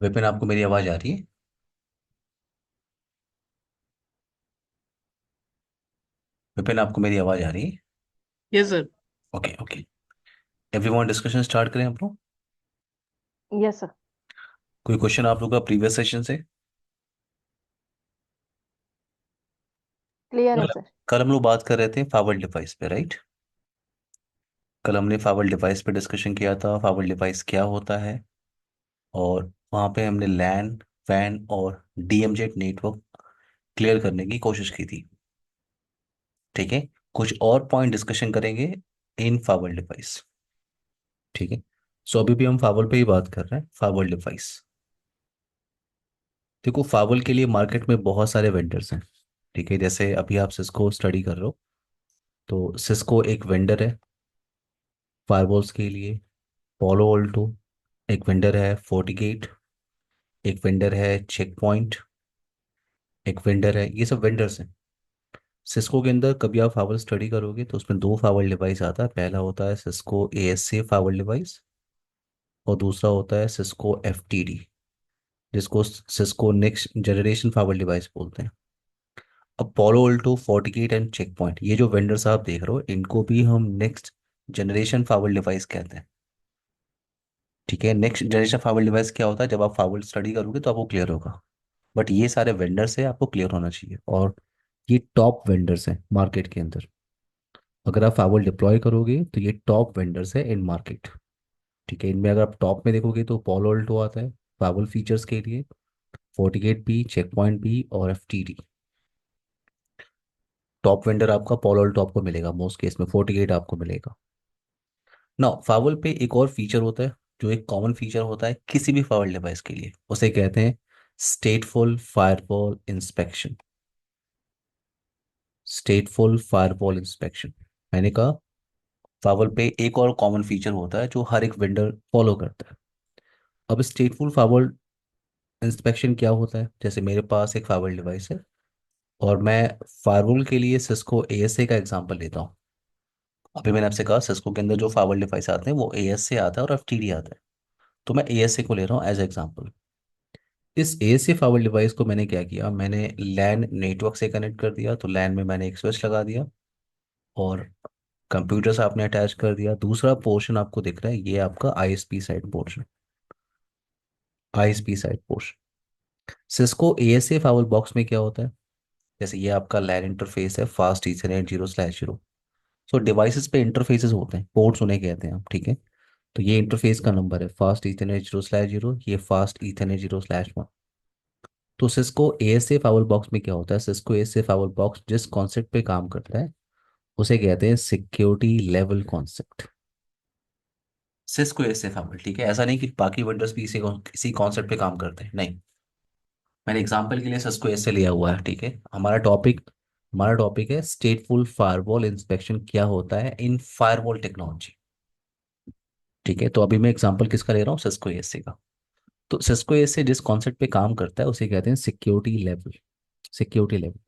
विपिन, आपको मेरी आवाज़ आ रही है? विपिन, आपको मेरी आवाज़ आ रही है? Yes sir. Okay okay. Everyone, discussion start करें हम लोग। Yes sir. कोई क्वेश्चन आप लोग का प्रीवियस सेशन से? क्लियर है कल सर। कल हम लोग बात कर रहे थे फावर डिवाइस पे, राइट? कल हमने फावर डिवाइस पे डिस्कशन किया था, फावर डिवाइस क्या होता है। और वहाँ पे हमने लैन, वैन और डीएमजेड नेटवर्क क्लियर करने की कोशिश की थी। ठीक है। कुछ और पॉइंट डिस्कशन करेंगे इन फावर डिवाइस। ठीक है। सो अभी भी हम फावर पे ही बात कर रहे हैं, फावर डिवाइस। देखो, फावल के लिए मार्केट में बहुत सारे वेंडर्स हैं। ठीक है, जैसे अभी आप सिस्को स्टडी कर रहे हो, तो सिस्को एक वेंडर है फायरवॉल्स के लिए। पोलो ऑल्टो एक वेंडर है। फोर्टिगेट एक वेंडर है। चेक पॉइंट एक वेंडर है। ये सब वेंडर्स हैं। सिस्को के अंदर कभी आप फावल स्टडी करोगे तो उसमें दो फावल डिवाइस आता है। पहला होता है सिस्को एएसए फावल डिवाइस, और दूसरा होता है सिस्को एफटीडी, जिसको सिस्को नेक्स्ट जनरेशन फावल डिवाइस बोलते हैं। अब पोलो अल्टो, फोर्टिकेट एंड चेक पॉइंट, ये जो वेंडर्स आप देख रहे हो, इनको भी हम नेक्स्ट जनरेशन फावर डिवाइस कहते हैं। ठीक है। नेक्स्ट जनरेशन फावर डिवाइस क्या होता है, जब आप फावर स्टडी करोगे तो आपको क्लियर होगा। बट ये सारे वेंडर्स है, आपको क्लियर होना चाहिए। और ये टॉप वेंडर्स हैं मार्केट के अंदर। अगर आप फावर डिप्लॉय करोगे तो ये टॉप वेंडर्स है इन मार्केट। ठीक है। इनमें अगर आप टॉप में देखोगे तो पोलो अल्टो आता है फावर फीचर्स के लिए, फोर्टिकेट भी, चेक पॉइंट भी और एफटीडी। टॉप वेंडर आपका पोलो अल्टो आपको मिलेगा, मोस्ट केस में फोर्टिकेट आपको मिलेगा ना। फावल पे एक और फीचर होता है, जो एक कॉमन फीचर होता है किसी भी फावल डिवाइस के लिए, उसे कहते हैं स्टेटफुल फायरवॉल इंस्पेक्शन। स्टेटफुल फायरवॉल इंस्पेक्शन, मैंने कहा फावल पे एक और कॉमन फीचर होता है जो हर एक वेंडर फॉलो करता है। अब स्टेटफुल फायरवॉल इंस्पेक्शन क्या होता है, जैसे मेरे पास एक फायरवॉल डिवाइस है और मैं फायरवॉल के लिए सिस्को एएसए का एग्जांपल लेता हूँ। अभी मैंने आपसे कहा सिस्को के अंदर जो फायरवॉल डिवाइस आते हैं वो एएसए आता है और एफटीडी आता है। तो मैं एएसए को ले रहा हूँ एज एग्जांपल। इस एएसए फावर डिवाइस को मैंने क्या किया, मैंने लैन नेटवर्क से कनेक्ट कर दिया। तो लैन में मैंने एक स्विच लगा दिया और कंप्यूटर से आपने अटैच कर दिया। दूसरा पोर्शन आपको दिख रहा है, ये आपका ISP side portion. ISP side portion Cisco ASA firepower box में क्या होता है, जैसे ये आपका लैन इंटरफेस है, फास्ट ईथरनेट 0/0। सो डिवाइसेस पे इंटरफेसेस होते हैं, पोर्ट्स उन्हें कहते हैं आप। ठीक है। तो ये इंटरफेस का नंबर है फास्ट ईथरनेट 0/0, ये फास्ट ईथरनेट 0/1। तो सिस्को एएसए फावर बॉक्स में क्या होता है, सिस्को एएसए फावर बॉक्स जिस कॉन्सेप्ट पे काम करता है उसे कहते हैं security level concept. Cisco ASA firepower, ठीक है। ऐसा नहीं कि बाकी वेंडर्स भी इसी कॉन्सेप्ट पे काम करते हैं, नहीं। मैंने एग्जांपल के लिए सिस्को एएसए लिया हुआ है। ठीक है। हमारा टॉपिक है स्टेटफुल फायरवॉल इंस्पेक्शन क्या होता है इन फायरवॉल टेक्नोलॉजी। ठीक है। तो अभी मैं एग्जांपल किसका ले रहा हूँ, सिस्को एएसए का। तो सिस्को एएसए जिस कॉन्सेप्ट पे काम करता है उसे कहते हैं सिक्योरिटी लेवल। Security level.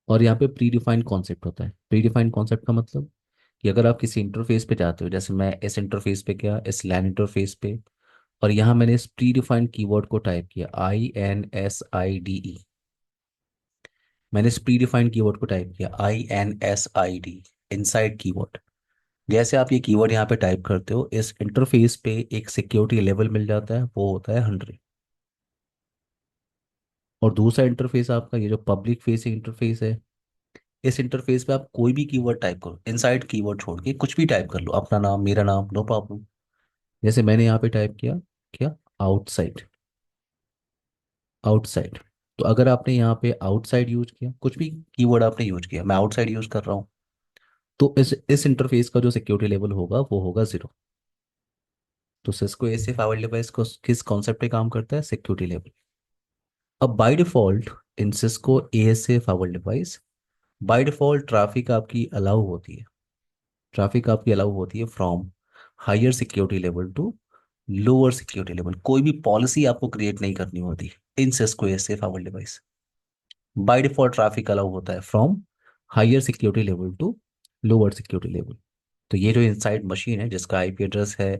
और यहाँ पे प्री डिफाइंड कॉन्सेप्ट होता है। प्री डिफाइंड कॉन्सेप्ट का मतलब कि अगर आप किसी इंटरफेस पे जाते हो, जैसे मैं इस इंटरफेस पे गया, इस लैन इंटरफेस पे, और यहाँ मैंने इस प्री डिफाइंड कीवर्ड को टाइप किया, INSIDE। मैंने इस प्री डिफाइंड कीवर्ड को टाइप किया INSID, इनसाइड कीवर्ड। जैसे आप ये कीवर्ड यहाँ पे टाइप करते हो, इस इंटरफेस पे एक सिक्योरिटी लेवल मिल जाता है, वो होता है 100। और दूसरा इंटरफेस आपका ये जो पब्लिक फेसिंग इंटरफेस है, इस इंटरफेस पे आप कोई भी कीवर्ड टाइप करो, इनसाइड कीवर्ड छोड़ के कुछ भी टाइप कर लो, अपना नाम, मेरा नाम, नो प्रॉब्लम। जैसे मैंने यहाँ पे टाइप किया क्या, आउटसाइड। आउटसाइड। तो अगर आपने यहाँ पे आउटसाइड यूज किया, कुछ भी कीवर्ड आपने यूज किया, मैं आउटसाइड यूज कर रहा हूँ, तो इस इंटरफेस का जो सिक्योरिटी लेवल होगा वो होगा 0। तो सिस्को ऐसे फाइल डिवाइस को किस कॉन्सेप्ट पे काम करता है, सिक्योरिटी लेवल। अब by default in Cisco ASA file device, by default traffic आपकी अलाउ होती है। ट्रैफिक आपकी अलाउ होती है from higher security level to lower security level. कोई भी पॉलिसी आपको क्रिएट नहीं करनी होती in Cisco ASA file device. By default traffic allow होता है from higher security level to lower security level. तो ये जो इनसाइड मशीन है जिसका आईपी एड्रेस है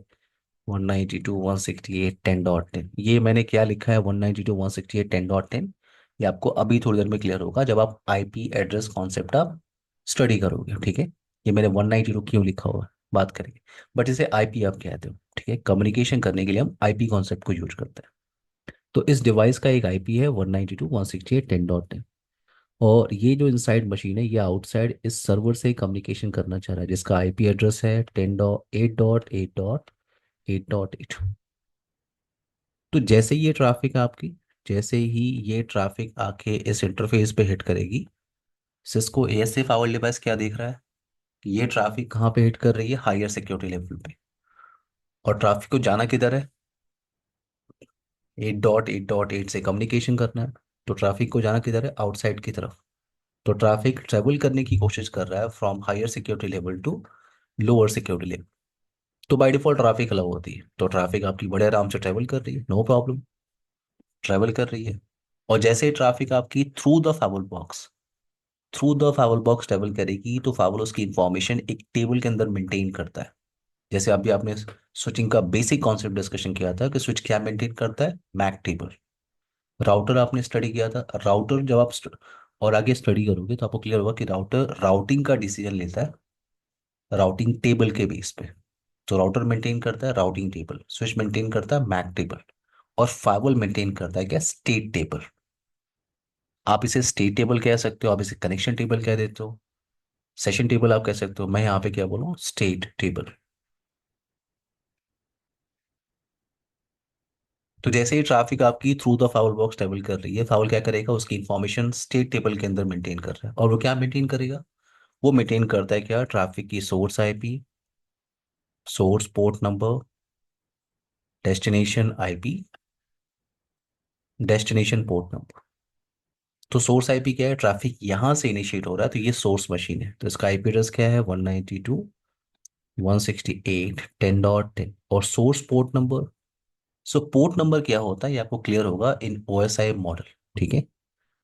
192.168.10.10, ये मैंने क्या लिखा है 192.168.10.10, ये आपको अभी थोड़ी देर में क्लियर होगा जब आप आईपी एड्रेस कॉन्सेप्ट आप स्टडी करोगे, ठीक है। ये मैंने 192 क्यों लिखा हुआ है बात करेंगे, बट इसे आईपी आप कहते हो, ठीक है। कम्युनिकेशन करने के लिए हम आईपी कॉन्सेप्ट को यूज करते हैं। तो इस डिवाइस का एक आईपी है 192.168.10.10, और ये जो इनसाइड मशीन है ये आउटसाइड इस सर्वर से कम्युनिकेशन करना चाह रहा है, जिसका आईपी एड्रेस है 10.8.8.8.8। तो जैसे ही ये ट्रैफिक आपकी, जैसे ही ये ट्रैफिक आके इस इंटरफेस पे हिट करेगी, सिस्को एएसए फावर डिवाइस क्या देख रहा है कि ये ट्रैफिक कहाँ पे हिट कर रही है, हायर सिक्योरिटी लेवल पे। और ट्रैफिक को जाना किधर है, 8.8.8 से कम्युनिकेशन करना है। तो ट्रैफिक को जाना किधर है, आउटसाइड की तरफ। तो ट्रैफिक ट्रेवल करने की कोशिश कर रहा है from higher security level to lower security level. तो बाय डिफॉल्ट ट्रैफिक अलग होती है, तो ट्रैफिक आपकी बड़े आराम से ट्रेवल कर रही है, नो प्रॉब्लम, ट्रेवल कर रही है। और जैसे ही ट्रैफिक आपकी थ्रू द फावल बॉक्स ट्रेवल करेगी, तो फावल उसकी इंफॉर्मेशन एक टेबल के अंदर मेंटेन करता है। जैसे अभी आपने स्विचिंग का बेसिक कॉन्सेप्ट डिस्कशन किया था कि स्विच क्या मेंटेन करता है, मैक टेबल। राउटर आपने स्टडी किया था, राउटर जब आप और आगे स्टडी करोगे तो आपको क्लियर होगा कि राउटर राउटिंग का डिसीजन लेता है राउटिंग टेबल के बेस पे। तो राउटर मेंटेन करता है राउटिंग टेबल, स्विच मेंटेन करता है मैक टेबल, और फाइवल मेंटेन करता है क्या, स्टेट टेबल। आप इसे स्टेट टेबल कह सकते हो, आप इसे कनेक्शन टेबल कह देते हो, सेशन टेबल आप कह सकते हो, मैं यहाँ पे क्या बोलूँ, स्टेट टेबल। तो जैसे ही ट्रैफिक आपकी through the foul box travel कर रही है, फाउल क्या करेगा, उसकी इंफॉर्मेशन स्टेट टेबल के अंदर मेंटेन कर रहा है। और वो क्या मेंटेन करेगा, वो मेंटेन करता है क्या, ट्रैफिक की source IP, source port number, destination IP, destination port number. तो सोर्स आईपी क्या है, ट्रैफिक यहाँ से इनिशिएट हो रहा है, तो ये सोर्स मशीन है, तो इसका आईपी एड्रेस क्या है, 192.168.10.10। और सोर्स पोर्ट नंबर, सो पोर्ट नंबर क्या होता है ये आपको क्लियर होगा इन ओएसआई मॉडल, ठीक है।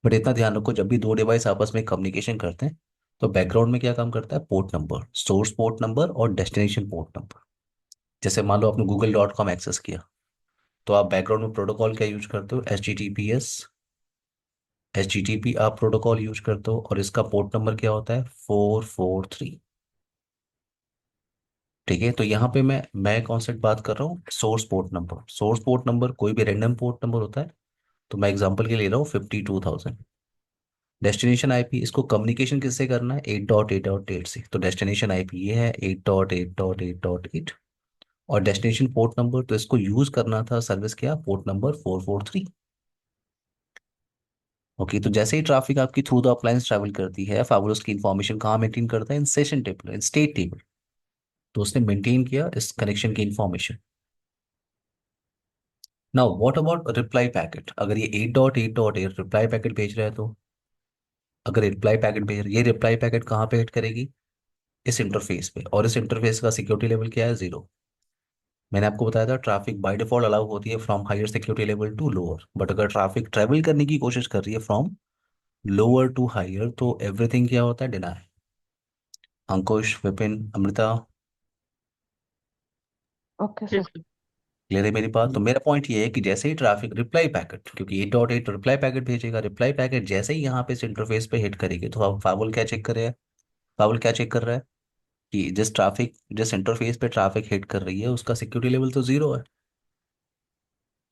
बट इतना ध्यान रखो, जब भी दो डिवाइस आपस में कम्युनिकेशन करते हैं तो बैकग्राउंड में क्या काम करता है, port number, source port number और डेस्टिनेशन पोर्ट नंबर। जैसे मान लो आपने google.com एक्सेस किया, तो आप बैकग्राउंड में प्रोटोकॉल क्या यूज करते हो, एच टी टी पी आप प्रोटोकॉल यूज करते हो, और इसका पोर्ट नंबर क्या होता है, 443। ठीक है, तो यहाँ पे मैं कॉन्सेप्ट बात कर रहा हूँ source port number. Source port number कोई भी रैंडम पोर्ट नंबर होता है, तो मैं एग्जांपल के लिए ले रहा हूँ 52,000। डेस्टिनेशन आईपी, इसको कम्युनिकेशन किससे करना है, 8.8.8 से, तो डेस्टिनेशन आईपी ये है 8.8.8.8। और डेस्टिनेशन पोर्ट नंबर, तो इसको यूज करना था सर्विस क्या, पोर्ट नंबर 443। ओके, तो जैसे ही ट्रैफिक आपकी थ्रू द अप्लायंस ट्रैवल करती है, फावर उसकी इन्फॉर्मेशन कहाँ मेंटेन करता है, in session table, in state table. तो उसने मेंटेन किया इस कनेक्शन की information. Now what about reply packet, अगर ये 8.8.8 रिप्लाई पैकेट भेज रहा है, तो अगर रिप्लाई पैकेट भेज रहा है, ये रिप्लाई पैकेट कहाँ पे हिट करेगी, इस इंटरफेस पे। और इस इंटरफेस का सिक्योरिटी लेवल क्या है, 0। मैंने आपको बताया था ट्रैफिक बाय डिफॉल्ट अलाउ होती है from higher security level to lower, but अगर ट्रैफिक ट्रेवल करने की कोशिश कर रही है फ्रॉम लोअर टू हायर, तो एवरीथिंग क्या होता है, deny. Ankush, Vipin, Amrita, okay Yes, sir. sir. Clear है मेरी बात। तो मेरा पॉइंट ये है कि जैसे ही ट्रैफिक रिप्लाई पैकेट, क्योंकि 8.8 रिप्लाई पैकेट भेजेगा, रिप्लाई पैकेट जैसे ही यहाँ पे इस इंटरफेस पे हिट करेगी, तो अब फावल क्या चेक कर रहा है, फावल क्या चेक कर रहा है कि जिस इंटरफेस पे ट्रैफिक हिट कर रही है उसका सिक्योरिटी लेवल तो 0 है।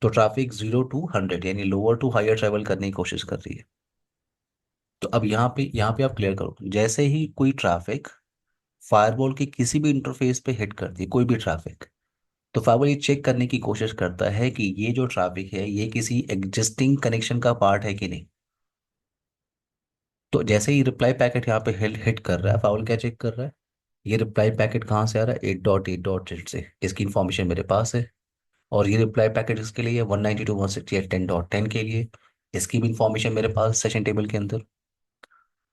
तो ट्रैफिक 0 to 100 यानी लोअर टू हायर ट्रेवल करने की कोशिश कर रही है। तो अब यहाँ पे आप क्लियर करो, जैसे ही कोई ट्रैफिक फायरवॉल के किसी भी इंटरफेस पे हिट करती है, कोई भी ट्रैफिक, तो फायरवॉल ये चेक करने की कोशिश करता है कि ये जो ट्रैफिक है ये किसी एग्जिस्टिंग कनेक्शन का पार्ट है कि नहीं। तो जैसे ही रिप्लाई पैकेट यहाँ पे हिट हिट कर रहा है, फायरवॉल क्या चेक कर रहा है, ये रिप्लाई पैकेट कहाँ से आ रहा है, 8.8.8 से, इसकी इन्फॉर्मेशन मेरे पास है। और ये रिप्लाई पैकेट इसके लिए 192.168.10.10 के लिए, इसकी भी इंफॉर्मेशन मेरे पास सेशन टेबल के अंदर।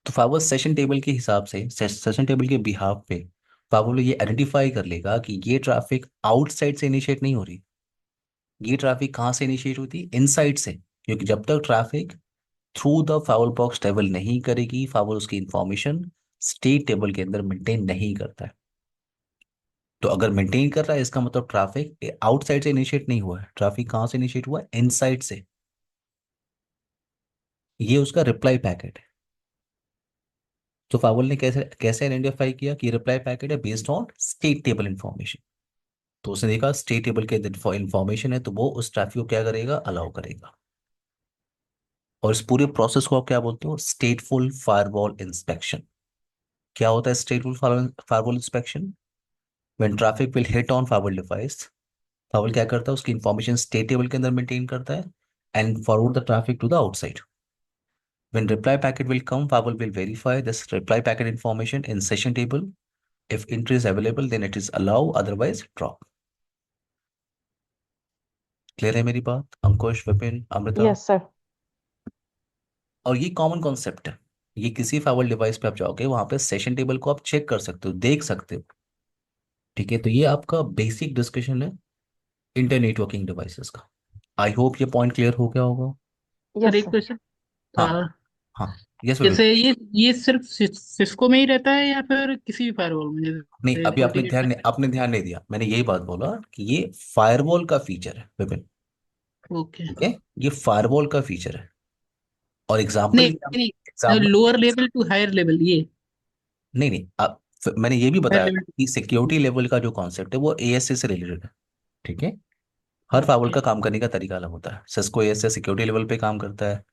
तो फावर सेशन टेबल के हिसाब से, सेशन टेबल के बिहाफ पे फावर ये आइडेंटिफाई कर लेगा कि ये ट्रैफिक आउटसाइड से इनिशिएट नहीं हो रही, ये ट्रैफिक कहाँ से इनिशिएट होती है, इनसाइड से। क्योंकि जब तक traffic through the foul box travel नहीं करेगी, फावर उसकी इंफॉर्मेशन स्टेट टेबल के अंदर मेंटेन नहीं करता है। तो अगर मेंटेन कर रहा है इसका मतलब ट्रैफिक आउटसाइड से इनिशिएट नहीं हुआ है, ट्रैफिक कहाँ से इनिशिएट हुआ है, इनसाइड से। ये उसका रिप्लाई पैकेट है। तो फावल ने कैसे कैसे आइडेंटिफाई किया कि रिप्लाई पैकेट है based on state table information. तो उसने देखा स्टेट टेबल के इंफॉर्मेशन है तो वो उस ट्रैफिक को क्या करेगा, अलाउ करेगा। और इस पूरे प्रोसेस को आप क्या बोलते हो, स्टेटफुल फायरवॉल इंस्पेक्शन। क्या होता है stateful firewall inspection? When traffic will hit on firewall device, firewall क्या करता है, उसकी इंफॉर्मेशन स्टेट टेबल के अंदर मेंटेन करता है and forward the traffic to the outside. When reply packet will come, Firewall will verify this reply packet information in session table. If entry is available, then it is allow, otherwise drop. Clear है मेरी बात, Ankush, Vipin, Amrita? Yes sir. और ये common concept है। ये किसी फाइवल device पे आप जाओगे वहां पे सेशन टेबल को आप चेक कर सकते हो, देख सकते हो। ठीक है, तो ये आपका बेसिक डिस्कशन है इंटर नेटवर्किंग डिवाइसेस का। आई होप ये पॉइंट क्लियर हो गया होगा। यस सर एक सर। क्वेश्चन हाँ। था। हाँ। यस विपिन। जैसे ये सिर्फ सिस्को में ही रहता है या फिर किसी भी फायरवॉल में, नहीं, जैसे अभी फोर्टिनेट में? आपने ध्यान नहीं दिया, मैंने यही बात बोला कि ये फायरवॉल का फीचर है विपिन। ओके। ठीक है, ये फायरवॉल का फीचर है। और एग्जाम्पल, नहीं नहीं, example, lower level to higher level, ये नहीं नहीं, अब मैंने ये भी हायर बताया लेवल कि सिक्योरिटी लेवल का जो कॉन्सेप्ट है वो एएसए से रिलेटेड है। ठीक है, टू। Her फाइवल okay. का काम करने का तरीका अलग होता है। सिस्को एएसए सिक्योरिटी लेवल पे काम करता है,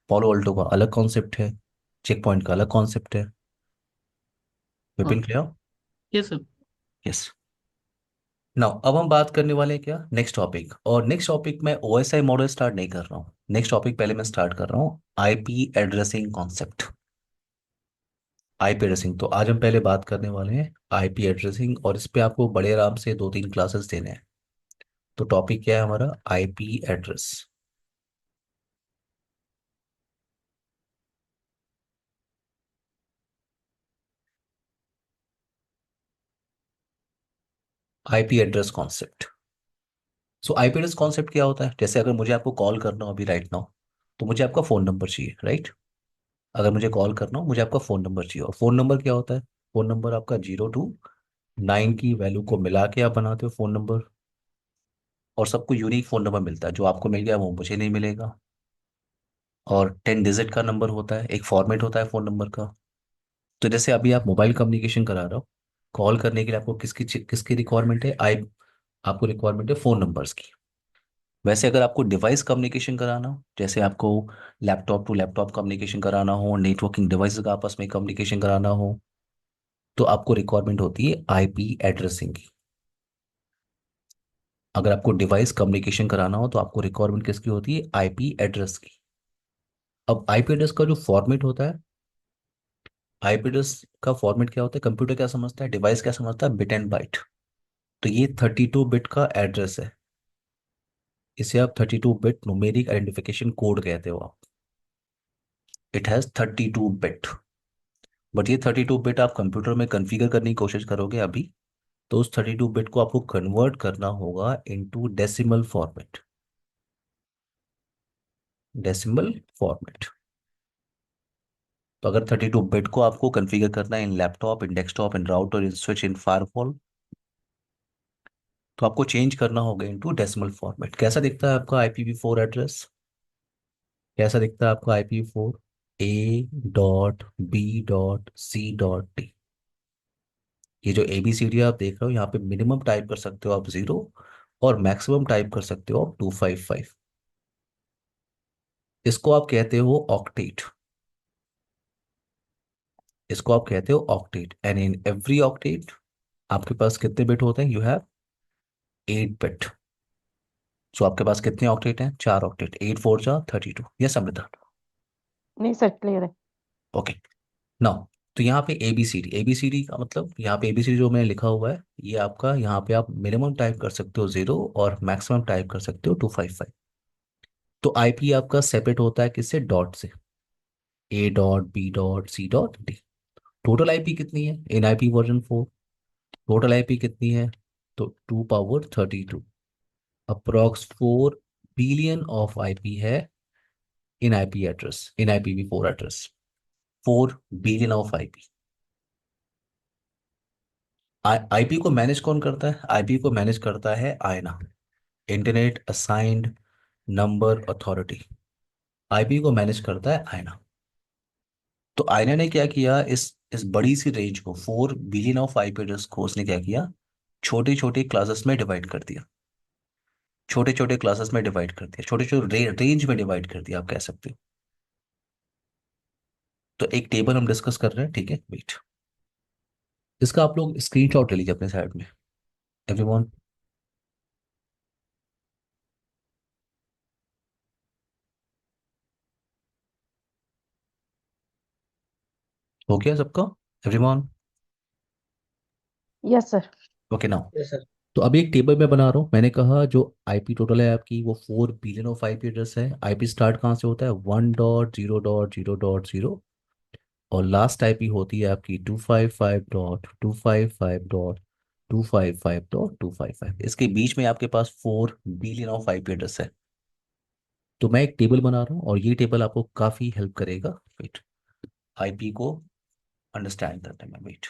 पॉलो अल्टो का अलग कॉन्सेप्ट है, चेक पॉइंट का अलग कॉन्सेप्ट है। विपिन ओके। क्लियर? ये सब। यस। नाउ अब हम बात करने वाले हैं क्या, नेक्स्ट टॉपिक। और नेक्स्ट टॉपिक में ओएसआई मॉडल स्टार्ट नहीं कर रहा हूँ, नेक्स्ट टॉपिक पहले मैं स्टार्ट कर रहा हूँ IP addressing concept. IP addressing, तो आज हम पहले बात करने वाले हैं आईपी एड्रेसिंग, और इस पे आपको बड़े आराम से 2-3 क्लासेस देने हैं। तो टॉपिक क्या है हमारा, IP address. IP address concept. सो आईपी एड्रेस कॉन्सेप्ट क्या होता है, जैसे अगर मुझे आपको कॉल करना हो अभी राइट नाउ, तो मुझे आपका फ़ोन नंबर चाहिए, राइट? अगर मुझे कॉल करना हो मुझे आपका फ़ोन नंबर चाहिए, और फ़ोन नंबर क्या होता है, फ़ोन नंबर आपका 0 to 9 की वैल्यू को मिला के आप बनाते हो फ़ोन नंबर। और सबको यूनिक फ़ोन नंबर मिलता है, जो आपको मिल गया वो मुझे नहीं मिलेगा। और 10 डिजिट का नंबर होता है, एक फॉर्मेट होता है फ़ोन नंबर का। तो जैसे अभी आप मोबाइल कम्युनिकेशन करा रहे हो, कॉल करने के लिए आपको किसकी रिक्वायरमेंट है, आई आपको रिक्वायरमेंट है फ़ोन नंबर्स की। वैसे अगर आपको डिवाइस कम्युनिकेशन कराना हो, जैसे आपको लैपटॉप टू लैपटॉप कम्युनिकेशन कराना हो, नेटवर्किंग डिवाइसेस का आपस में कम्युनिकेशन कराना हो, तो आपको रिक्वायरमेंट होती है आईपी एड्रेसिंग की। अगर आपको डिवाइस कम्युनिकेशन कराना हो तो आपको रिक्वायरमेंट किसकी होती है, आईपी एड्रेस की। अब आईपी एड्रेस का जो फॉर्मेट होता है, आईपी एड्रेस का फॉर्मेट क्या होता है, कंप्यूटर क्या समझता है, डिवाइस क्या समझता है, बिट एंड बाइट। तो ये 32 बिट का एड्रेस है, इसे आप 32 बिट न्यूमेरिक आइडेंटिफिकेशन कोड कहते हो आप। It has 32 bit. बट ये 32 बिट आप कंप्यूटर में कॉन्फ़िगर करने की कोशिश करोगे अभी, तो उस 32 बिट को आपको कन्वर्ट करना होगा into decimal format. Decimal format. तो अगर 32 बिट को आपको कॉन्फ़िगर करना है इन लैपटॉप, इन डेस्कटॉप, इन राउटर, इन स्विच, इन फायरवॉल, तो आपको चेंज करना होगा इनटू डेसिमल फॉर्मेट। कैसा दिखता है आपका IPv4 एड्रेस, कैसा दिखता है आपका IPv4? A.B.C.D। ये जो ABCD आप देख रहे हो, यहाँ पे मिनिमम टाइप कर सकते हो आप 0, और मैक्सिमम टाइप कर सकते हो आप 255। इसको आप कहते हो ऑक्टेट। इसको आप कहते हो octet, and in every octet आपके पास कितने बिट होते हैं, यू हैव 8 बिट। सो आपके पास कितने ऑक्टेट हैं, 4 ऑक्टेट, 8 4 जा 32। यस अमृता? नहीं सर, क्लियर है। ओके। नाउ, तो यहाँ पे ABCD, ABCD का मतलब, यहाँ पे ABCD जो मैंने लिखा हुआ है, ये आपका, यहाँ पे आप मिनिमम टाइप कर सकते हो 0, और मैक्सिमम टाइप कर सकते हो 255। तो आईपी आपका सेपरेट होता है किससे, डॉट से, A.B.C.D। टोटल आईपी कितनी है इन IP v4? टोटल आईपी कितनी है, तो 2 power 32, approx 4 billion of IP है in IP address, in IPv4 address, 4 billion of IP. IP को मैनेज कौन करता है? आईपी को मैनेज करता है IANA, internet assigned number authority. IP को मैनेज करता है आयना। तो आयना ने क्या किया, इस बड़ी सी रेंज को, 4 बिलियन ऑफ आईपी एड्रेस को उसने क्या किया, छोटे छोटे क्लासेस में डिवाइड कर दिया। छोटे छोटे क्लासेस में डिवाइड कर दिया, छोटे छोटे रेंज में डिवाइड कर दिया, आप कह सकते हो। तो एक टेबल हम डिस्कस कर रहे हैं, ठीक है, वेट। इसका आप लोग स्क्रीनशॉट ले लीजिए अपने साइड में, एवरीवन। हो गया सबका, everyone? Yes sir. Okay now. Yes sir. तो अभी एक टेबल मैं बना रहा हूँ। मैंने कहा जो आईपी टोटल है आपकी वो 4 बिलियन ऑफ आईपी एड्रेस है। आईपी स्टार्ट कहाँ से होता है? 1.0.0.0। और लास्ट आईपी होती है आपकी 255.255.255.255। इसके बीच में आपके पास 4 बिलियन ऑफ आईपी एड्रेस है। तो मैं एक टेबल बना रहा हूँ और ये टेबल आपको काफ़ी हेल्प करेगा, वेट, आईपी को अंडरस्टैंड करने में, वेट।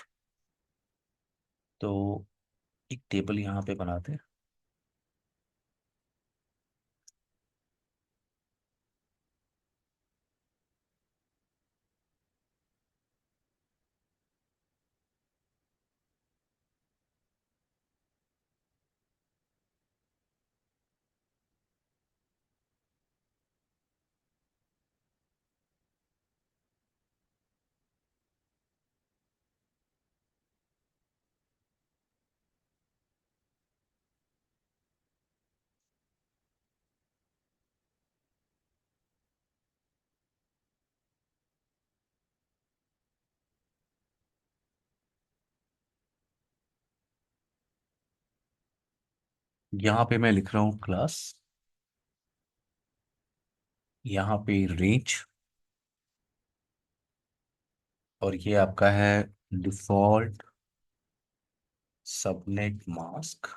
तो एक टेबल यहाँ पे बनाते हैं। यहाँ पे मैं लिख रहा हूँ क्लास, यहाँ पे रेंज, और ये आपका है डिफॉल्ट सबनेट मास्क,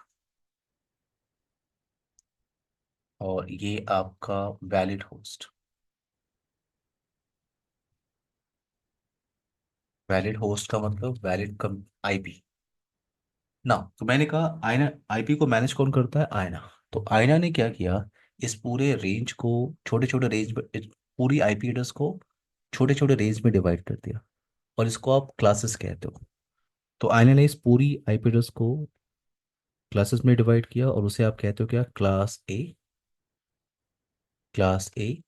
और ये आपका वैलिड होस्ट। वैलिड होस्ट का मतलब वैलिड कम आईपी ना। तो मैंने कहा आयना, आईपी को मैनेज कौन करता है? आयना। तो आयना ने क्या किया, इस पूरे रेंज को, छोटे छोटे रेंज में, इस पूरी आईपी एड्रेस को छोटे छोटे रेंज में डिवाइड कर दिया, और इसको आप क्लासेस कहते हो। तो आयना ने इस पूरी आईपी एड्रेस को क्लासेस में डिवाइड किया, और उसे आप कहते हो क्या? Class A, class A,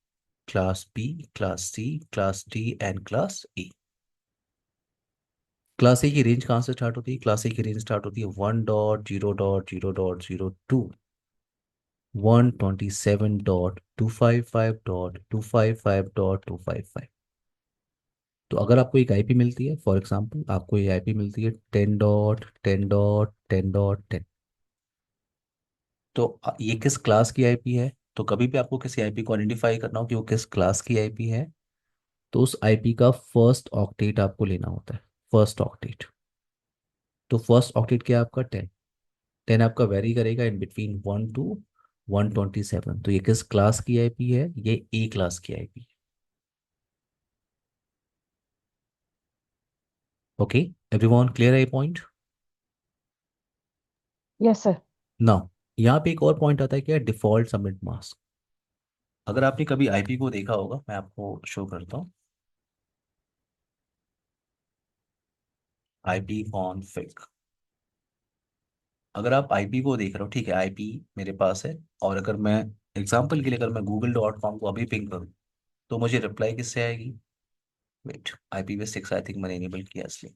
class B, class C, class D and class E. Class A की रेंज कहाँ से स्टार्ट होती है? क्लास ए की रेंज स्टार्ट होती है 1.0.0.02, 127.255.255.255। तो अगर आपको एक आईपी मिलती है, फॉर एग्जांपल आपको ये आईपी मिलती है 10.10.10.10, तो ये किस क्लास की आईपी है? तो कभी भी आपको किसी आईपी को आइडेंटिफाई करना हो कि वो किस क्लास की आईपी है, तो उस आईपी का फर्स्ट ऑक्टेट आपको लेना होता है, फर्स्ट ऑक्टेट। तो फर्स्ट ऑक्टेट क्या है आपका? 10। 10 आपका वेरी करेगा इन बिटवीन 1 to 127। तो ये किस क्लास की आईपी है? ये ए क्लास की आईपी। ओके, एवरीवन क्लियर है ये पॉइंट? Yes sir. नाउ यहाँ पे एक और पॉइंट आता है, क्या? Default subnet mask. अगर आपने कभी आईपी को देखा होगा, मैं आपको शो करता हूँ। आईपी ऑन फिक। अगर आप आईपी को देख रहे हो, ठीक है, आईपी मेरे पास है, और अगर मैं एग्जांपल के लिए अगर मैं google.com को अभी पिंग करूँ, तो मुझे रिप्लाई किससे आएगी? वेट, IPv6 आई थिंक मैंने इनेबल किया इसलिए।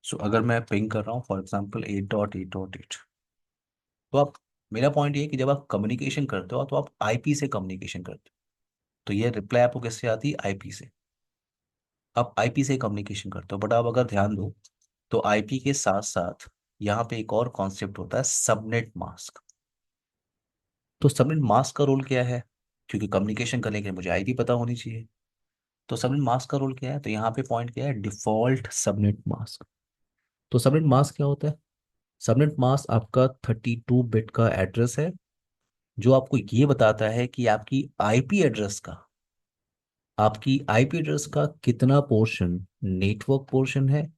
सो अगर मैं पिंग कर रहा हूँ फॉर एग्जांपल 8.8.8, तो आप, मेरा पॉइंट ये है कि जब आप कम्युनिकेशन करते हो तो आप आईपी से कम्युनिकेशन करते हो। तो ये रिप्लाई आपको किससे आती है? आईपी से। आप आईपी से कम्युनिकेशन करते हो, बट आप अगर ध्यान दो, तो आईपी के साथ साथ यहाँ पे एक और कॉन्सेप्ट होता है, सबनेट मास्क। तो सबनेट मास्क का रोल क्या है? क्योंकि कम्युनिकेशन करने के लिए मुझे आईपी पता होनी चाहिए। तो सबनेट मास्क का रोल क्या है? तो यहाँ पे पॉइंट क्या है? Default subnet mask. तो सबनेट मास्क क्या होता है? सबनेट मास्क आपका 32 बिट का एड्रेस है, जो आपको ये बताता है कि आपकी आईपी एड्रेस का कितना पोर्शन नेटवर्क पोर्शन है,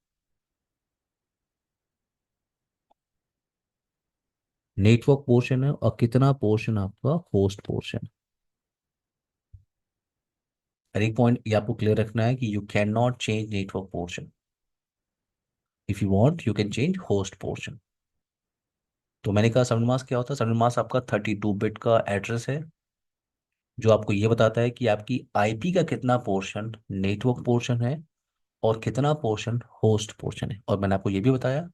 नेटवर्क पोर्शन है और कितना पोर्शन आपका होस्ट पोर्शन। और एक पॉइंट ये आपको क्लियर रखना है कि you can not change network portion. If you want you can change host portion. तो मैंने कहा सबनेट मास्क क्या होता है। सबनेट मास्क आपका 32 बिट का एड्रेस है जो आपको ये बताता है कि आपकी आईपी का कितना पोर्शन नेटवर्क पोर्शन है और कितना पोर्शन होस्ट पोर्शन है। और मैंने आपको ये भी बताया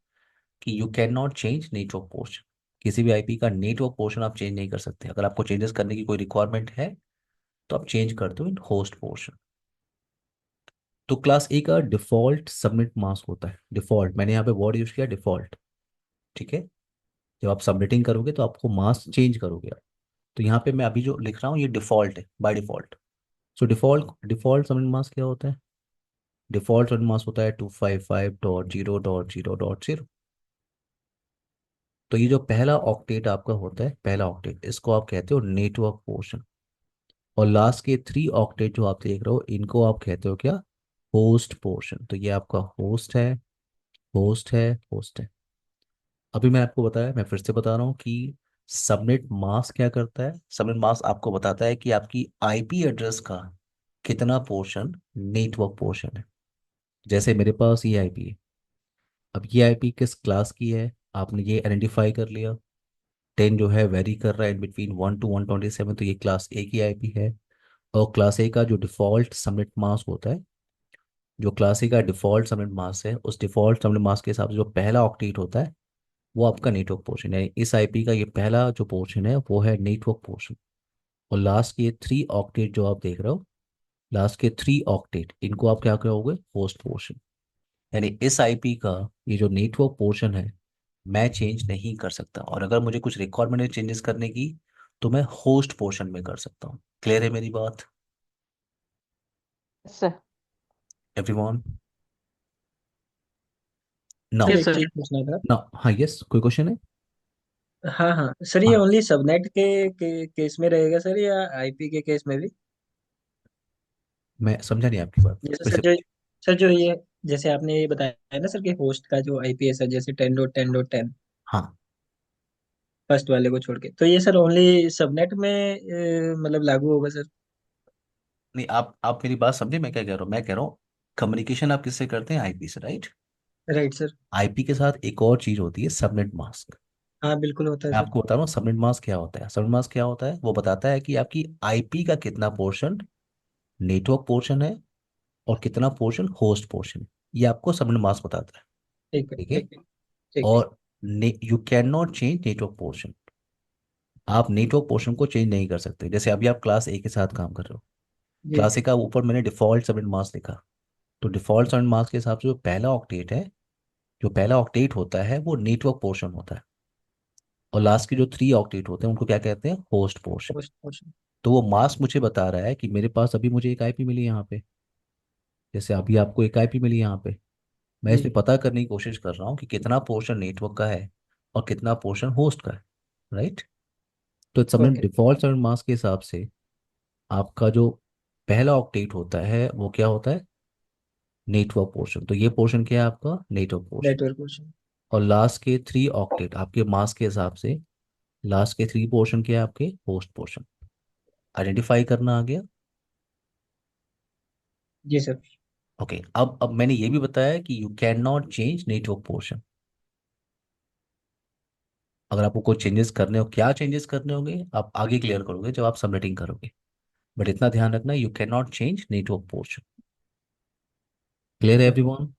कि you can not change network portion. किसी भी आईपी का नेटवर्क पोर्शन आप चेंज नहीं कर सकते। अगर आपको चेंजेस करने की कोई रिक्वायरमेंट है तो आप चेंज करते हो इन होस्ट पोर्शन। तो क्लास ए का डिफॉल्ट सबमिट मास्क होता है। डिफॉल्ट मैंने यहाँ पे वर्ड यूज किया डिफॉल्ट। ठीक है। जब आप सबमिटिंग करोगे तो आपको मास्क चेंज करोगे आप। तो यहाँ पे मैं अभी जो लिख रहा हूँ ये डिफॉल्ट है by default. So default default submit mask क्या होता है। डिफॉल्ट सबमिट मास्क होता है 255.0.0.0। तो ये जो पहला ऑक्टेट आपका होता है पहला ऑक्टेट इसको आप कहते हो नेटवर्क पोर्शन। और लास्ट के 3 ऑक्टेट जो आप देख रहे हो इनको आप कहते हो क्या होस्ट पोर्शन। तो ये आपका होस्ट है होस्ट है होस्ट है। अभी मैं आपको बताया मैं फिर से बता रहा हूँ कि सबनेट मास्क क्या करता है। सबनेट मास्क आपको बताता है कि आपकी आईपी एड्रेस का कितना पोर्शन नेटवर्क पोर्शन है। जैसे मेरे पास ये आईपी है। अब ये आईपी किस क्लास की है आपने ये आइडेंटिफाई कर लिया। 10 जो है वेरी कर रहा है इन बिटवीन 1 to 127। तो ये क्लास ए की आईपी है। और क्लास ए का जो डिफॉल्ट सबनेट मास्क होता है जो क्लास ए का डिफॉल्ट सबनेट मास्क है उस डिफॉल्ट सबनेट मास्क के हिसाब से जो पहला ऑक्टेट होता है वो आपका नेटवर्क पोर्शन है। इस आईपी का ये पहला जो पोर्शन है वो है नेटवर्क पोर्शन। और लास्ट के 3 ऑक्टेट जो आप देख रहे हो लास्ट के 3 ऑक्टेट इनको आप क्या कहोगे होस्ट पोर्शन। यानी इस आईपी का ये जो नेटवर्क पोर्शन है मैं चेंज नहीं कर सकता। और अगर मुझे कुछ रिक्वायरमेंट है चेंजेस करने की तो मैं होस्ट पोर्शन में कर सकता हूँ। क्लियर है मेरी बात yes sir. Everyone. Now sir yes एक सर। चीज पूछना था। नाउ हाँ यस कोई क्वेश्चन है। हाँ हाँ सर, ये हाँ ओनली सबनेट के केस में रहेगा सर, या आईपी के केस में भी? मैं समझा नहीं आपकी बात जैसे फिर से। सर जो ये जैसे आपने ये बताया ना सर कि होस्ट का जो आईपी है सर, जैसे 10.10.10 हाँ फर्स्ट वाले को छोड़ के, तो ये सर ओनली सबनेट में मतलब लागू होगा सर? नहीं आप मेरी बात समझे मैं क्या कह रहा हूँ। मैं कह रहा हूँ कम्युनिकेशन आप किससे करते हैं आईपी से राइट। Right sir. आईपी के साथ एक और चीज होती है सबनेट मास्क। हाँ बिल्कुल होता है मैं सर। आपको बता रहा हूँ सबनेट मास्क क्या होता है। सबनेट मास्क क्या होता है वो बताता है कि आपकी आईपी का कितना पोर्शन नेटवर्क पोर्शन है और कितना पोर्शन होस्ट पोर्शन है। ये आपको सबनेट मास्क बताता है। ठीक है ठीक है। ठीक है ठीक है। और you can not change network portion. आप नेटवर्क पोर्शन को चेंज नहीं कर सकते। जैसे अभी आप क्लास ए के साथ काम कर रहे हो। जी क्लास ए का ऊपर मैंने डिफॉल्ट सबनेट मास्क लिखा। तो डिफॉल्ट सबनेट मास्क के हिसाब से जो पहला ऑक्टेट है जो पहला ऑक्टेट होता है वो नेटवर्क पोर्शन होता है। और लास्ट के जो 3 ऑक्टेट होते हैं उनको क्या कहते हैं होस्ट पोर्शन। Host portion. तो वो मास्क मुझे बता रहा है कि मेरे पास अभी मुझे एक आईपी मिली यहाँ पे। जैसे अभी आपको एक आईपी मिली यहाँ पे। मैं जी इसमें पता करने की कोशिश कर रहा हूँ कि कितना पोर्शन नेटवर्क का है और कितना पोर्शन होस्ट का है। राइट। तो subnet okay. Default subnet mask के हिसाब से आपका जो पहला ऑक्टेट होता है वो क्या होता है नेटवर्क पोर्शन। तो ये पोर्शन क्या है आपका नेटवर्क पोर्शन। Network portion. और लास्ट के 3 ऑक्टेट आपके मास्क के हिसाब से लास्ट के 3 पोर्शन क्या है आपके होस्ट पोर्शन। आइडेंटिफाई करना आ गया। जी सर। ओके अब मैंने ये भी बताया कि you can not change network portion. अगर आपको कोई चेंजेस करने हो क्या चेंजेस करने होंगे आप आगे क्लियर करोगे जब आप सबमिटिंग करोगे। बट इतना ध्यान रखना you can not change network portion. Clear है everyone.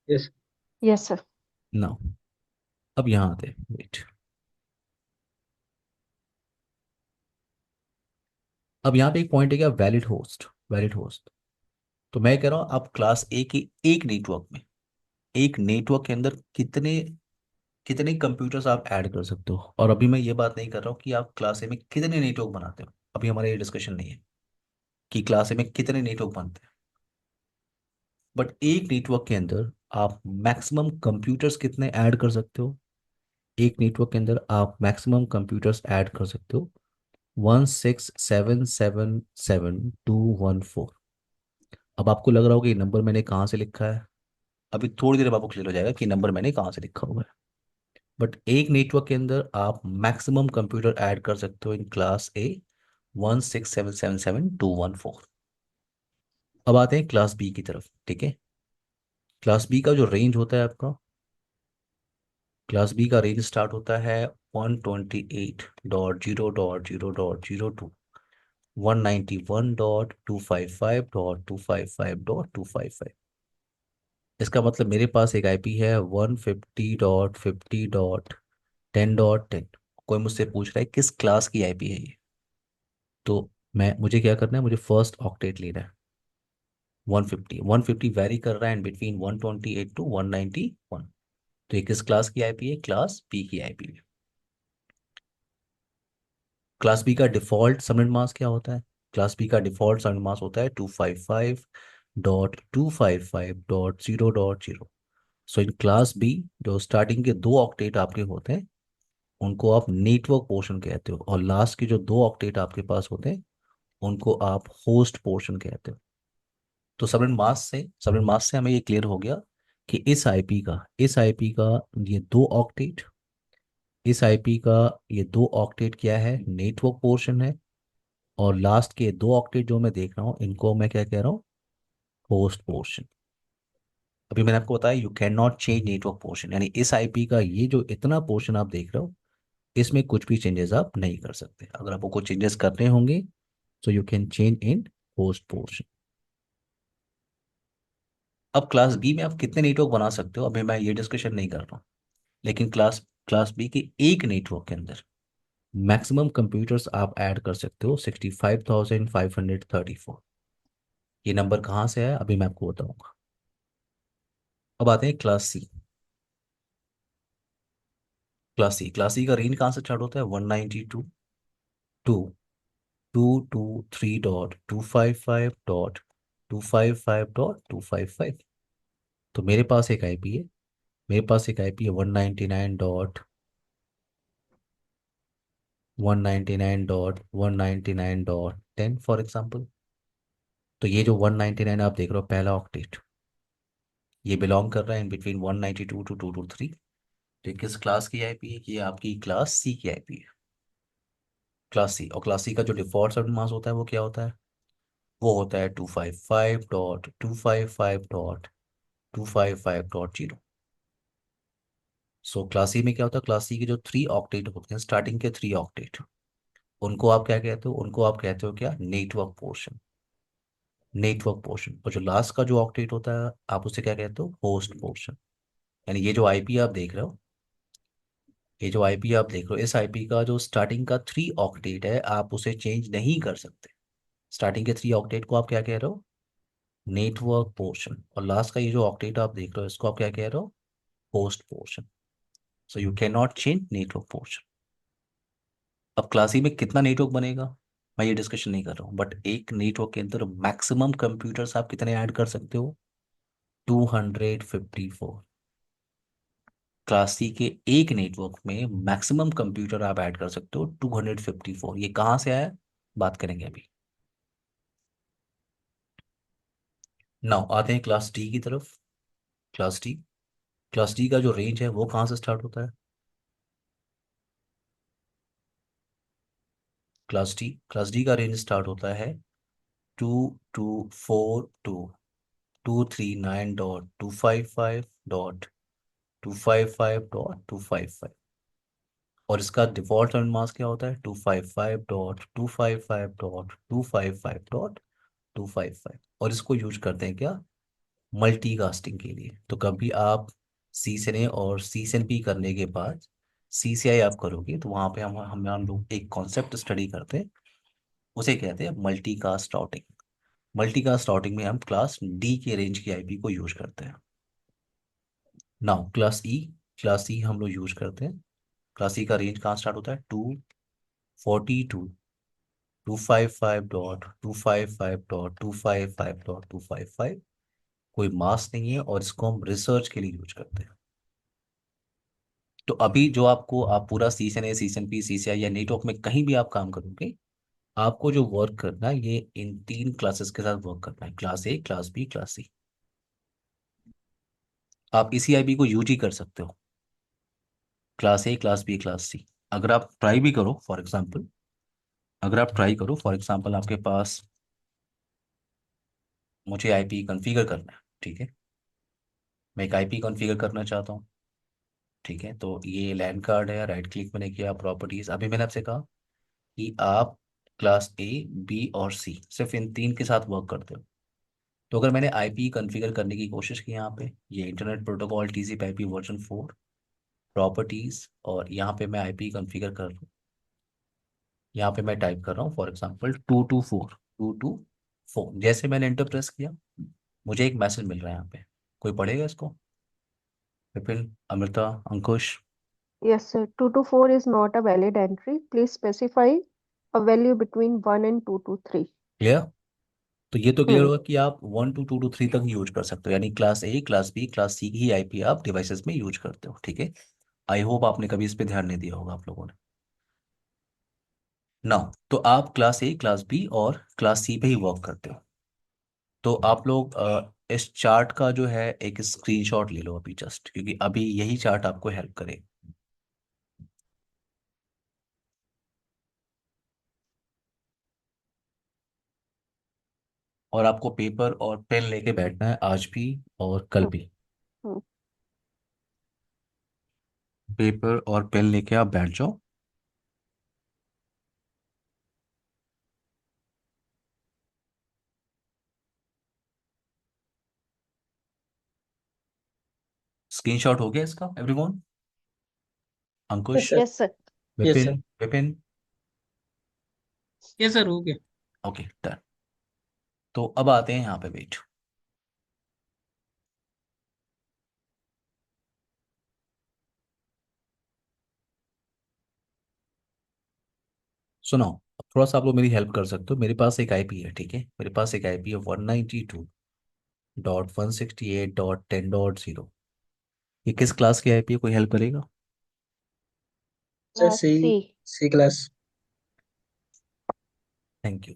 Yes. Yes sir. Now अब यहाँ आते हैं वेट। अब यहाँ पे एक पॉइंट है क्या वैलिड होस्ट। Valid host. तो मैं कह रहा हूँ आप क्लास ए की एक नेटवर्क के अंदर कितने कितने कंप्यूटर्स आप ऐड कर सकते हो। और अभी मैं ये बात नहीं कर रहा हूँ कि आप क्लास ए में कितने नेटवर्क बनाते हो। अभी हमारा ये डिस्कशन नहीं है कि क्लास ए में कितने नेटवर्क बनते हैं। बट एक नेटवर्क के अंदर आप मैक्सिमम कंप्यूटर्स कितने ऐड कर सकते हो। एक नेटवर्क के अंदर आप मैक्सिमम कंप्यूटर्स ऐड कर सकते हो 16777 214। अब आपको लग रहा होगा ये नंबर मैंने कहाँ से लिखा है। अभी थोड़ी देर में आपको क्लियर हो जाएगा कि नंबर मैंने कहाँ से लिखा हुआ है। बट एक नेटवर्क के अंदर आप मैक्सिमम कंप्यूटर ऐड कर सकते हो इन क्लास ए 167777214। अब आते हैं क्लास बी की तरफ, ठीक है। क्लास बी का जो रेंज होता है आपका, क्लास बी का रेंज स्टार्ट होता है 128.0.0.02, 191.255.255.255। इसका मतलब मेरे पास एक आईपी है 150.50.10.10। कोई मुझसे पूछ रहा है किस क्लास की आईपी है ये, तो मुझे क्या करना है, मुझे फर्स्ट ऑक्टेट लेना है। 150 वेरी कर रहा है इन बिटवीन 128 to 191। तो ये किस क्लास की आईपी है, क्लास बी की आईपी है। क्लास बी का डिफॉल्ट सबनेट मास्क क्या होता है? क्लास बी का डिफॉल्ट सबनेट मास्क होता है 255.255.0.0। सो इन क्लास बी जो स्टार्टिंग के दो ऑक्टेट आपके होते हैं उनको आप नेटवर्क पोर्शन कहते हो, और लास्ट के जो दो ऑक्टेट आपके पास होते हैं उनको आप होस्ट पोर्शन कहते हो। तो सबनेट मास्क से हमें ये क्लियर हो गया कि इस आईपी का ये दो ऑक्टेट, इस आईपी का ये दो ऑक्टेट क्या है, नेटवर्क पोर्शन है। और लास्ट के दो ऑक्टेट जो मैं देख रहा हूँ इनको मैं क्या कह रहा हूँ, होस्ट पोर्शन। अभी मैंने आपको बताया you can not change network portion, यानी इस आईपी का ये जो इतना पोर्शन आप देख रहे हो इसमें कुछ भी चेंजेस आप नहीं कर सकते। अगर आपको कुछ चेंजेस करने होंगे तो you can change in host portion. अब क्लास बी में आप कितने नेटवर्क बना सकते हो अभी मैं ये डिस्कशन नहीं कर रहा हूँ, लेकिन क्लास क्लास बी के एक नेटवर्क के अंदर मैक्सिमम कंप्यूटर्स आप ऐड कर सकते हो 65,534। ये नंबर कहाँ से आया अभी मैं आपको बताऊंगा। अब आते हैं क्लास सी। क्लास सी का रेंज कहाँ से स्टार्ट होता है, 192 223.255.255.255। तो मेरे पास एक आईपी है 199.199.199.10 फॉर एग्जाम्पल। तो ये जो 199 आप देख रहे हो पहला ऑक्टेट, ये बिलोंग कर रहा है इन बिटवीन 192 to 223। तो ये किस क्लास की आईपी है, ये आपकी क्लास सी की आईपी है, क्लास सी। और क्लास सी का जो डिफॉल्ट सबनेट मास्क होता है वो क्या होता है, वो होता है 255.255.255.0। सो क्लास सी में क्या होता है, क्लास सी के जो थ्री ऑक्टेट होते हैं, स्टार्टिंग के थ्री ऑक्टेट, उनको आप क्या कहते हो, उनको आप कहते हो क्या, नेटवर्क पोर्शन। Network portion. और जो लास्ट का जो ऑक्टेट होता है आप उसे क्या कहते हो, होस्ट पोर्शन। यानी ये जो आईपी आप देख रहे हो इस आईपी का जो स्टार्टिंग का थ्री ऑक्टेट है आप उसे चेंज नहीं कर सकते। स्टार्टिंग के थ्री ऑक्टेट को आप क्या कह रहे हो, नेटवर्क पोर्शन। और लास्ट का ये जो ऑक्टेट आप देख रहे हो इसको आप क्या कह रहे हो, host portion. So you can not change network portion. अब क्लास ई में कितना नेटवर्क बनेगा मैं ये डिस्कशन नहीं कर रहा हूँ, बट एक नेटवर्क के अंदर मैक्सिमम कंप्यूटर्स आप कितने ऐड कर सकते हो, 254। क्लास सी के एक नेटवर्क में मैक्सिमम कंप्यूटर आप ऐड कर सकते हो 254। ये कहाँ से आया बात करेंगे अभी। नाउ आते हैं क्लास डी की तरफ। क्लास डी क्लास डी का जो रेंज है वो कहाँ से स्टार्ट होता है, क्लास डी का रेंज स्टार्ट होता है 2242.239.255.255.255। और इसका डिफॉल्ट रन मास्क क्या होता है, 255.255.255.255। और इसको यूज करते हैं क्या, मल्टीकास्टिंग के लिए। तो कभी आप सीसने और सीएसएनपी करने के बाद सीसीआई आप करोगे तो वहाँ पे हम लोग एक कॉन्सेप्ट स्टडी करते हैं, उसे कहते हैं मल्टीकास्ट राउटिंग। मल्टीकास्ट राउटिंग में हम क्लास डी के रेंज की आईपी को यूज करते हैं। नाउ क्लास ई हम लोग यूज करते हैं। क्लास ई का रेंज कहाँ स्टार्ट होता है, 242.255.255.255.255। कोई मास नहीं है और इसको हम रिसर्च के लिए यूज करते हैं। तो अभी जो आप पूरा सीएसएनए सीएसएनपी सीसीआई या नेटवर्क में कहीं भी आप काम करोगे, आपको जो वर्क करना है ये इन तीन क्लासेस के साथ वर्क करना है, class A class B class C. आप इसी आईपी को यूज ही कर सकते हो। Class A, class B, class C. अगर आप ट्राई भी करो फॉर एग्जांपल, अगर आप ट्राई करो फॉर एग्जांपल, आपके पास, मुझे आईपी कॉन्फ़िगर करना है, ठीक है, मैं एक आईपी कॉन्फ़िगर करना चाहता हूँ, ठीक है। तो ये लैन कार्ड है, राइट क्लिक मैंने किया, प्रॉपर्टीज, अभी मैंने आपसे कहा कि आप क्लास ए, बी और सी सिर्फ इन तीन के साथ वर्क करते हो। तो अगर मैंने आईपी कॉन्फ़िगर करने की कोशिश की यहाँ पे, ये internet protocol TCP IP version 4, properties, और यहाँ पे मैं आईपी कॉन्फ़िगर कर रहा हूँ, यहाँ पे मैं टाइप कर रहा हूँ फॉर एग्जांपल 224 जैसे मैंने एंटर प्रेस किया, मुझे एक मैसेज मिल रहा है यहाँ पे। कोई पढ़ेगा इसको? विपिन, अमृता, अंकुश? Yes, sir. 2 to 4 is not a valid entry. Please specify a value between 1 and 2 to 3. Clear? तो ये तो क्लियर Hmm. होगा कि आप 1 to 2 to 3 तक यूज कर सकते हो, यानी class A, class B, class C की ही आईपी आप डिवाइसेस में यूज करते हो, ठीक है। आई होप आपने कभी इस पे ध्यान नहीं दिया होगा आप लोगों ने। ना, तो आप क्लास ए, क्लास बी और क्लास सी पे ही वर्क करते हो। तो आप लोग इस चार्ट का जो है एक स्क्रीनशॉट ले लो अभी जस्ट, क्योंकि अभी यही चार्ट आपको हेल्प करे। और आपको पेपर और पेन लेके बैठना है आज भी और कल Hmm. भी। Hmm. पेपर और पेन लेके आप बैठ जाओ। स्क्रीनशॉट हो गया इसका everyone? Yes Ankush, sir. Yes, sir. Yes sir. Vipin, Vipin? ये सर हो गया। Okay, done. तो अब आते हैं यहाँ पे, वेट। सुनो, अब थोड़ा सा आप लोग मेरी हेल्प कर सकते हो। मेरे पास एक आईपी है, ठीक है, मेरे पास एक आईपी है 192.168.10.0। ये किस क्लास की आईपी है, कोई हेल्प करेगा? Sir Class C. C. C class. Thank you.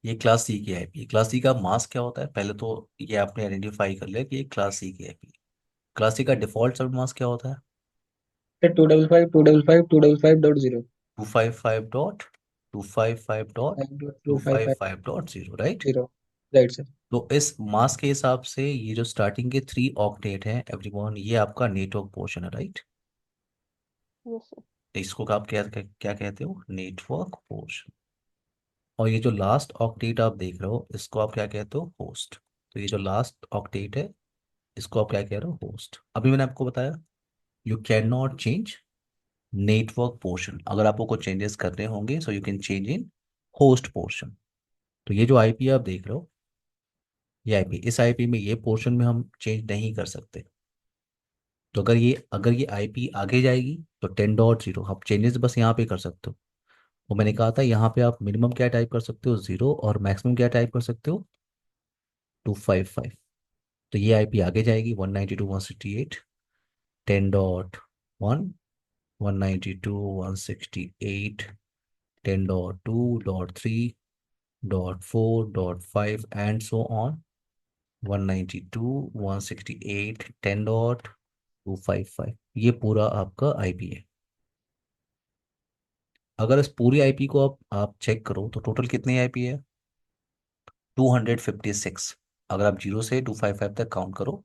ये क्लास सी की आईपी। क्लास सी का मास्क क्या होता है, पहले तो ये आपने आइडेंटिफाई कर लिया कि ये क्लास सी की आईपी। क्लास सी का डिफॉल्ट सब मास्क क्या होता है? सर 255 255 255.0। 255.255.255.0, राइट। 0। Right sir. तो इस मास्क के हिसाब से ये जो स्टार्टिंग के 3 ऑक्टेट हैं एवरीवन, ये आपका नेटवर्क पोर्शन है, राइट। Yes, sir. इसको आप क्या क्या कहते हो? Network portion. और ये जो लास्ट ऑक्टेट आप देख रहे हो, इसको आप क्या कहते हो? होस्ट। तो ये जो लास्ट ऑक्टेट है, इसको आप क्या कह रहे हो? होस्ट। अभी मैंने आपको बताया you can not change network portion. अगर आपको कुछ चेंजेस करने होंगे so you can change in host portion. तो ये जो आईपी आप देख रहे हो, ये आईपी, इस आईपी में ये पोर्शन में हम चेंज नहीं कर सकते। तो अगर ये आईपी आगे जाएगी तो 10.0 आप चेंजेस बस यहाँ पे कर सकते हो। वो मैंने कहा था यहाँ पे आप मिनिमम क्या टाइप कर सकते हो? 0, और मैक्सिमम क्या टाइप कर सकते हो? 255। तो ये आईपी आगे जाएगी 192.168, 10.1, 192.168, 10.2.3.4.5 एंड सो ऑन, 192.168, 10.255। ये पूरा आपका आईपी है। अगर इस पूरी आईपी को आप चेक करो तो टोटल कितनी आईपी है? 256। अगर आप 0 से 255 तक काउंट करो,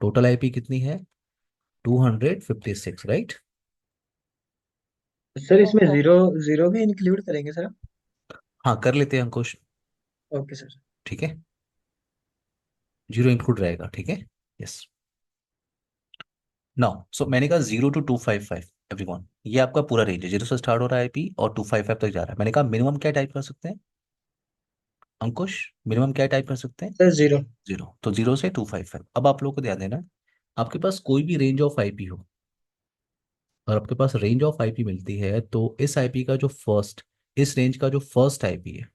टोटल आईपी कितनी है? 256, राइट। सर Yes, इसमें sir. जीरो जीरो भी इंक्लूड करेंगे सर? हाँ, कर लेते हैं अंकुश, ओके सर। ठीक है, 0 इंक्लूड रहेगा, ठीक है। यस। नाउ सो मैंने कहा 0 to 255 एवरीवन, ये आपका पूरा रेंज है, 0 से स्टार्ट हो रहा है आईपी और 255 तक जा रहा है। मैंने कहा मिनिमम क्या टाइप कर सकते हैं अंकुश? मिनिमम क्या टाइप कर सकते हैं? सर 0। 0। तो 0 से 255। अब आप लोगों को ध्यान देना है, आपके पास कोई भी रेंज ऑफ आईपी हो और आपके पास रेंज ऑफ आईपी मिलती है, तो इस आईपी का जो फर्स्ट, इस रेंज का जो फर्स्ट आईपी है,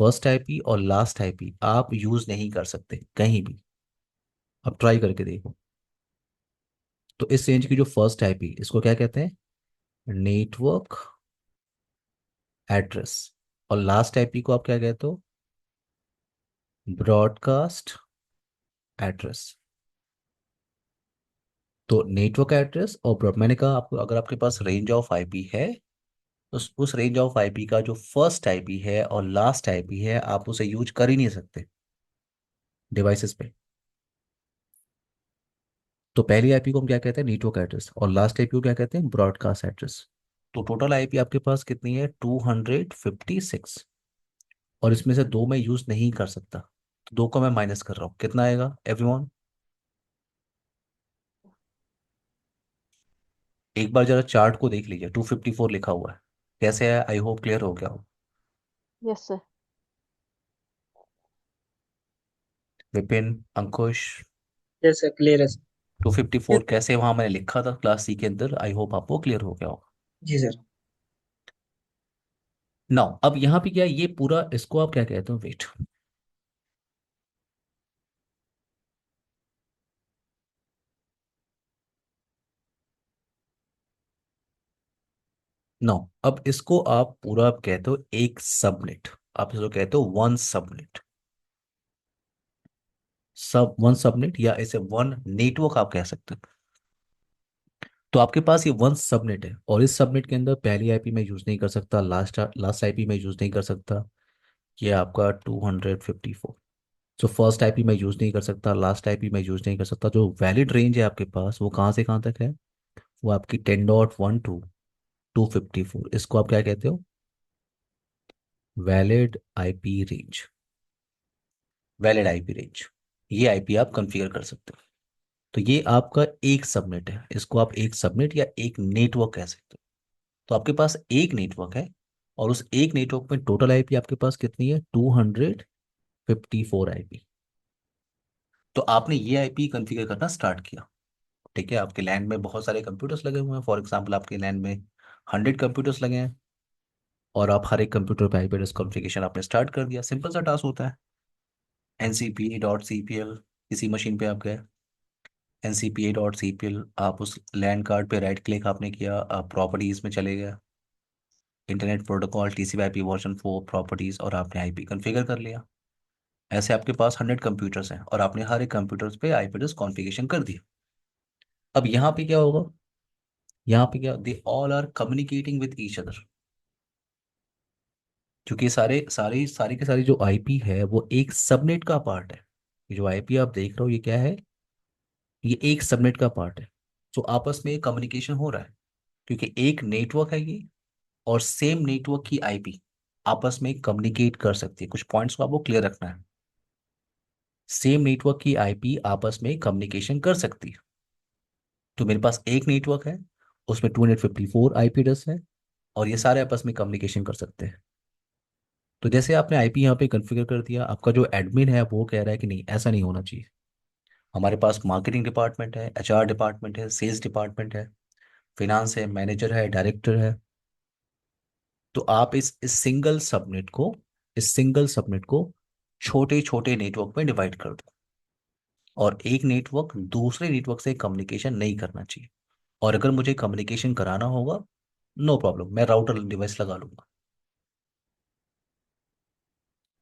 फर्स्ट आईपी और लास्ट आईपी आप यूज नहीं कर सकते कहीं भी। अब ट्राई करके देखो। तो इस रेंज की जो फर्स्ट आईपी, इसको क्या कहते हैं? Network address. और लास्ट आईपी को आप क्या कहते हो? Broadcast address. तो नेटवर्क एड्रेस और मैंने कहा आपको अगर आपके पास रेंज ऑफ आईपी है तो उस रेंज ऑफ आईपी का जो फर्स्ट आईपी है और लास्ट आईपी है आप उसे यूज कर ही नहीं सकते डिवाइसेस पे। तो पहली आईपी को हम क्या कहते हैं, नेटवर्क एड्रेस, और लास्ट आईपी को क्या कहते हैं, ब्रॉडकास्ट एड्रेस। तो टोटल आईपी आपके पास कितनी है, 256, और इसमें से दो मैं यूज नहीं कर सकता, तो दो को मैं माइनस कर रहा हूँ, कितना आएगा एवरीवन। एक बार जरा चार्ट को देख लीजिए, 254 लिखा हुआ है, कैसे है, आई होप क्लियर हो गया हो। Yes sir. Vipin, Ankush, yes sir, clear है सर। 254 कैसे वहां मैंने लिखा था क्लास सी के अंदर, आई होप आपको क्लियर हो गया हो। जी सर। नाउ अब यहाँ पे क्या है, ये पूरा इसको आप क्या कहते हो, वेट। नो, अब इसको आप पूरा आप कहते हो एक सबनेट, आप इसको कहते हो वन सबनेट, सब वन सबनेट, या इसे वन नेटवर्क आप कह सकते हो। तो आपके पास ये वन सबनेट है, और इस सबनेट के अंदर पहली आईपी में यूज नहीं कर सकता, लास्ट लास्ट आईपी में यूज नहीं कर सकता, ये आपका 254। जो फर्स्ट आईपी में यूज नहीं कर सकता, लास्ट आईपी में यूज नहीं कर सकता, जो वैलिड रेंज है आपके पास वो कहाँ से कहाँ तक है, वो आपकी 10.1 to 254, इसको आप क्या कहते हो, valid IP range. Valid IP range, ये आईपी आप कॉन्फ़िगर कर सकते हो। तो ये आपका एक सबनेट है, इसको आप एक सबनेट या एक नेटवर्क कह सकते हो। तो आपके पास एक नेटवर्क है, और उस एक नेटवर्क में टोटल आईपी आपके पास कितनी है, 254 आईपी। तो आपने ये आईपी कॉन्फ़िगर करना स्टार्ट किया, ठीक है। आपके लैंड में बहुत सारे कंप्यूटर्स लगे हुए हैं, फॉर एग्जांपल आपके लैंड में 100 कंप्यूटर्स लगे हैं, और आप हर एक कंप्यूटर पे आईपी एड्रेस कॉन्फ़िगरेशन आपने स्टार्ट कर दिया, सिंपल सा टास्क होता है। ncpa.cpl, किसी मशीन पे आप गए, ncpa.cpl, आप उस लैंड कार्ड पे राइट क्लिक आपने किया, आप प्रॉपर्टीज में चले गए, internet protocol TCP/IP version 4 properties, और आपने आईपी कॉन्फ़िगर कर लिया। ऐसे आपके पास 100 कंप्यूटर्स हैं, और आपने हर एक कंप्यूटर्स पे आईपी एड्रेस कॉन्फ़िगरेशन कर दिया। अब यहाँ पे क्या होगा, यहाँ पे क्या, they all are communicating with each other, क्योंकि सारे सारे सारी के सारी जो आईपी है वो एक सबनेट का पार्ट है। ये जो आईपी आप देख रहे हो ये क्या है, ये एक सबनेट का पार्ट है। तो आपस में कम्युनिकेशन हो रहा है, क्योंकि एक नेटवर्क है ये, और सेम नेटवर्क की आईपी आपस में कम्युनिकेट कर सकती है। कुछ पॉइंट्स को आपको क्लियर रखना है, सेम नेटवर्क की आईपी आपस में कम्युनिकेशन कर सकती है। तो मेरे पास एक नेटवर्क है, उसमें 254 आईपी एड्रेस है, और ये सारे आपस में कम्युनिकेशन कर सकते हैं। तो जैसे आपने आईपी यहाँ पे कॉन्फ़िगर कर दिया, आपका जो एडमिन है वो कह रहा है कि नहीं, ऐसा नहीं होना चाहिए। हमारे पास मार्केटिंग डिपार्टमेंट है, HR डिपार्टमेंट है, सेल्स डिपार्टमेंट है, फिनांस है, मैनेजर है, डायरेक्टर है। तो आप इस सिंगल सबनेट को छोटे छोटे नेटवर्क में डिवाइड कर दो, और एक नेटवर्क दूसरे नेटवर्क से कम्युनिकेशन नहीं करना चाहिए। और अगर मुझे कम्युनिकेशन कराना होगा, नो प्रॉब्लम, मैं राउटर डिवाइस लगा लूंगा।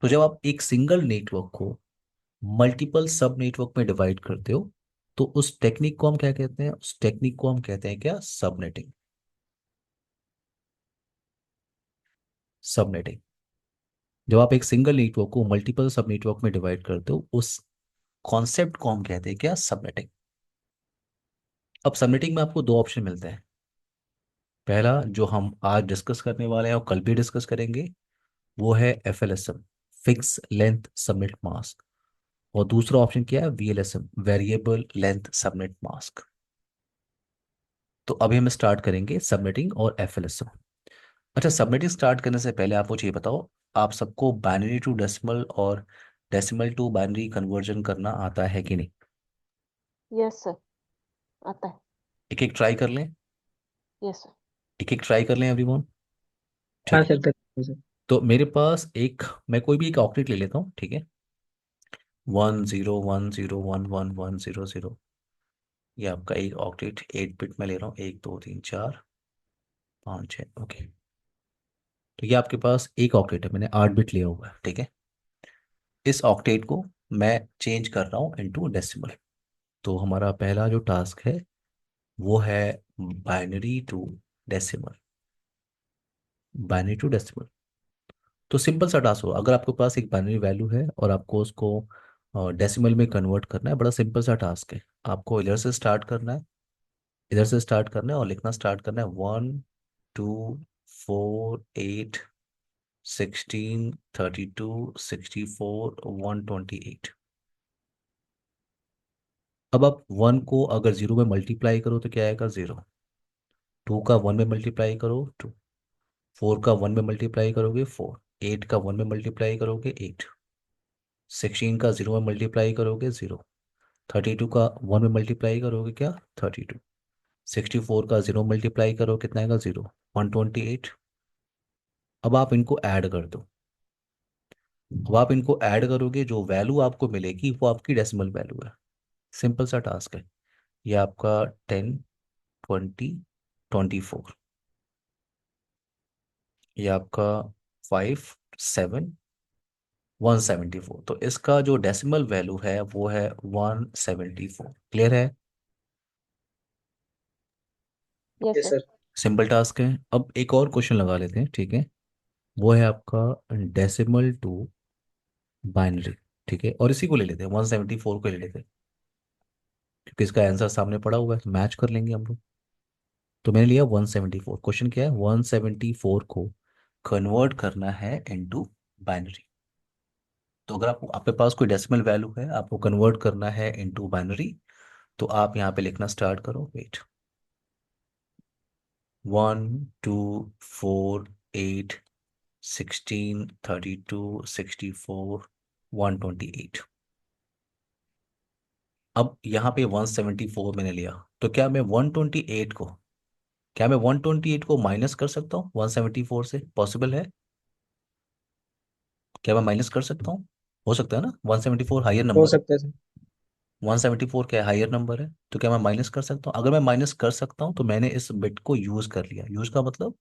तो जब आप एक सिंगल नेटवर्क को मल्टीपल सब नेटवर्क में डिवाइड करते हो, तो उस टेक्निक को हम क्या कहते हैं, उस टेक्निक को हम कहते हैं क्या, सबनेटिंग। सबनेटिंग, जब आप एक सिंगल नेटवर्क को मल्टीपल सब नेटवर्क में डिवाइड करते हो, उस कॉन्सेप्ट को हम कहते हैं क्या, सबनेटिंग। अब सबनेटिंग में आपको दो ऑप्शन मिलते हैं। पहला जो हम आज डिस्कस करने वाले हैं और कल भी डिस्कस करेंगे, वो है FLSM, fix length subnet mask. और दूसरा ऑप्शन क्या है, VLSM, variable length subnet mask. तो अभी हम स्टार्ट करेंगे सबनेटिंग और FLSM। अच्छा, सबनेटिंग स्टार्ट करने से पहले आप मुझे ये बताओ, आप सबको बाइनरी टू डेसिमल और डेसिमल टू बाइनरी कन्वर्जन करना आता है कि नहीं। यस सर, आता है। एक एक ट्राई कर लें, यस सर। एक एक ट्राई कर लें एवरीवन, हाँ ठीक है। सर, कर सर। तो मेरे पास एक, मैं कोई भी एक ऑक्टेट ले लेता हूँ, ठीक है। 1010111100, ये आपका एक ऑक्टेट 8 बिट में ले रहा हूँ, 1 2 3 4 5 6, ओके। तो ये आपके पास एक ऑक्टेट है, मैंने 8 बिट लिया हुआ है, ठीक है। इस ऑक्टेट को मैं चेंज कर रहा हूँ इनटू डेसिमल। तो हमारा पहला जो टास्क है, वो है binary to decimal. Binary to decimal. तो सिंपल सा टास्क हो, अगर आपके पास एक बाइनरी वैल्यू है और आपको उसको डेसिमल में कन्वर्ट करना है, बड़ा सिंपल सा टास्क है। आपको इधर से स्टार्ट करना है, इधर से स्टार्ट करना है और लिखना स्टार्ट करना है 1 2 4 8 16 32 64 128। अब आप 1 को अगर 0 में मल्टीप्लाई करो तो क्या आएगा? 0। 2 का 1 में मल्टीप्लाई करो 2। 4 का 1 में मल्टीप्लाई करोगे 4। 8 का 1 में मल्टीप्लाई करोगे 8। 16 का 0 में मल्टीप्लाई करोगे 0। 32 का 1 में मल्टीप्लाई करोगे क्या? 32। 64 का 0 मल्टीप्लाई करो कितना आएगा? 0। 128। अब आप इनको ऐड कर दो। अब आप इनको ऐड करोगे, जो वैल्यू आपको मिलेगी वो आपकी डेसिमल वैल्यू है। सिंपल सा टास्क है। ये आपका 10 20 24। ये आपका 5 7 174। तो इसका जो डेसिमल वैल्यू है वो है 174। क्लियर है? Yes yes sir. Sir. Simple task है। अब एक और क्वेश्चन लगा लेते हैं, ठीक है? वो है आपका डेसिमल टू बाइनरी। ठीक है, और इसी को ले लेते हैं, 174 को ले लेते हैं, क्योंकि इसका आंसर सामने पड़ा हुआ है तो मैच कर लेंगे हम लोग। तो मैंने लिया 174। क्वेश्चन क्या है? 174 को कन्वर्ट करना है इनटू बाइनरी। तो अगर आपको, आपके पास कोई डेसिमल वैल्यू है, आपको कन्वर्ट करना है इनटू बाइनरी, तो आप यहाँ पे लिखना स्टार्ट करो। वेट। 1 2 4 8 16 32 64 128। अब यहाँ पे 174 मैंने लिया, तो क्या मैं 128 को माइनस कर सकता हूँ 174 से? पॉसिबल है? क्या मैं माइनस कर सकता हूँ? हो सकता है ना? 174 हायर हो नंबर है। सकता है सर। 174 क्या हायर नंबर है, तो क्या मैं माइनस कर सकता हूँ? अगर मैं माइनस कर सकता हूँ तो मैंने इस बिट को यूज कर लिया। यूज का मतलब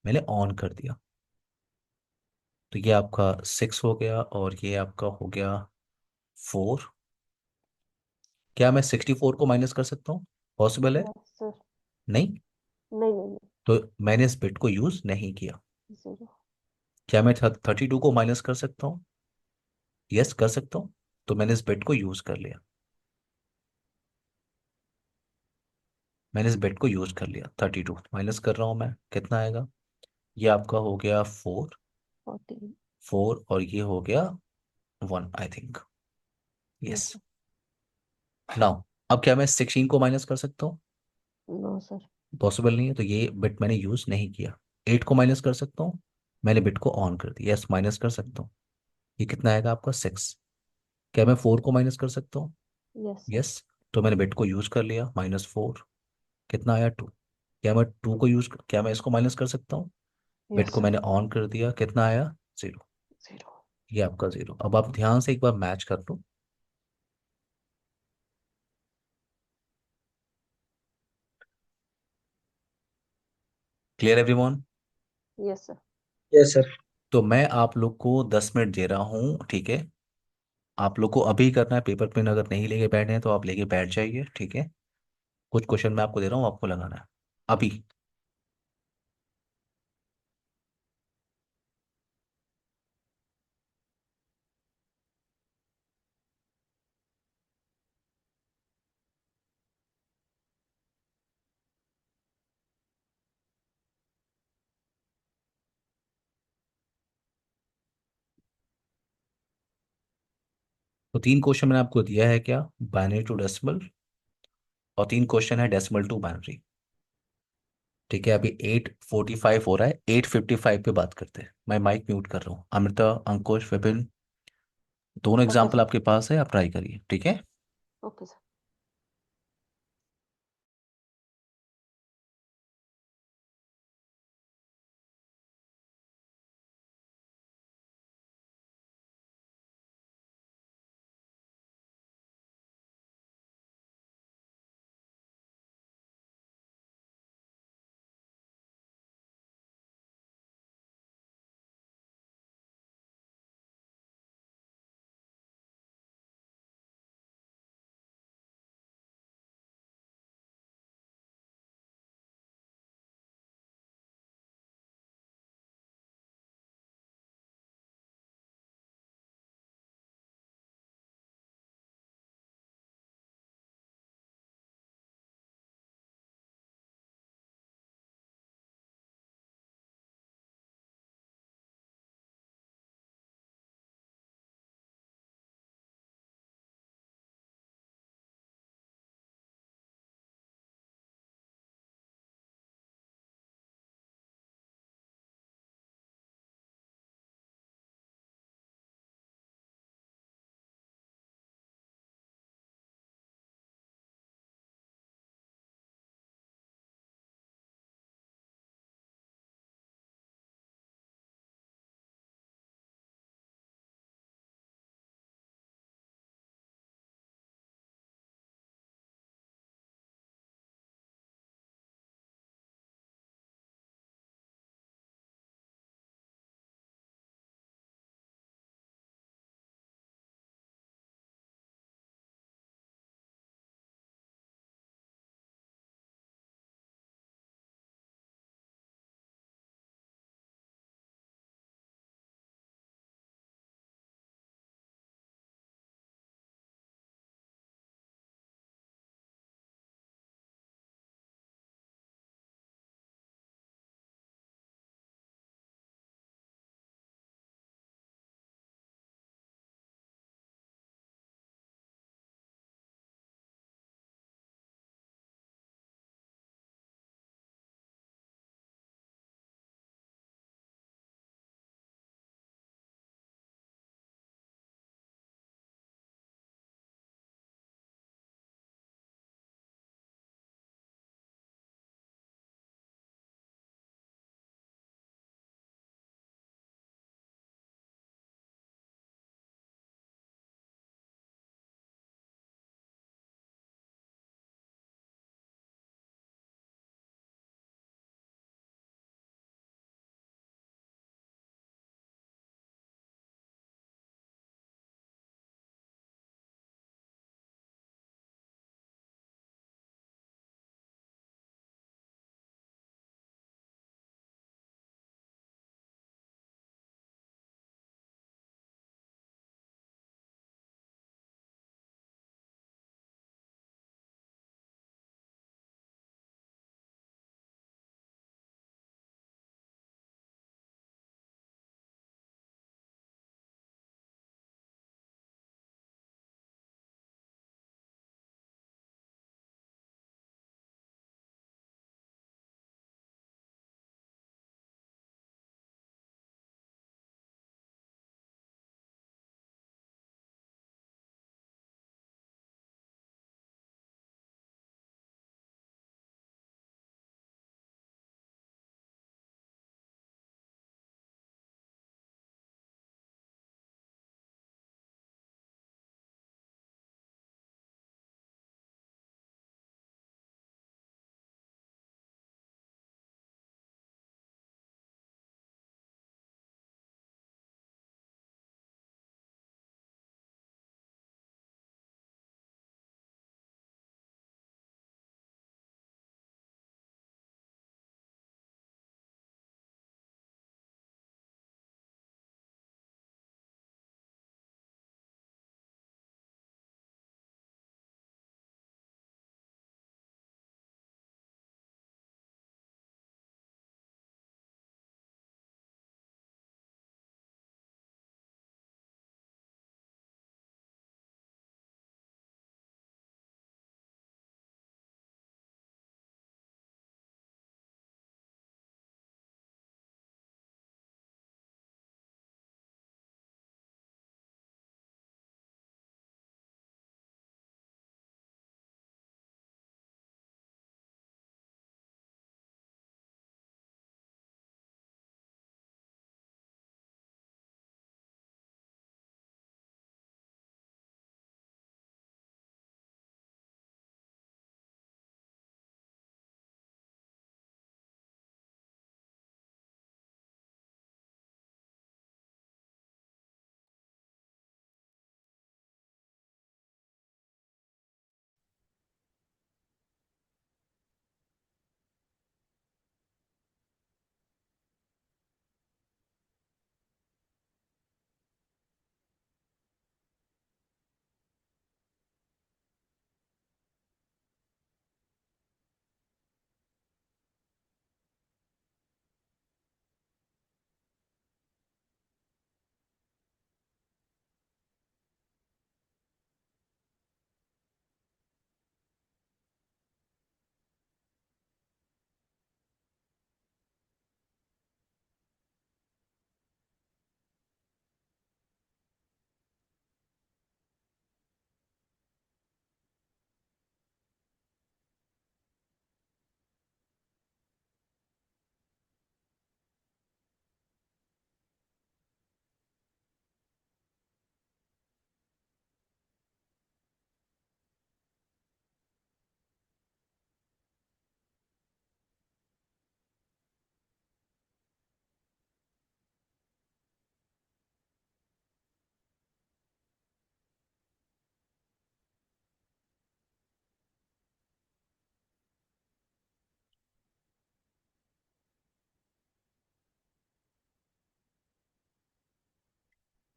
मैंने ऑन कर दिया। तो ये आपका 6 हो गया और ये आपका हो गया 4। क्या मैं 64 को माइनस कर सकता हूँ? पॉसिबल है? Yes sir. नहीं। नहीं नहीं तो मैंने इस बिट को यूज नहीं किया। नहीं, जीरो। क्या मैं 32 को माइनस कर सकता हूँ? यस, कर सकता हूँ। तो मैंने इस बिट को यूज कर लिया। मैंने इस बिट को यूज कर लिया। 32 माइनस कर रहा हूँ मैं, कितना आएगा? ये आपका हो गया 4। 14। 4 और ये हो गया 1 I think. Yes yes. Sir. Now अब क्या मैं 16 को माइनस कर सकता हूँ? No sir. पॉसिबल नहीं है, तो ये बिट मैंने यूज नहीं किया। 8 को माइनस कर सकता हूँ? मैंने बिट को ऑन कर दिया। यस, माइनस कर सकता हूँ। ये कितना आएगा आपका? 6। क्या मैं 4 को माइनस कर सकता हूँ? Yes sir. यस। तो मैंने बिट को यूज कर लिया, -4। कितना आया? 2। क्या मैं 2 को यूज, क्या मैं इसको माइनस कर सकता हूँ? बिट यस को सर। मैंने ऑन कर दिया, कितना आया? 0। जीरो। ये आपका 0। अब आप ध्यान से एक बार मैच कर लो। Clear everyone? Yes sir. Yes sir. तो मैं आप लोग को 10 मिनट दे रहा हूँ, ठीक है? आप लोग को अभी करना है। पेपर पेन अगर नहीं लेके बैठे हैं तो आप लेके बैठ जाइए, ठीक है? कुछ क्वेश्चन मैं आपको दे रहा हूँ, आपको लगाना है अभी। तो 3 क्वेश्चन मैंने आपको दिया है, क्या? Binary to decimal. और 3 क्वेश्चन है डेसिमल टू बाइनरी। ठीक है, अभी 8:45 हो रहा है, 8:55 पे बात करते हैं। मैं माइक म्यूट कर रहा हूँ। अमृता, अंकुश, विपिन, दोनों ओके एग्जाम्पल सर। आपके पास है, आप ट्राई करिए, ठीक है? Okay sir.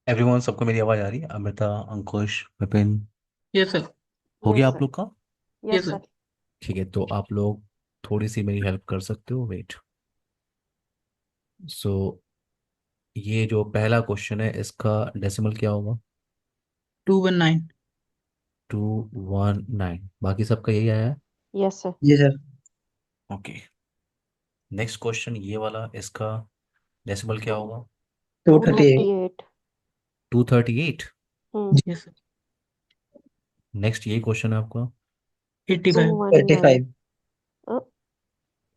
एवरीवन, सबको मेरी आवाज़ आ रही है? Amrita, Ankush, Vipin, yes sir. हो गया यस आप सर। लोग का? Yes yes sir. सर। ठीक है, तो आप लोग थोड़ी सी मेरी हेल्प कर सकते हो? वेट। सो ये जो पहला क्वेश्चन है इसका डेसिमल क्या होगा? 219। 219। बाकी सबका यही आया है? Yes sir. जी सर। ओके। नेक्स्ट क्वेश्चन ये वाला, इसका डेसिमल क्या होगा? 238। 238। 238। हम्म। Yes sir. नेक्स्ट ये क्वेश्चन है आपका। 85। 219। 85।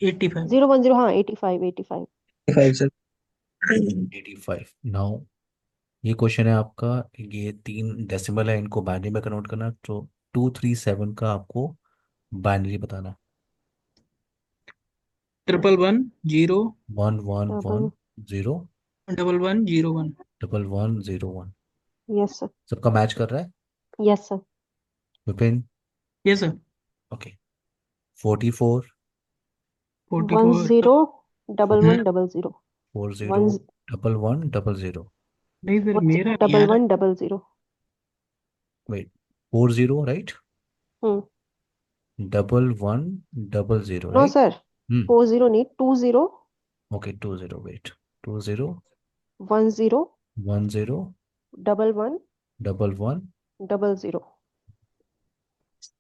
85। 010, हाँ 85 85। 85 सर। 85। नाउ ये क्वेश्चन है आपका। ये तीन डेसिमल है, इनको बाइनरी में कन्वर्ट करना, तो 237 का आपको बाइनरी बताना। 111 0 one one one double. Zero 1101। 1101। Yes sir. सबका मैच कर रहा है? Yes sir. Vipin? Yes sir. Okay. 44। 44। 10, double four one double zero. Four zero one. 1110। नहीं सर, मेरा नहीं आ डबल रहा। One double zero. Wait. 40, right? Hmm. 1100, no right? Sir. Hmm. 40 नहीं, 20। Okay, 20। Wait. 20, 10, 10, double one 11। Double zero.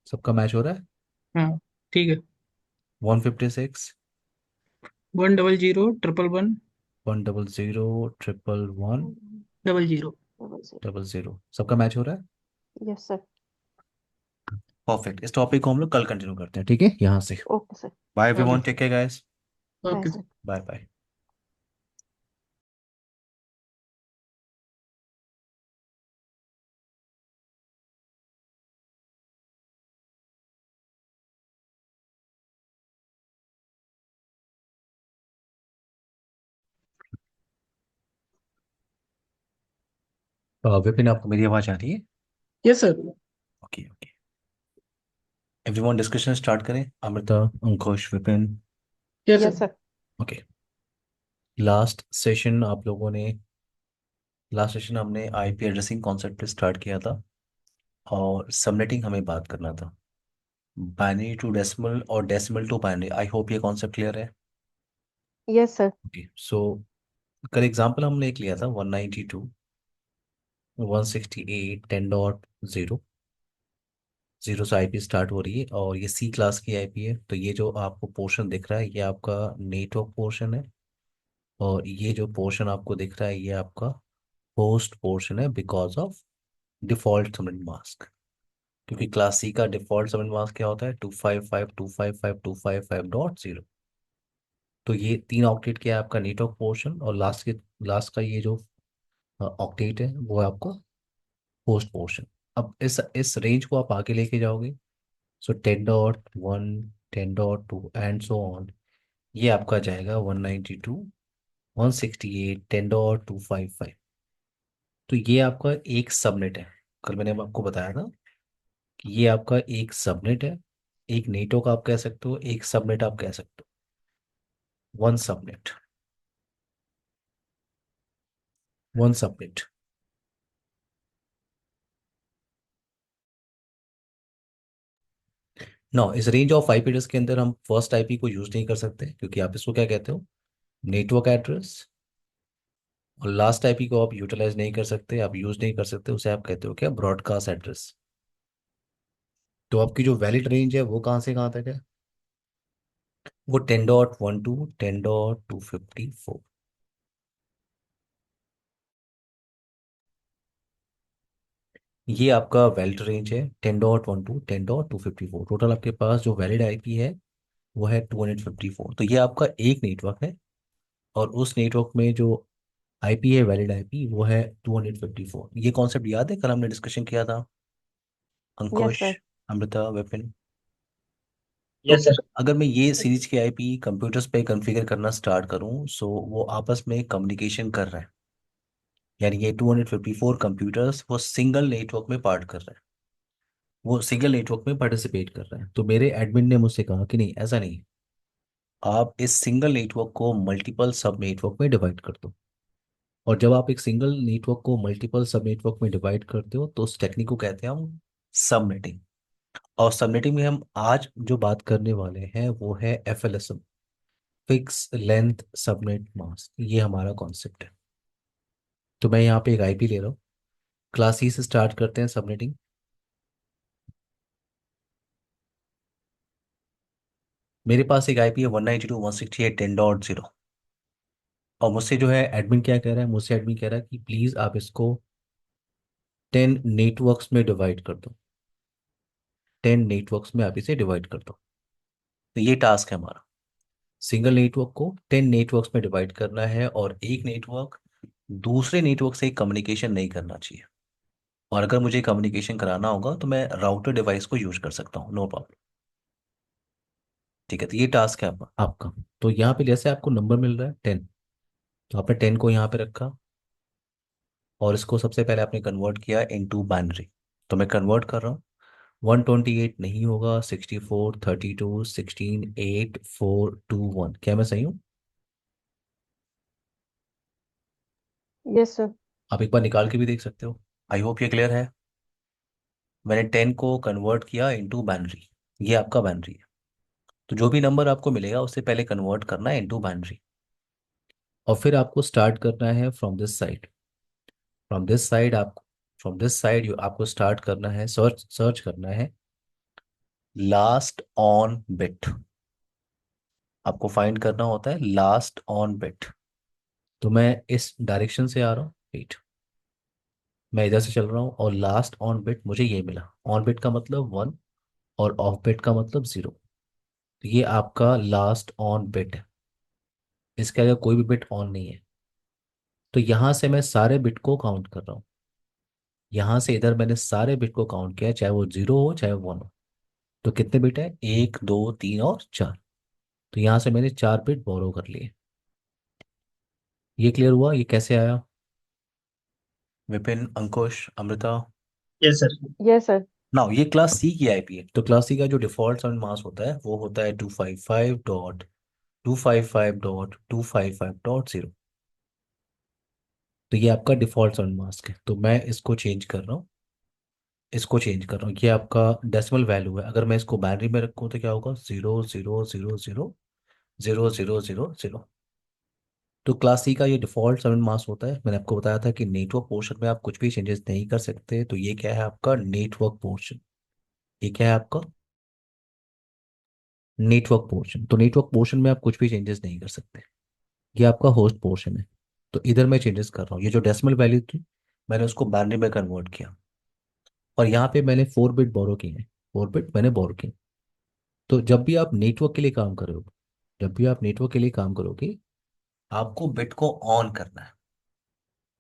सबका match हो रहा है? हाँ ठीक है। 156। 100 111 100, 111, डबल जीरो। Double zero. 00। सबका मैच हो रहा है? Yes sir. परफेक्ट। इस टॉपिक को हम लोग कल कंटिन्यू करते हैं, ठीक है, यहाँ से। Okay sir. Bye okay everyone, take care guys. Bye okay. Sir. Bye bye. Vipin, आपको मेरी आवाज़ आ रही है? Yes sir. Okay okay. Everyone, discussion start करें। Amrita, Ankush, Vipin. Yes yes sir. Sir. Okay. Last session आप लोगों ने लास्ट सेशन हमने आईपी एड्रेसिंग कॉन्सेप्ट पे स्टार्ट किया था, और सबनेटिंग हमें बात करना था। बाइनरी टू डेसिमल और decimal to binary, I hope ये कॉन्सेप्ट क्लियर है। Yes sir. ओके। सो कल एग्जांपल हमने एक लिया था, 192 168 10.0। जीरो से आईपी स्टार्ट हो रही है, और ये सी क्लास की आईपी है। तो ये जो आपको पोर्शन दिख रहा है ये आपका नेटवर्क पोर्शन है, और ये जो पोर्शन आपको दिख रहा है ये आपका होस्ट पोर्शन है, because of default subnet mask. क्योंकि क्लास सी का डिफॉल्ट सबनेट मास्क क्या होता है? 255.255.255.0। तो ये तीन ऑक्टेट क्या है? आपका नेटवर्क पोर्शन, और लास्ट का ये जो ऑक्टेट है वो है आपका होस्ट पोर्शन। अब इस रेंज को आप आगे लेके जाओगे, सो 10.1, 10.2 एंड सो ऑन। ये आपका जाएगा 192, 168, 10.255। तो ये आपका एक सबनेट है। कल मैंने आपको बताया था कि ये आपका एक सबनेट है। एक नेटवर्क आप कह सकते हो, एक सबनेट आप कह सकते हो। One subnet, one subnet. No, इस रेंज ऑफ आईपी एड्रेस के अंदर हम फर्स्ट आईपी को यूज नहीं कर सकते, क्योंकि आप इसको क्या कहते हो? Network address. और लास्ट आईपी को आप यूटिलाइज नहीं कर सकते, आप यूज नहीं कर सकते, उसे आप कहते हो क्या? Broadcast address. तो आपकी जो वैलिड रेंज है वो कहाँ से कहाँ तक है? वो 10.1 टू 10.254। ये आपका वैलिड रेंज है, 10.1 टू 10.254। टोटल आपके पास जो वैलिड आईपी है वो है 254। तो ये आपका एक नेटवर्क है, और उस नेटवर्क में जो आईपी है, वैलिड आईपी, वो है 254। ये कॉन्सेप्ट याद है? कल हमने डिस्कशन किया था, यस अंकुश, सर। अमृता, विपिन। तो यस सर। अगर मैं ये सीरीज के आईपी कंप्यूटर्स पे कॉन्फ़िगर करना स्टार्ट करूं, सो वो आपस में कम्युनिकेशन कर रहे हैं। यानी ये 254 कंप्यूटर्स वो सिंगल नेटवर्क में पार्ट कर रहे हैं, वो सिंगल नेटवर्क में पार्टिसिपेट कर रहे हैं। तो मेरे एडमिन ने मुझसे कहा कि नहीं, ऐसा नहीं, आप इस सिंगल नेटवर्क को मल्टीपल सब नेटवर्क में डिवाइड कर दो, और जब आप एक सिंगल नेटवर्क को मल्टीपल सब नेटवर्क में डिवाइड करते हो तो उस टेक्निक को कहते हैं हम सबनेटिंग। और सबनेटिंग में हम आज जो बात करने वाले हैं वो है एफएलएसएम, फिक्स लेंथ सबनेट मास्क। ये हमारा कॉन्सेप्ट है। तो मैं यहाँ पे एक आईपी ले रहा हूँ। क्लास सी से स्टार्ट करते हैं सबनेटिंग। मेरे पास एक आईपी है 192.168.10.0। और मुझसे जो है एडमिन क्या कह रहा है, मुझसे एडमिन कह रहा है कि प्लीज़ आप इसको 10 नेटवर्क्स में डिवाइड कर दो। 10 नेटवर्क्स में आप इसे डिवाइड कर दो। तो ये टास्क है हमारा, सिंगल नेटवर्क को 10 नेटवर्क्स में डिवाइड करना है और एक नेटवर्क दूसरे नेटवर्क से कम्युनिकेशन नहीं करना चाहिए। और अगर मुझे कम्युनिकेशन कराना होगा तो मैं राउटर डिवाइस को यूज कर सकता हूँ, नो प्रॉब्लम। ठीक है, तो ये टास्क है आपका। तो यहाँ पे जैसे आपको नंबर मिल रहा है 10, तो आपने 10 को यहाँ पे रखा और इसको सबसे पहले आपने कन्वर्ट किया इनटू बाइनरी। तो मैं कन्वर्ट कर रहा हूँ। 128 नहीं होगा, 64, 32, 16, 8, 4, 2, 1। क्या मैं सही हूँ? Yes, sir. आप एक बार निकाल के भी देख सकते हो। आई होप ये क्लियर है। मैंने 10 को कन्वर्ट किया इनटू बाइनरी। ये आपका बाइनरी है। तो जो भी नंबर आपको मिलेगा उससे पहले कन्वर्ट करना है इनटू बाइनरी। और फिर आपको स्टार्ट करना है from this side. From this side आप फ्रॉम दिस साइड आपको स्टार्ट करना है, सर्च सर्च करना है लास्ट ऑन बिट। आपको फाइंड करना होता है लास्ट ऑन बिट। तो मैं इस डायरेक्शन से आ रहा हूँ, वेट, मैं इधर से चल रहा हूँ और लास्ट ऑन बिट मुझे ये मिला। ऑन बिट का मतलब 1 और ऑफ बिट का मतलब 0। तो ये आपका लास्ट ऑन बिट है। इसके अगर कोई भी बिट ऑन नहीं है तो यहाँ से मैं सारे बिट को काउंट कर रहा हूँ। यहाँ से इधर मैंने सारे बिट को काउंट किया, चाहे वो 0 हो चाहे वो 1 हो। तो कितने बिट है? 1, 2, 3 और 4। तो यहाँ से मैंने 4 बिट बोरो कर लिए। ये क्लियर हुआ? ये कैसे आया? Vipin, Ankush, Amrita. Yes sir. Yes, sir. Now ये क्लास सी की आईपी है। तो क्लास सी का जो डिफॉल्ट साउंड मास्क होता है वो होता है 255.255.255.0। तो ये आपका डिफॉल्ट साउंड मास्क है। तो मैं इसको चेंज कर रहा हूँ, इसको चेंज कर रहा हूँ। ये आपका डेसिमल वैल्यू है। अगर मैं इसको बाइनरी में रखूँ तो क्या होगा? 0, 0, 0, 0, 0, 0, 0, 0। तो क्लास सी का ये डिफॉल्ट साउंड मास्क होता है। मैंने आपको बताया था कि नेटवर्क पोर्शन में आप कुछ भी चेंजेस नहीं कर सकते। तो ये क्या है आपका नेटवर्क पोर्शन। ये क्या है आपका नेटवर्क पोर्शन। तो नेटवर्क पोर्शन में आप कुछ भी चेंजेस नहीं कर सकते। ये आपका होस्ट पोर्शन है। तो इधर मैं चेंजेस कर रहा हूँ। ये जो डेसिमल वैल्यू थी मैंने उसको बाइनरी में कन्वर्ट किया और यहाँ पे मैंने 4 बिट बोरो किए हैं। 4 बिट मैंने बोरो किए। तो जब भी आप नेटवर्क के लिए काम करोगे, जब भी आप नेटवर्क के लिए काम करोगे आपको बिट को ऑन करना है।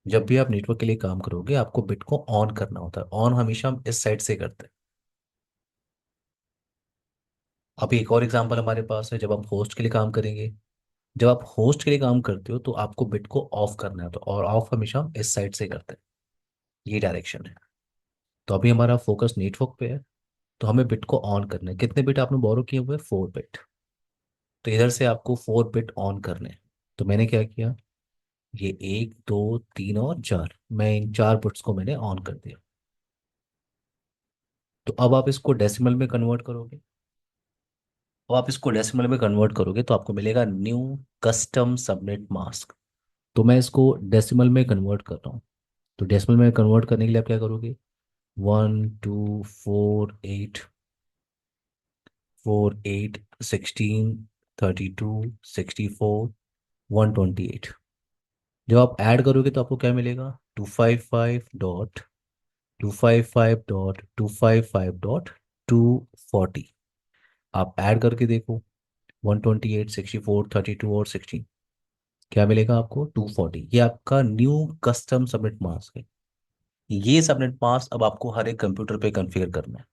जब भी आप नेटवर्क के लिए काम करोगे आपको बिट को ऑन करना होता है। ऑन हमेशा हम इस साइड से करते हैं। अभी एक और एग्जांपल हमारे पास है, जब आप होस्ट के लिए काम करेंगे। जब आप होस्ट के लिए काम करते हो तो आपको बिट को ऑफ करना है। तो और ऑफ हमेशा हम इस साइड से करते हैं। ये डायरेक्शन है। तो अभी हमारा फोकस नेटवर्क पे है। तो हमें बिट को ऑन करना है। कितने बिट आपने बोरो किए हुए? 4 बिट। तो इधर से आपको 4 बिट ऑन करने हैं। तो मैंने क्या किया, ये 1, 2, 3 और 4, मैं इन 4 बिट्स को मैंने ऑन कर दिया। तो अब आप इसको डेसिमल में कन्वर्ट करोगे। अब आप इसको डेसिमल में कन्वर्ट करोगे तो आपको मिलेगा न्यू कस्टम सबनेट मास्क। तो मैं इसको डेसिमल में कन्वर्ट कर रहा हूँ। तो डेसिमल में कन्वर्ट करने के लिए आप क्या करोगे? 1, 2, 4, 8, 4, 8, 16, 32, 64, 128। जब आप ऐड करोगे तो आपको क्या मिलेगा? 255.255.255.240। आप ऐड करके देखो, 128, 64, 32 और 16, क्या मिलेगा आपको? 240। ये आपका न्यू कस्टम सबनेट मास्क है। ये सबनेट मास्क अब आपको हर एक कंप्यूटर पे कॉन्फ़िगर करना है।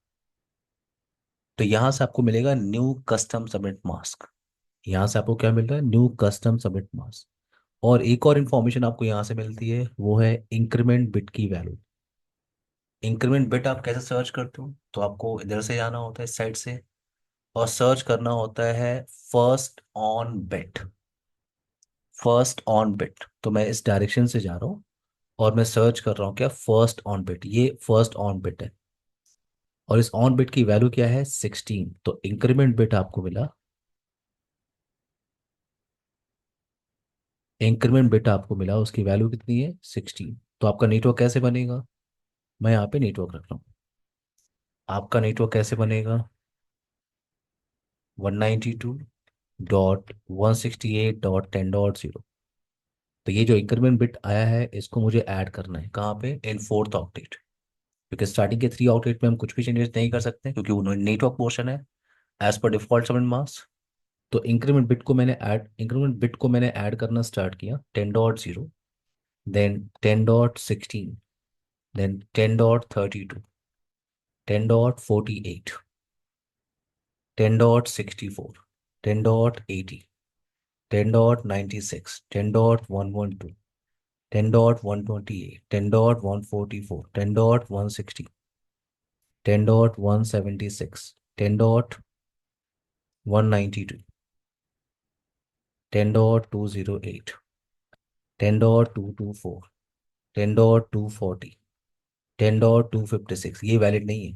तो यहाँ से आपको मिलेगा न्यू कस्टम सबनेट मास्क। यहाँ से आपको क्या मिल रहा है? New custom subnet mask. और एक और इन्फॉर्मेशन आपको यहाँ से मिलती है, वो है इंक्रीमेंट बिट की वैल्यू। इंक्रीमेंट बिट आप कैसे सर्च करते हो? तो आपको इधर से जाना होता है, इस साइड से, और सर्च करना होता है first on bit. First on bit, तो मैं इस डायरेक्शन से जा रहा हूँ और मैं सर्च कर रहा हूँ क्या, फर्स्ट ऑन बिट, ये फर्स्ट ऑन बिट है। और इस ऑन बिट की वैल्यू क्या है, 16। तो इंक्रीमेंट बिट आपको मिला, इंक्रीमेंट बिट आपको मिला, उसकी वैल्यू कितनी है, 16। तो आपका नेटवर्क कैसे बनेगा, मैं यहाँ पे नेटवर्क रख रहा हूँ। आपका नेटवर्क कैसे बनेगा, 192.168.10.0। तो ये जो इंक्रीमेंट बिट आया है इसको मुझे ऐड करना है कहाँ पे, इन फोर्थ आउटलेट, क्योंकि स्टार्टिंग के 3 आउटलेट में हम कुछ भी चेंजेस नहीं कर सकते क्योंकि वो नेटवर्क पोर्शन है as per default subnet mask. तो इंक्रीमेंट बिट को मैंने ऐड करना स्टार्ट किया, 10.0, देन 10.16, देन 10.32, 10.48, 10.64, 10.80, 10.96, 10.112, 10.128, 10.144, 10.160, 10.176, 10.192, 10.208, 10.224, 10.240, 10.256, ये वैलिड नहीं है।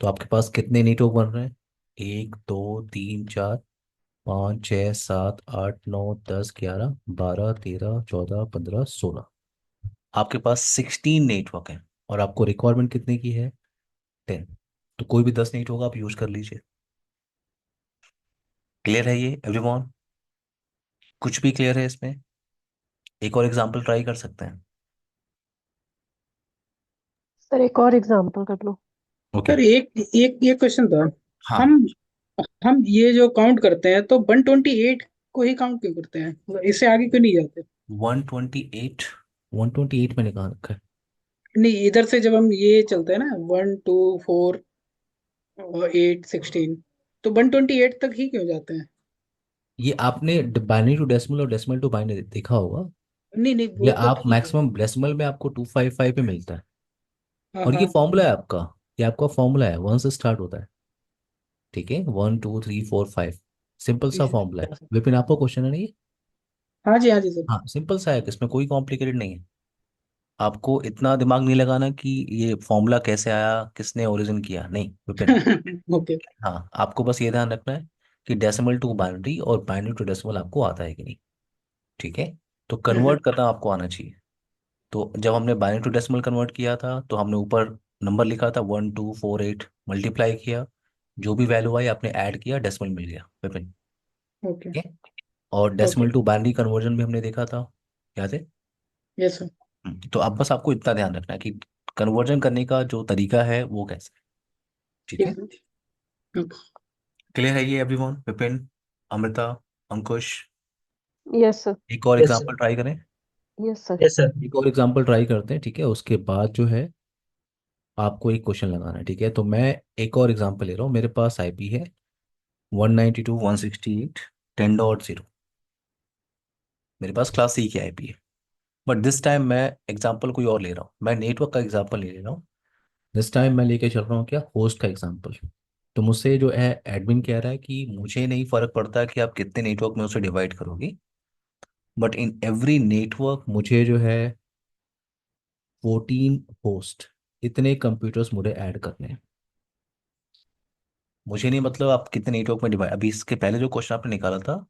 तो आपके पास कितने नेटवर्क बन रहे हैं, 1 2 3 4 5 6 7 8 9 10 11 12 13 14 15 16, आपके पास 16 नेटवर्क हैं और आपको रिक्वायरमेंट कितने की है, 10। तो कोई भी 10 नेटवर्क आप यूज कर लीजिए। क्लियर है ये एवरीवन, कुछ भी क्लियर है इसमें, एक और एग्जांपल ट्राई कर सकते हैं। सर एक और एग्जांपल कर लो। ओके। सर एक एक ये क्वेश्चन था। हाँ। हम हम ये जो काउंट करते हैं तो 128 को ही काउंट क्यों करते हैं, मतलब इससे आगे क्यों नहीं जाते? 128, 128 मैंने कहा रखा है। नहीं, इधर से जब हम ये चलते हैं ना, 1 2 4 और 8 16, तो 128 तक ही क्यों जाते हैं? ये आपने बाइनरी टू डेसिमल और डेसिमल टू बाइनरी देखा होगा। नहीं नहीं, ये वो तो आप ठीक है। मैक्सिमम डेसिमल में आपको 255 पे मिलता है। हाँ और ये हाँ। फॉर्मूला है आपका, ये आपका फॉर्मूला है, 1 से स्टार्ट होता है। ठीक है, 1 2 3 4 5, सिंपल सा फॉर्मूला है। विपिन आपको क्वेश्चन है नहीं। हाँ जी, हाँ जी सर। हाँ सिंपल सा है, इसमें कोई कॉम्प्लिकेटेड नहीं है। आपको इतना दिमाग नहीं लगाना कि ये फॉर्मूला कैसे आया, किसने ओरिजिन किया, नहीं विपिन। ओके। हाँ आपको बस ये ध्यान रखना है कि डेसिमल टू बाइनरी और बाइनरी टू डेसिमल आपको आता है कि नहीं। ठीक है, तो कन्वर्ट करना आपको आना चाहिए। तो जब हमने बाइनरी टू डेसिमल कन्वर्ट किया था तो हमने ऊपर नंबर लिखा था 1248, मल्टीप्लाई किया, जो भी वैल्यू आई आपने ऐड किया, डेसिमल मिल गया विपिन। ओके। ठीक है, और okay. Decimal to binary conversion भी हमने देखा था, याद है। Yes sir. तो अब बस आपको इतना ध्यान रखना है कि कन्वर्जन करने का जो तरीका है वो कैसे है। ठीक ठीक है, है। ओके। क्लियर है ये everyone, Vipin, Amrita, Ankush. Yes sir. एक और यस सर। एग्जांपल ट्राई करें। Yes sir. Yes sir. एक और एग्जांपल ट्राई करते हैं, ठीक है, उसके बाद जो है आपको एक क्वेश्चन लगाना है। ठीक है, तो मैं एक और एग्जांपल ले रहा हूँ, मेरे पास आईपी है 192.168.10.0, मेरे पास क्लास सी की आईपी है। बट दिस टाइम मैं एग्जांपल कोई और ले रहा हूँ, मैं नेटवर्क का एग्जांपल नहीं ले रहा हूँ। दिस टाइम मैं लेके चल रहा हूँ क्या, होस्ट का एग्जांपल। तो मुझसे जो है एडमिन कह रहा है कि मुझे नहीं फर्क पड़ता कि आप कितने नेटवर्क में उसे डिवाइड करोगे, बट इन एवरी नेटवर्क मुझे जो है 14 होस्ट, इतने कंप्यूटर्स मुझे ऐड करने हैं। मुझे नहीं मतलब आप कितने नेटवर्क में डिवाइड, अभी इसके पहले जो क्वेश्चन आपने निकाला था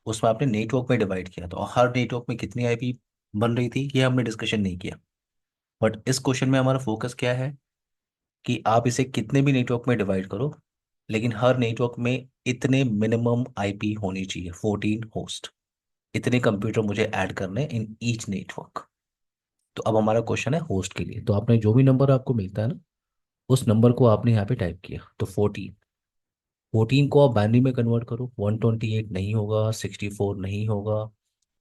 उसमें आपने नेटवर्क में डिवाइड किया था और हर नेटवर्क में कितनी आईपी बन रही थी ये हमने डिस्कशन नहीं किया। बट इस क्वेश्चन में हमारा फोकस क्या है कि आप इसे कितने भी नेटवर्क में डिवाइड करो, लेकिन हर नेटवर्क में इतने मिनिमम आईपी होनी चाहिए, 14 होस्ट, इतने कंप्यूटर मुझे ऐड करने इन ईच नेटवर्क। तो अब हमारा क्वेश्चन है होस्ट के लिए, तो आपने जो भी नंबर आपको मिलता है ना, उस नंबर को आपने यहाँ पे टाइप किया, तो 14, 14 को आप बाइनरी में कन्वर्ट करो, 128 नहीं होगा, 64 नहीं होगा,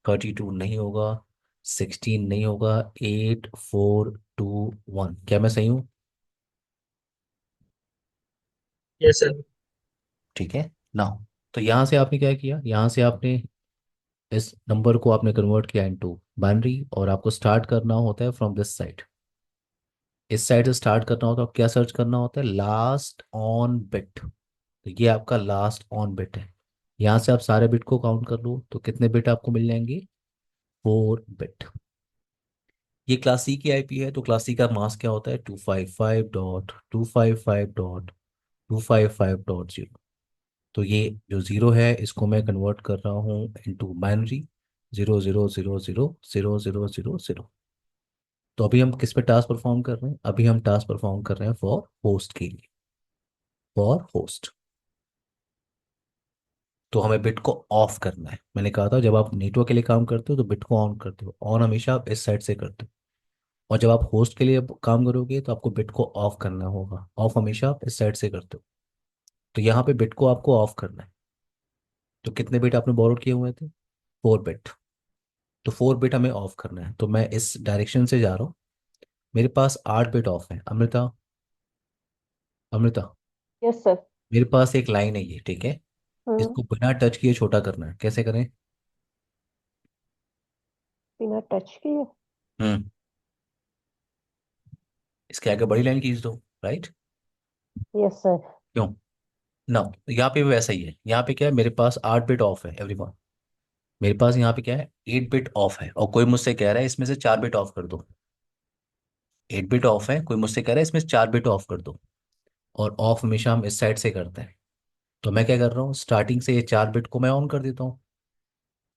32 नहीं होगा, 16 नहीं होगा, 8 4 2 1, क्या मैं सही हूँ। Yes sir. ठीक है ना। तो यहाँ से आपने क्या किया, यहाँ से आपने इस नंबर को आपने कन्वर्ट किया इनटू बाइनरी, और आपको स्टार्ट करना होता है फ्रॉम दिस साइड, इस साइड से स्टार्ट करना होता है। क्या सर्च करना होता है, लास्ट ऑन बिट। तो ये आपका लास्ट ऑन बिट है, यहाँ से आप सारे बिट को काउंट कर लो तो कितने बिट आपको मिल जाएंगे? 4 बिट। ये क्लास सी की आईपी है, तो क्लास सी का मास्क क्या होता है? 255.255.255.0। तो ये जो ज़ीरो है इसको मैं कन्वर्ट कर रहा हूँ इनटू बाइनरी 0 0 0 0 0 0 0 0 0। तो अभी हम किस पे टास्क परफॉर्म कर रहे हैं? अभी हम टास्क परफॉर्म कर रहे हैं फॉर होस्ट के लिए, फॉर होस्ट। तो हमें बिट को ऑफ करना है। मैंने कहा था जब आप नेटवर्क के लिए काम करते हो तो बिट को ऑन करते हो, ऑन हमेशा आप इस साइड से करते हो। और जब आप होस्ट के लिए काम करोगे तो आपको बिट को ऑफ करना होगा, ऑफ हमेशा आप इस साइड से करते हो। तो यहाँ पे बिट को आपको ऑफ करना है। तो कितने बिट आपने बोरोड किए हुए थे? 4 बिट। तो 4 बिट हमें ऑफ करना है, तो मैं इस डायरेक्शन से जा रहा हूँ। मेरे पास 8 बिट ऑफ है। Amrita, Amrita, yes sir. मेरे पास एक लाइन है ये, ठीक है? हम्म। इसको बिना टच किए छोटा करना है। कैसे करें? बिना टच किए। हम्म इसके आगे बड़ी लाइन खींच दो। राइट? Yes sir. क्यों? ना, यहाँ पे भी वैसा ही है। यहाँ पे क्या है, मेरे पास 8 बिट ऑफ है एवरीवन। मेरे पास यहाँ पे क्या है, 8 बिट ऑफ है, और कोई मुझसे कह रहा है इसमें से 4 बिट ऑफ कर दो। 8 बिट ऑफ है, कोई मुझसे कह रहा है इसमें से 4 बिट ऑफ कर दो। और ऑफ हमेशा हम इस साइड से करते हैं। तो मैं क्या कर रहा हूँ, स्टार्टिंग से ये 4 बिट को मैं ऑन कर देता हूँ।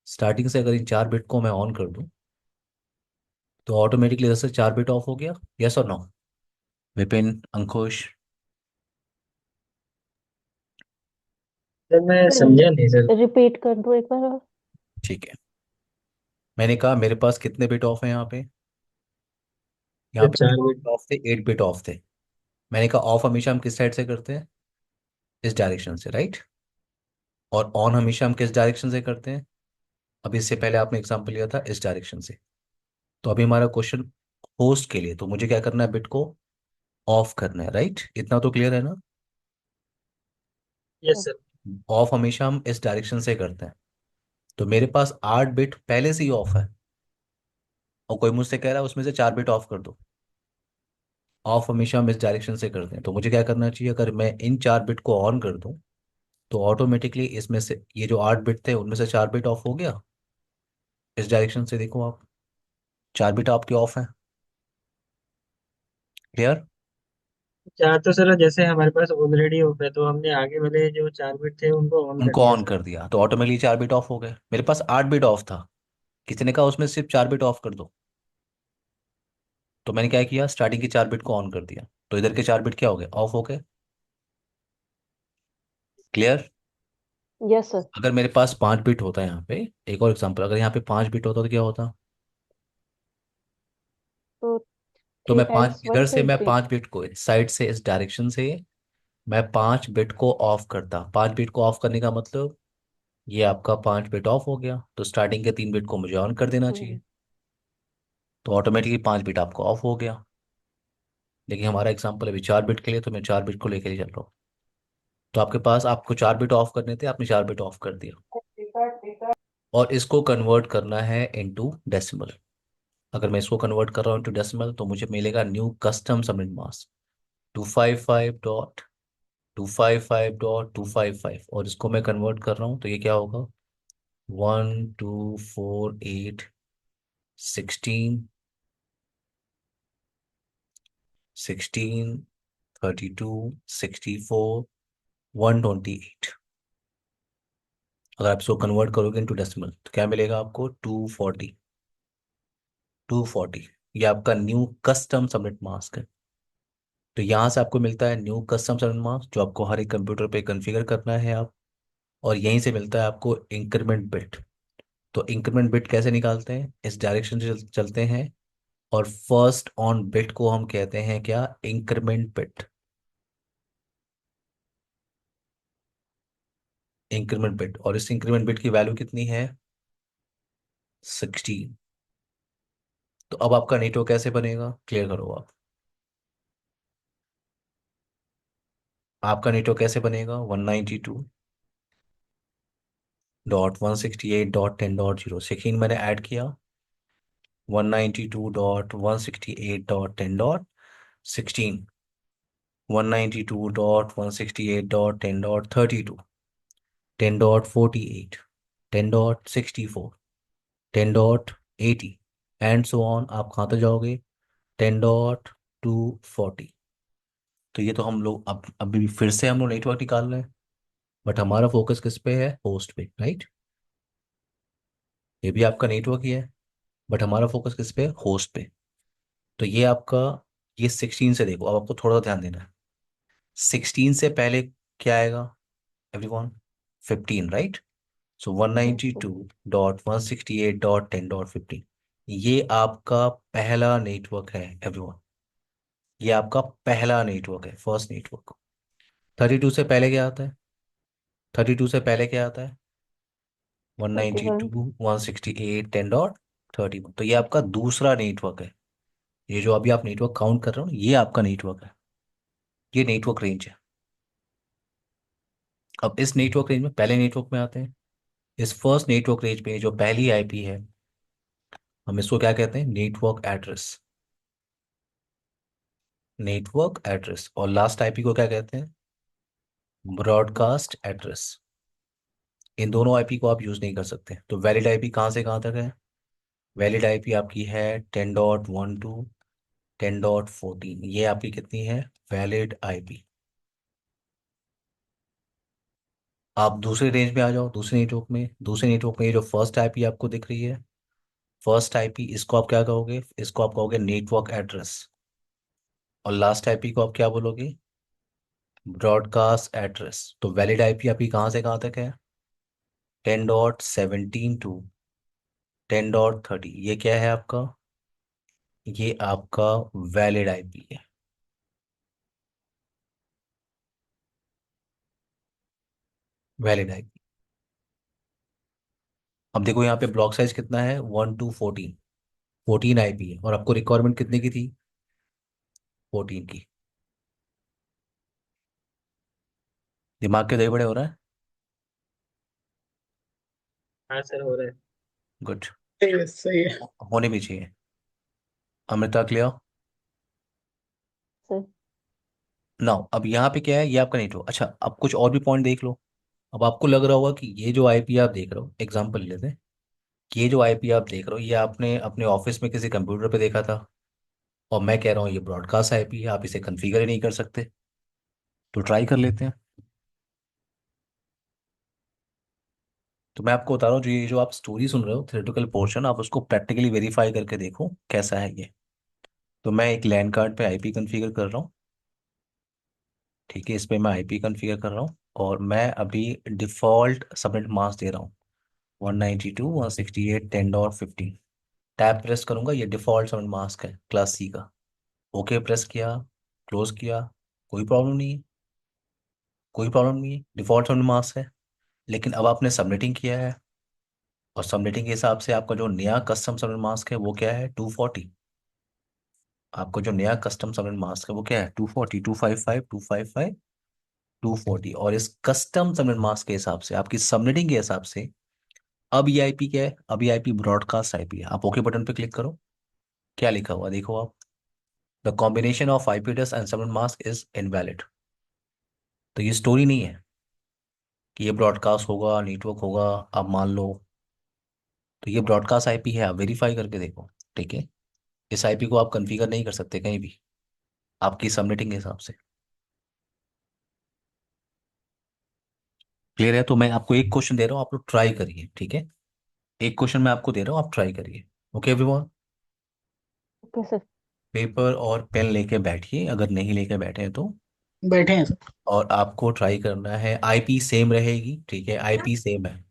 स्टार्टिंग से अगर इन 4 बिट को मैं ऑन कर दूँ तो ऑटोमेटिकली इधर से 4 बिट ऑफ हो गया। यस और नो? विपिन, अंकुश। सर मैं समझा नहीं सर। सर रिपीट कर दो एक बार और। ठीक है, मैंने कहा मेरे पास कितने बिट ऑफ है यहाँ पे? यहाँ सर पे 4 बिट। ऑफ थे, 8 बिट ऑफ थे। मैंने कहा ऑफ हमेशा हम किस साइड से करते हैं? इस डायरेक्शन से, राइट? और ऑन हमेशा हम किस डायरेक्शन से करते हैं? अभी इससे पहले आपने एग्जांपल लिया था इस डायरेक्शन से। तो अभी हमारा क्वेश्चन होस्ट के लिए, तो मुझे क्या करना है, बिट को ऑफ करना है। राइट? इतना तो क्लियर है ना? Yes sir. ऑफ हमेशा हम इस डायरेक्शन से करते हैं। तो मेरे पास 8 बिट पहले से ही ऑफ है, और कोई मुझसे कह रहा है उसमें से 4 बिट ऑफ कर दो। ऑफ हमेशा हम इस डायरेक्शन से करते हैं, तो मुझे क्या करना चाहिए, अगर मैं इन 4 बिट को ऑन कर दूं तो ऑटोमेटिकली इसमें से ये जो 8 बिट थे उनमें से 4 बिट ऑफ हो गया। इस डायरेक्शन से देखो आप, 4 बिट आपके ऑफ है। क्लियर? चार तो सर जैसे हमारे पास ऑलरेडी ऑफ है, तो हमने आगे वाले जो 4 बिट थे उनको ऑन कर उनको दिया ऑन सर। कर दिया तो ऑटोमेटिकली 4 बिट ऑफ हो गए। मेरे पास 8 बिट ऑफ था, किसी ने कहा उसमें सिर्फ 4 बिट ऑफ कर दो। तो मैंने क्या किया, स्टार्टिंग की 4 बिट को ऑन कर दिया, तो इधर के 4 बिट क्या हो गए, ऑफ हो गए। क्लियर? Yes sir. अगर मेरे पास 5 बिट होता है यहाँ पे, एक और एग्जांपल, अगर यहाँ पे 5 बिट होता तो क्या होता? तो तो थ्री मैं पांच, टाइम्स वन इधर से मैं ट्वेंटी 5 बिट को इस साइड से इस डायरेक्शन से मैं 5 बिट को ऑफ करता। 5 बिट को ऑफ करने का मतलब ये आपका 5 बिट ऑफ हो गया, तो स्टार्टिंग के 3 बिट को मुझे ऑन कर देना चाहिए। तो ऑटोमेटिकली 5 बिट आपको ऑफ हो गया। लेकिन हमारा एग्जाम्पल अभी 4 बिट के लिए, तो मैं 4 बिट को लेकर ही चल रहा हूँ। तो आपके पास, आपको 4 बिट ऑफ करने थे, आपने 4 बिट ऑफ कर दिया। और इसको कन्वर्ट करना है इनटू डेसिमल। अगर मैं इसको कन्वर्ट कर रहा हूँ इनटू डेसिमल तो मुझे मिलेगा न्यू कस्टम सबनेट मास्क 255.255.255। और इसको मैं कन्वर्ट कर रहा हूँ तो ये क्या होगा, 1, 2, 4, 8, 16, 16, 32, 64, 128। अगर आप इसको कन्वर्ट करोगे इनटू डेसिमल तो क्या मिलेगा आपको, 240। 240, ये आपका न्यू कस्टम सबनेट मास्क है। तो यहाँ से आपको मिलता है न्यू कस्टम सबनेट मास्क, जो आपको हर एक कंप्यूटर पे कॉन्फ़िगर करना है आप। और यहीं से मिलता है आपको इंक्रीमेंट बिट। तो इंक्रीमेंट बिट कैसे निकालते हैं, इस डायरेक्शन से चलते हैं। और फर्स्ट ऑन बिट को हम कहते हैं क्या, इंक्रीमेंट बिट। इंक्रीमेंट बिट, और इस इंक्रीमेंट बिट की वैल्यू कितनी है, 16। तो अब आपका नेटवर्क कैसे बनेगा, क्लियर करो आप। आपका नेटवर्क कैसे बनेगा, 192.168.10.0, 16 मैंने ऐड किया, 192.168.10.16, 192.168.10.32, 10.48, 10.64, 10.80 एंड सो ऑन। आप कहाँ तक जाओगे? 10.240। तो ये तो हम लोग अब अभी फिर से हम लोग नेटवर्क निकाल रहे हैं, बट हमारा फोकस किस पे है? होस्ट पे, राइट? ये भी आपका नेटवर्क ही है, बट हमारा फोकस किस पे है? होस्ट पे। तो ये आपका, ये 16 से देखो, अब आपको थोड़ा ध्यान देना है। 16 से पहले क्या आएगा everyone? 15, right? So one Yes, ninety sir. Two dot one sixty eight dot ten dot fifteen ये आपका पहला नेटवर्क है एवरीवन। ये आपका पहला नेटवर्क है, फर्स्ट नेटवर्क। 32 से पहले क्या आता है? 32 से पहले क्या आता है? One ninety 31. टू 168 10.31। तो ये आपका दूसरा नेटवर्क है। ये जो अभी आप नेटवर्क काउंट कर रहे हो ना, ये आपका नेटवर्क है। ये नेटवर्क रेंज है। अब इस नेटवर्क रेंज में पहले नेटवर्क में आते हैं। इस फर्स्ट नेटवर्क रेंज में जो पहली आईपी है, हम इसको क्या कहते हैं? Network address. Network address. और लास्ट आईपी को क्या कहते हैं? Broadcast address. इन दोनों आईपी को आप यूज नहीं कर सकते। तो वैलिड आईपी कहाँ से कहाँ तक है? वैलिड आईपी आपकी है 10.12 10.14। ये आपकी कितनी है? Valid IP. आप दूसरे रेंज में आ जाओ, दूसरे नेटवर्क में। दूसरे नेटवर्क में ये जो फर्स्ट आईपी आपको दिख रही है, फर्स्ट आईपी, इसको आप क्या कहोगे? इसको आप कहोगे नेटवर्क एड्रेस। और लास्ट आईपी को आप क्या बोलोगे? Broadcast address. तो वैलिड आईपी आपकी कहाँ से कहाँ तक है? 10.17 टू 10.30। ये क्या है आपका? ये आपका वैलिड आईपी है। Valid IP. अब देखो यहाँ पे ब्लॉक साइज कितना है? 1 to 14। 14 आईपी है, और आपको रिक्वायरमेंट कितने की थी? 14 की। दिमाग के दही बड़े हो रहा है? हाँ सर, हो रहा है। गुड। सही है, सही है। होने भी चाहिए। अमृता, क्लियर? Sir. नाउ अब यहाँ पे क्या है? ये आपका नेटवर्क। अच्छा, अब कुछ और भी पॉइंट देख लो। अब आपको लग रहा होगा कि ये जो आईपी आप देख रहे हो, एग्जांपल लेते हैं कि ये जो आईपी आप देख रहे हो, ये आपने अपने ऑफिस में किसी कंप्यूटर पे देखा था, और मैं कह रहा हूँ ये ब्रॉडकास्ट आईपी है, आप इसे कॉन्फ़िगर ही नहीं कर सकते। तो ट्राई कर लेते हैं। तो मैं आपको बता रहा हूँ, जो ये जो आप स्टोरी सुन रहे हो, थ्योरेटिकल पोर्शन, आप उसको प्रैक्टिकली वेरीफाई करके देखो कैसा है ये। तो मैं एक लैन कार्ड पे आईपी कॉन्फ़िगर कर रहा हूँ। ठीक है, इस पे मैं आईपी कॉन्फ़िगर कर रहा हूँ, और मैं अभी डिफ़ॉल्ट सबनेट मास्क दे रहा हूँ 192.168.10.15। टैब प्रेस करूंगा, ये डिफ़ॉल्ट सबनेट मास्क है क्लास सी का। ओके प्रेस किया, क्लोज किया, कोई प्रॉब्लम नहीं है। कोई प्रॉब्लम नहीं है, डिफ़ॉल्ट सबनेट मास्क है। लेकिन अब आपने सबनेटिंग किया है, और सबनेटिंग के हिसाब से आपका जो नया कस्टम सबनेट मास्क है वो क्या है? 240। आपको जो नया कस्टम सबनेट मास्क है वो क्या है? 240, 255, 255, 240। और इस कस्टम सबनेट मास्क के हिसाब से, आपकी सबनेटिंग के हिसाब से, अब ये आईपी क्या है? अब ये आईपी ब्रॉडकास्ट आईपी है। आप ओके बटन पे क्लिक करो। क्या लिखा हुआ देखो आप? The combination of IP address and subnet mask is invalid. तो ये स्टोरी नहीं है कि ये ब्रॉडकास्ट होगा, नेटवर्क होगा। आप मान लो, तो ये ब्रॉडकास्ट आईपी है, आप वेरीफाई करके देखो। ठीक है, इस आईपी को आप कॉन्फ़िगर नहीं कर सकते कहीं भी आपकी सबनेटिंग के हिसाब से। क्लियर है? तो मैं आपको एक क्वेश्चन दे रहा हूँ, आप लोग ट्राई करिए। ठीक है, एक क्वेश्चन मैं आपको दे रहा हूँ, आप ट्राई करिए। Okay everyone? Okay, sir. Paper और पेन लेके बैठिए, अगर नहीं लेके बैठे हैं तो। बैठे हैं सर। और आपको ट्राई करना है, आईपी सेम रहेगी। ठीक है, आईपी सेम है,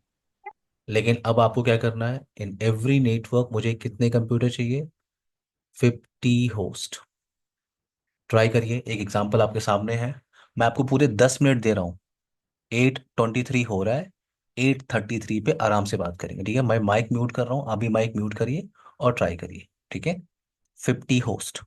लेकिन अब आपको क्या करना है? इन एवरी नेटवर्क मुझे कितने कंप्यूटर चाहिए? 50 होस्ट। ट्राई करिए। एक एग्जांपल आपके सामने है, मैं आपको पूरे 10 मिनट दे रहा हूँ। 8:23 हो रहा है, 8:33 पे आराम से बात करेंगे। ठीक है, मैं माइक म्यूट कर रहा हूँ, अभी माइक म्यूट करिए और ट्राई करिए। ठीक है, 50 होस्ट।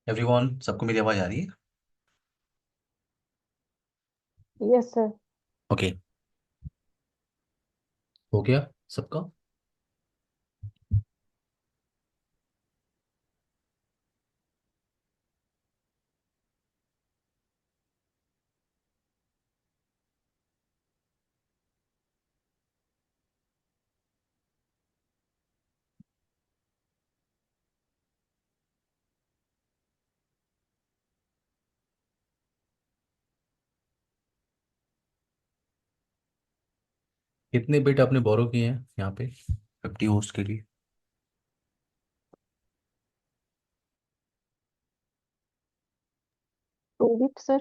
एवरीवन, सबको मेरी आवाज आ रही है? Yes sir. ओके, हो गया सबका? कितने बिट आपने बोरो किए हैं यहाँ पे 50 होस्ट के लिए? 2 बिट सर।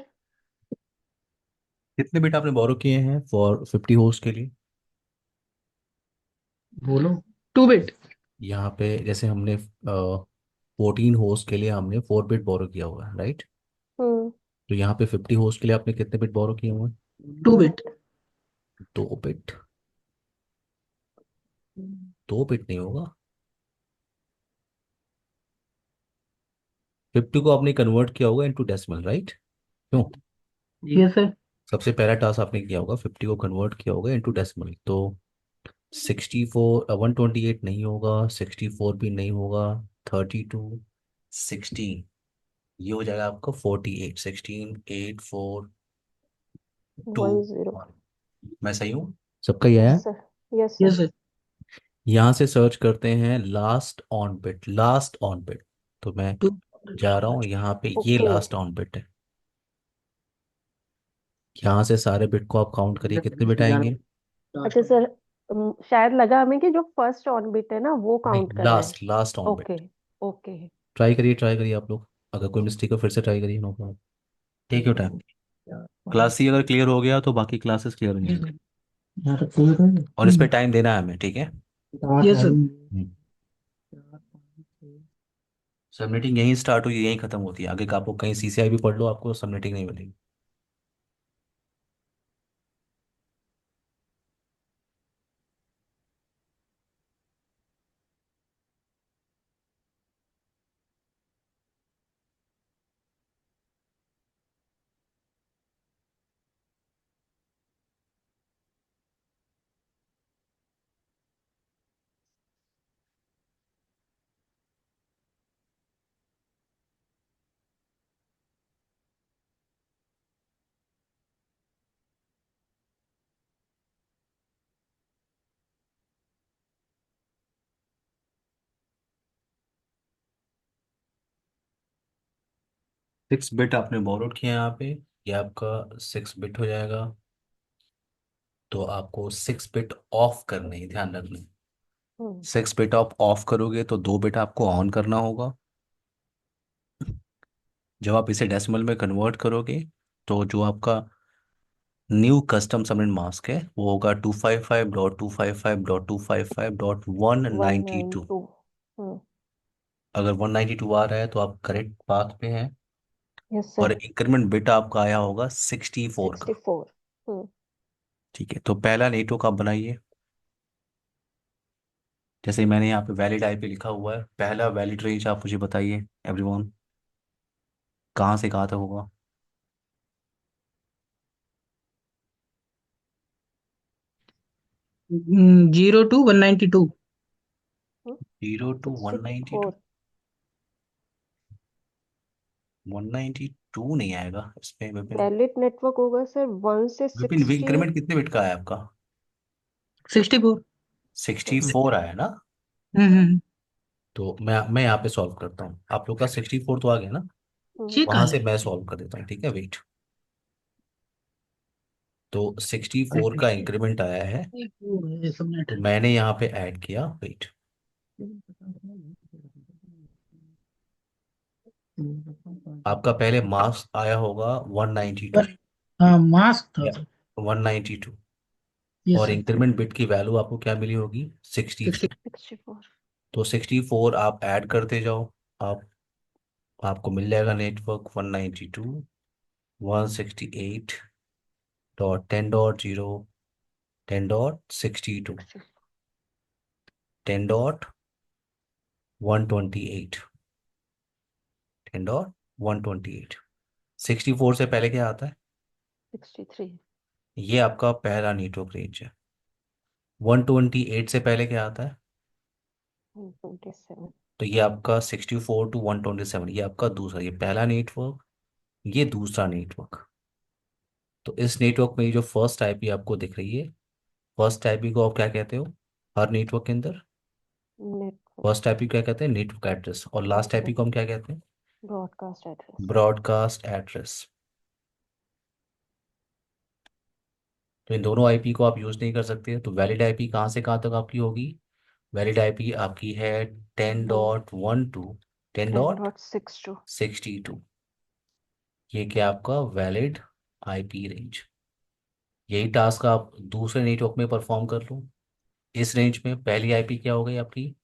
कितने बिट आपने बोरो किए हैं फॉर 50 होस्ट के लिए? बोलो। 2 बिट। यहाँ पे जैसे हमने 14 होस्ट के लिए हमने 4 बिट बोरो किया हुआ है, राइट? हम्म। तो यहाँ पे 50 होस्ट के लिए आपने कितने बिट बोरो किए हुए हैं? 2 बिट। 2 बिट? 2 बिट नहीं होगा। 50 को आपने कन्वर्ट किया होगा इनटू डेसिमल, राइट? क्यों? Yes sir. सबसे पहला टास्क आपने किया होगा, 50 को कन्वर्ट किया होगा इनटू डेसिमल। तो 64 128 नहीं होगा, 64 भी नहीं होगा, 32 16, ये हो जाएगा आपका 48, 16 8 4 2 10। 1। मैं सही हूँ? सबका ये यस है। Sir. Yes yes sir. Sir. यहाँ से सर्च करते हैं last on bit, last on bit. तो मैं टू। जा रहा हूँ यहाँ पे, ये ओके। लास्ट ऑन बिट है। यहाँ से सारे बिट को आप काउंट करिए, कितने बिट आएंगे? अच्छा सर, शायद लगा हमें कि जो फर्स्ट ऑन बिट है ना वो काउंट नहीं, करना है। Last last on okay. Bit. Okay. Try करिए आप लोग। अगर कोई मिस्टेक हो फिर से ट्राई करिए, no problem. Take your time. Class C अगर क्लियर हो गया तो बाकी क्लासेस क्लियर हो जाएंगी। और इस पे टाइम देना है हमें, ठीक है? Yes sir. सबमिटिंग यहीं स्टार्ट हुई यहीं खत्म होती है, आगे का आपको कहीं सीसीआई भी पढ़ लो, आपको सबमिटिंग नहीं मिलेगी। 6 बिट आपने बोरोड किया यहाँ पे, ये आपका 6 बिट हो जाएगा। तो आपको 6 बिट ऑफ करने हैं, ध्यान रखना। हम्म। 6 बिट आप ऑफ करोगे तो 2 बिट आपको ऑन करना होगा। जब आप इसे डेसिमल में कन्वर्ट करोगे तो जो आपका न्यू कस्टम सबनेट मास्क है वो होगा 255.255.255.192। 192। हम्म। अगर 192 आ रहा है तो आप करेक्ट पाथ पे हैं। यस और सर। इंक्रीमेंट बिट आपका आया होगा 64 का। 64। हम्म। ठीक है, तो पहला नेटवर्क आप बनाइए। जैसे मैंने यहाँ पे वैलिड आईपी लिखा हुआ है, पहला वैलिड रेंज आप मुझे बताइए एवरीवन, कहाँ से कहाँ तक होगा? 0 to 192। 0 to 192। 64। 192 नहीं आएगा इसमें विपिन। वैलिड नेटवर्क होगा सर विपिन, 160। इंक्रीमेंट कितने बिट का है आपका? 64। 64 आया ना? हम्म। तो मैं यहाँ पे सॉल्व करता हूँ, आप लोग का 64 तो आ गया ना? ये कहाँ वहां से है? मैं सॉल्व कर देता हूँ, ठीक है, वेट। तो 64 का इंक्रीमेंट आया है, ये सबनेट तो है। मैंने यहाँ पे ऐड किया, वेट। आपका पहले मार्क्स आया होगा 192 हाँ, मास्क था या सर। 192, ये और सर। इंक्रीमेंट बिट की वैल्यू आपको क्या मिली होगी? 60। 64। 64। तो 64 आप ऐड करते जाओ। आप आपको मिल जाएगा नेटवर्क 192.168.10.0, 10.62, 10.128। 10.128। 64 से पहले क्या आता है? 63। ये आपका पहला नेटवर्क रेंज है। 128 से पहले क्या आता है? 127। तो ये आपका 64 to 127, ये आपका दूसरा, ये पहला नेटवर्क, ये दूसरा नेटवर्क। तो इस नेटवर्क में ये जो फर्स्ट आईपी आपको दिख रही है, फर्स्ट आईपी को आप क्या कहते हो हर नेटवर्क के अंदर? नेटवर्क फर्स्ट आईपी क्या कहते हैं? Network address. और लास्ट आईपी एड्रेस, को हम क्या कहते हैं? Broadcast address. Broadcast address. तो इन दोनों आईपी को आप यूज़ नहीं कर सकते। तो वैलिड आईपी कहाँ से कहाँ तक आपकी होगी? वैलिड आईपी आपकी है 10.1 two ten ten dot dot six two sixty two ये क्या आपका वैलिड आईपी रेंज। यही टास्क आप दूसरे नेटवर्क में परफॉर्म कर लो। इस रेंज में पहली आईपी क्या हो गई आपकी?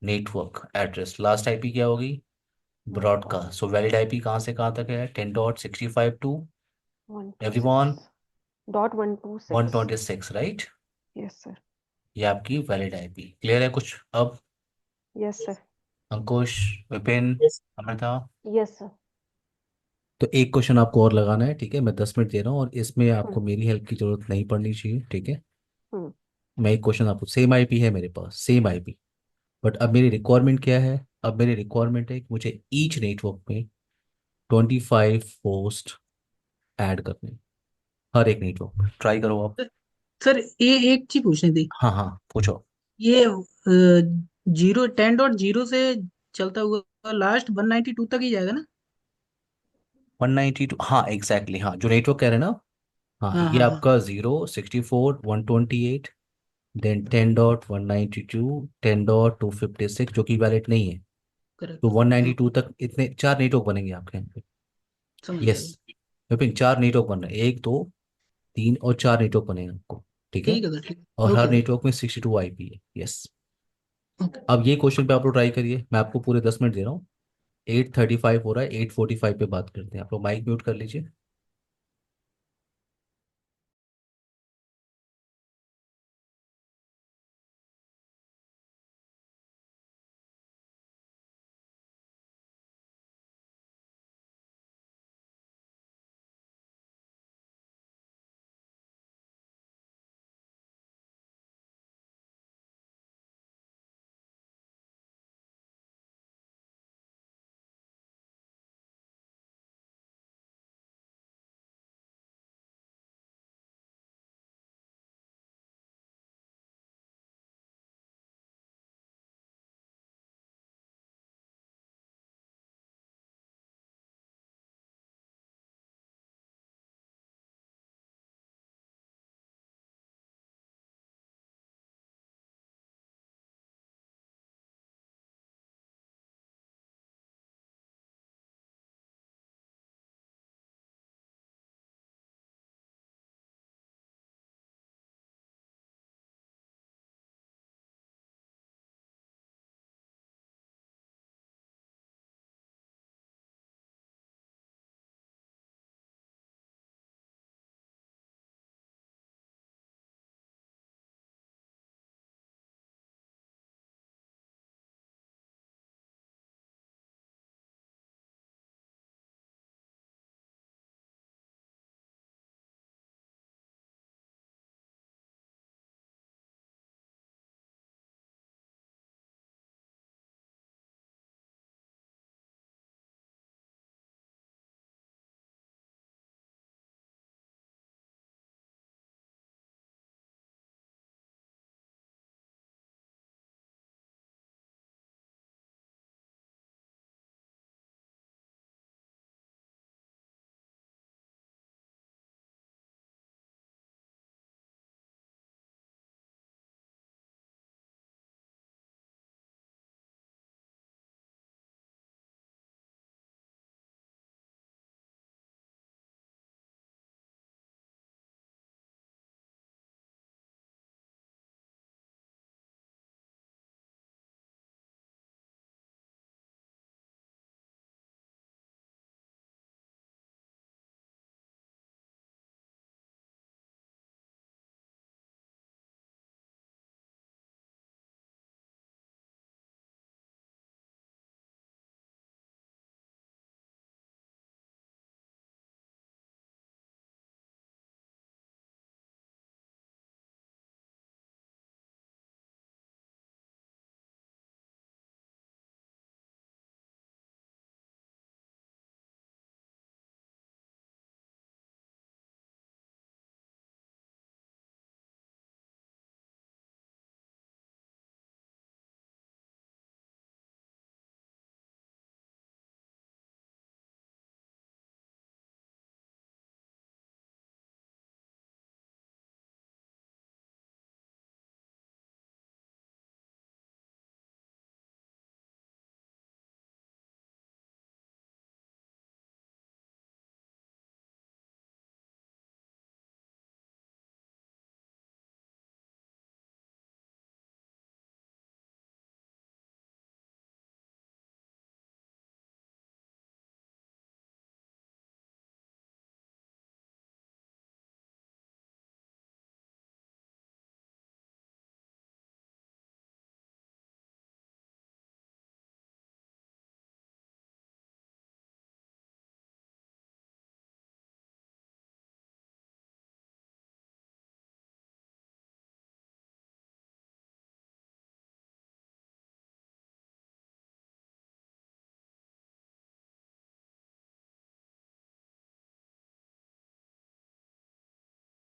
Network address. लास्ट आईपी क्या होगी? Broadcast. Broadcast. So valid IP कहाँ से कहाँ तक है? 10.65 to 126 everyone dot 126। 126, right? Yes sir. ये आपकी वैलिड आईपी। क्लियर है कुछ अब? यस सर। Ankush, Vipin, yes. Amrita. Yes sir. तो एक क्वेश्चन आपको और लगाना है, ठीक है? मैं 10 मिनट दे रहा हूँ और इसमें हम्म। आपको मेरी हेल्प की जरूरत नहीं पड़नी चाहिए, ठीक है? हम्म। मैं एक क्वेश्चन आपको, सेम आईपी है मेरे पास, सेम आईपी, बट अब मेरी रिक्वायरमेंट क्या है? अब मेरी रिक्वायरमेंट है कि मुझे ईच नेटवर्क में 25 पोस्ट ऐड करने हैं। हर एक नेटवर्क में ट्राई करो आप। सर ये एक चीज पूछनी थी। हाँ हाँ, पूछो। ये 10.0 से चलता हुआ लास्ट 192 तक ही जाएगा ना? 192, हाँ एग्जैक्टली, हाँ जो नेटवर्क कह रहे हैं ना। हाँ, हाँ ये हाँ हाँ। आपका 0, 64, 128, देन 10.192, 10.256 जो कि वैलिड नहीं है। तो करेक्ट। हाँ, 192 तक इतने चार नेटवर्क बनेंगे आपके यहाँ पे। समझ यस, गया। विपिन, चार नेटवर्क बन रहे हैं, एक दो तीन और चार नेटवर्क बनेंगे आपको, ठीक है? ठीक है सर, ठीक। और हर ओके सर। नेटवर्क में 62 आईपी है। यस। ओके। अब ये क्वेश्चन पे आप लोग ट्राई करिए, मैं आपको पूरे 10 मिनट दे रहा हूँ। 8:35 हो रहा है, 8:45 पे बात करते हैं। आप लोग माइक म्यूट कर लीजिए।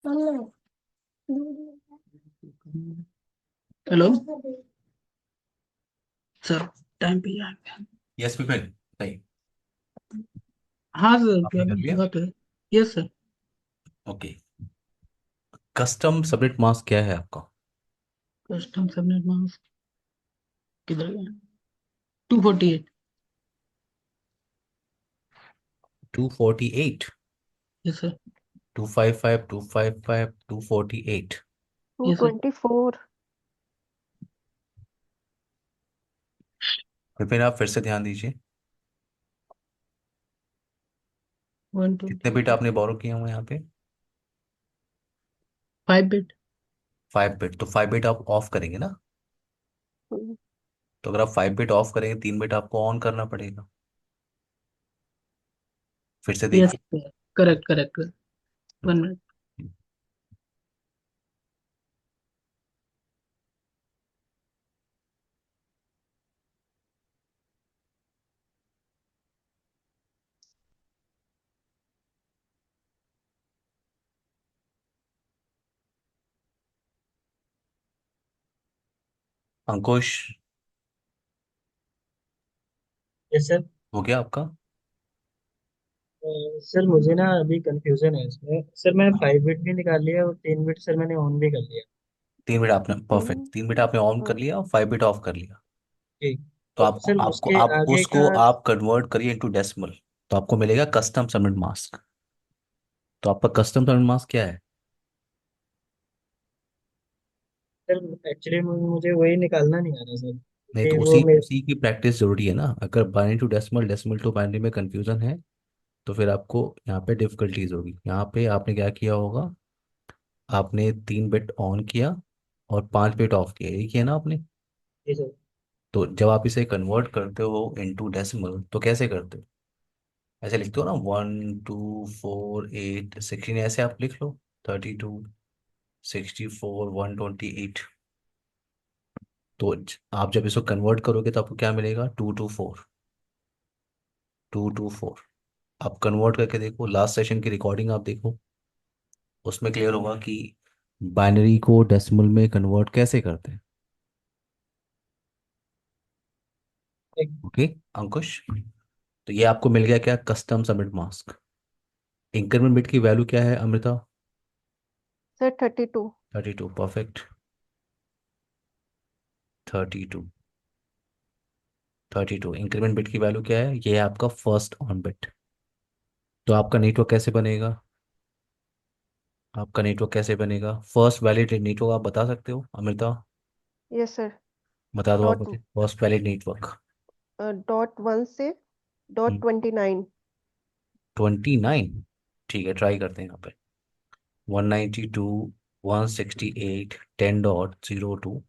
हेलो सर, टाइम पे आएंगे। यस विपिन, नहीं हाँ सर, आपने कर अभी लिया। हुआ तो है। Yes sir. Okay, custom submit mask क्या है आपका? कस्टम सबनेट मास्क किधर गया? 248। 248, yes sir. 255, 255, 248। Two yes sir. Twenty four Vipin आप फिर से ध्यान दीजिए, कितने बिट 128। आपने बोरो किए हुए हैं यहाँ पे? 5 बिट। 5 बिट, तो 5 बिट आप ऑफ करेंगे ना? तो अगर आप 5 बिट ऑफ करेंगे, 3 बिट आपको ऑन करना पड़ेगा। फिर से यस देखिए। Sir, correct correct. 1 मिनट। अंकुश, यस सर। हो गया आपका? सर मुझे ना अभी कंफ्यूजन है इसमें सर, मैं 5 बिट भी निकाल लिया और 3 बिट सर मैंने ऑन भी कर लिया। 3 बिट आपने, परफेक्ट, 3 बिट आपने ऑन कर हाँ, लिया और 5 बिट ऑफ कर लिया। ठीक। तो तो आप सर आपको उसके आप आगे उसको का आप कन्वर्ट करिए इनटू डेसिमल, तो आपको मिलेगा कस्टम सबमिट मास्क। तो आपका कस्टम सबमिट मास्क क्या है? सर, एक्चुअली मुझे वही निकालना नहीं आ रहा सर, नहीं, क्योंकि तो वो उसी मेरे। उसी की प्रैक्टिस जरूरी है ना। अगर binary to decimal, decimal to binary में कंफ्यूजन है, तो फिर आपको यहाँ पे डिफिकल्टीज होगी। यहाँ पे आपने क्या किया होगा, आपने 3 बिट ऑन किया और 5 बिट ऑफ किया, यही किया ना आपने? जी सर। तो जब आप इसे कन्वर्ट करते हो इनटू डेसिमल तो कैसे करते हो? ऐसे लिखते हो ना, 1, 2, 4, 8, 16, ऐसे आप लिख लो। 32, 64, 128। तो आप जब इसको कन्वर्ट करोगे तो आपको क्या मिलेगा? 224, 224। आप कन्वर्ट करके देखो, लास्ट सेशन की रिकॉर्डिंग आप देखो, उसमें क्लियर होगा कि बाइनरी को डेसिमल में कन्वर्ट कैसे करते हैं। एक। ओके अंकुश, तो ये आपको मिल गया क्या? Custom submit mask. Increment bit की वैल्यू क्या है Amrita? Sir 32। 32, perfect. 32, 32 increment bit की वैल्यू क्या है? ये है आपका फर्स्ट ऑन बिट। तो आपका नेटवर्क कैसे बनेगा? आपका नेटवर्क कैसे बनेगा? फर्स्ट वैलिड नेटवर्क आप बता सकते हो अमृता? Yes sir. बता दो आप डॉट मुझे first valid network. Dot one से डॉट 29। 29, ठीक है, ट्राई करते हैं यहाँ पे। 192.168.10.02,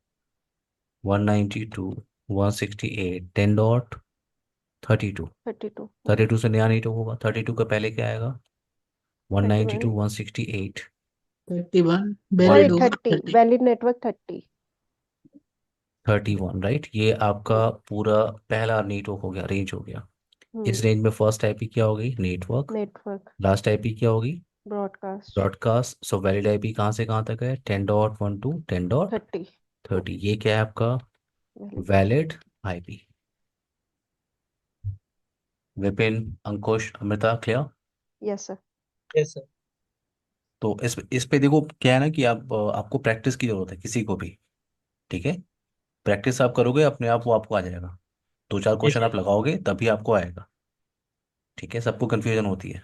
192.168.10.32। 32। 32 से नया नेटवर्क होगा, 32 का पहले क्या आएगा? One thirty ninety one two 168, 31 one sorry valid होगा 30, 30। Valid network 30। 31, राइट। ये आपका पूरा पहला नेटवर्क हो गया, रेंज हो गया। इस रेंज में फर्स्ट आईपी क्या होगी? नेटवर्क। नेटवर्क लास्ट आईपी क्या होगी? Broadcast broadcast. So valid IP कहाँ से कहाँ तक है? 10.1 टू 10. 30। 30, ये क्या है आपका? Valid. Valid IP. Vipin, Ankush, Amrita, clear? Yes sir. Yes sir. तो इस पे देखो क्या है ना कि आपको प्रैक्टिस की जरूरत है, किसी को भी। ठीक है, प्रैक्टिस आप करोगे अपने आप वो आपको आ जाएगा। 2-4 जी क्वेश्चन सर। आप लगाओगे तभी आपको आएगा। ठीक है, सबको कंफ्यूजन होती है।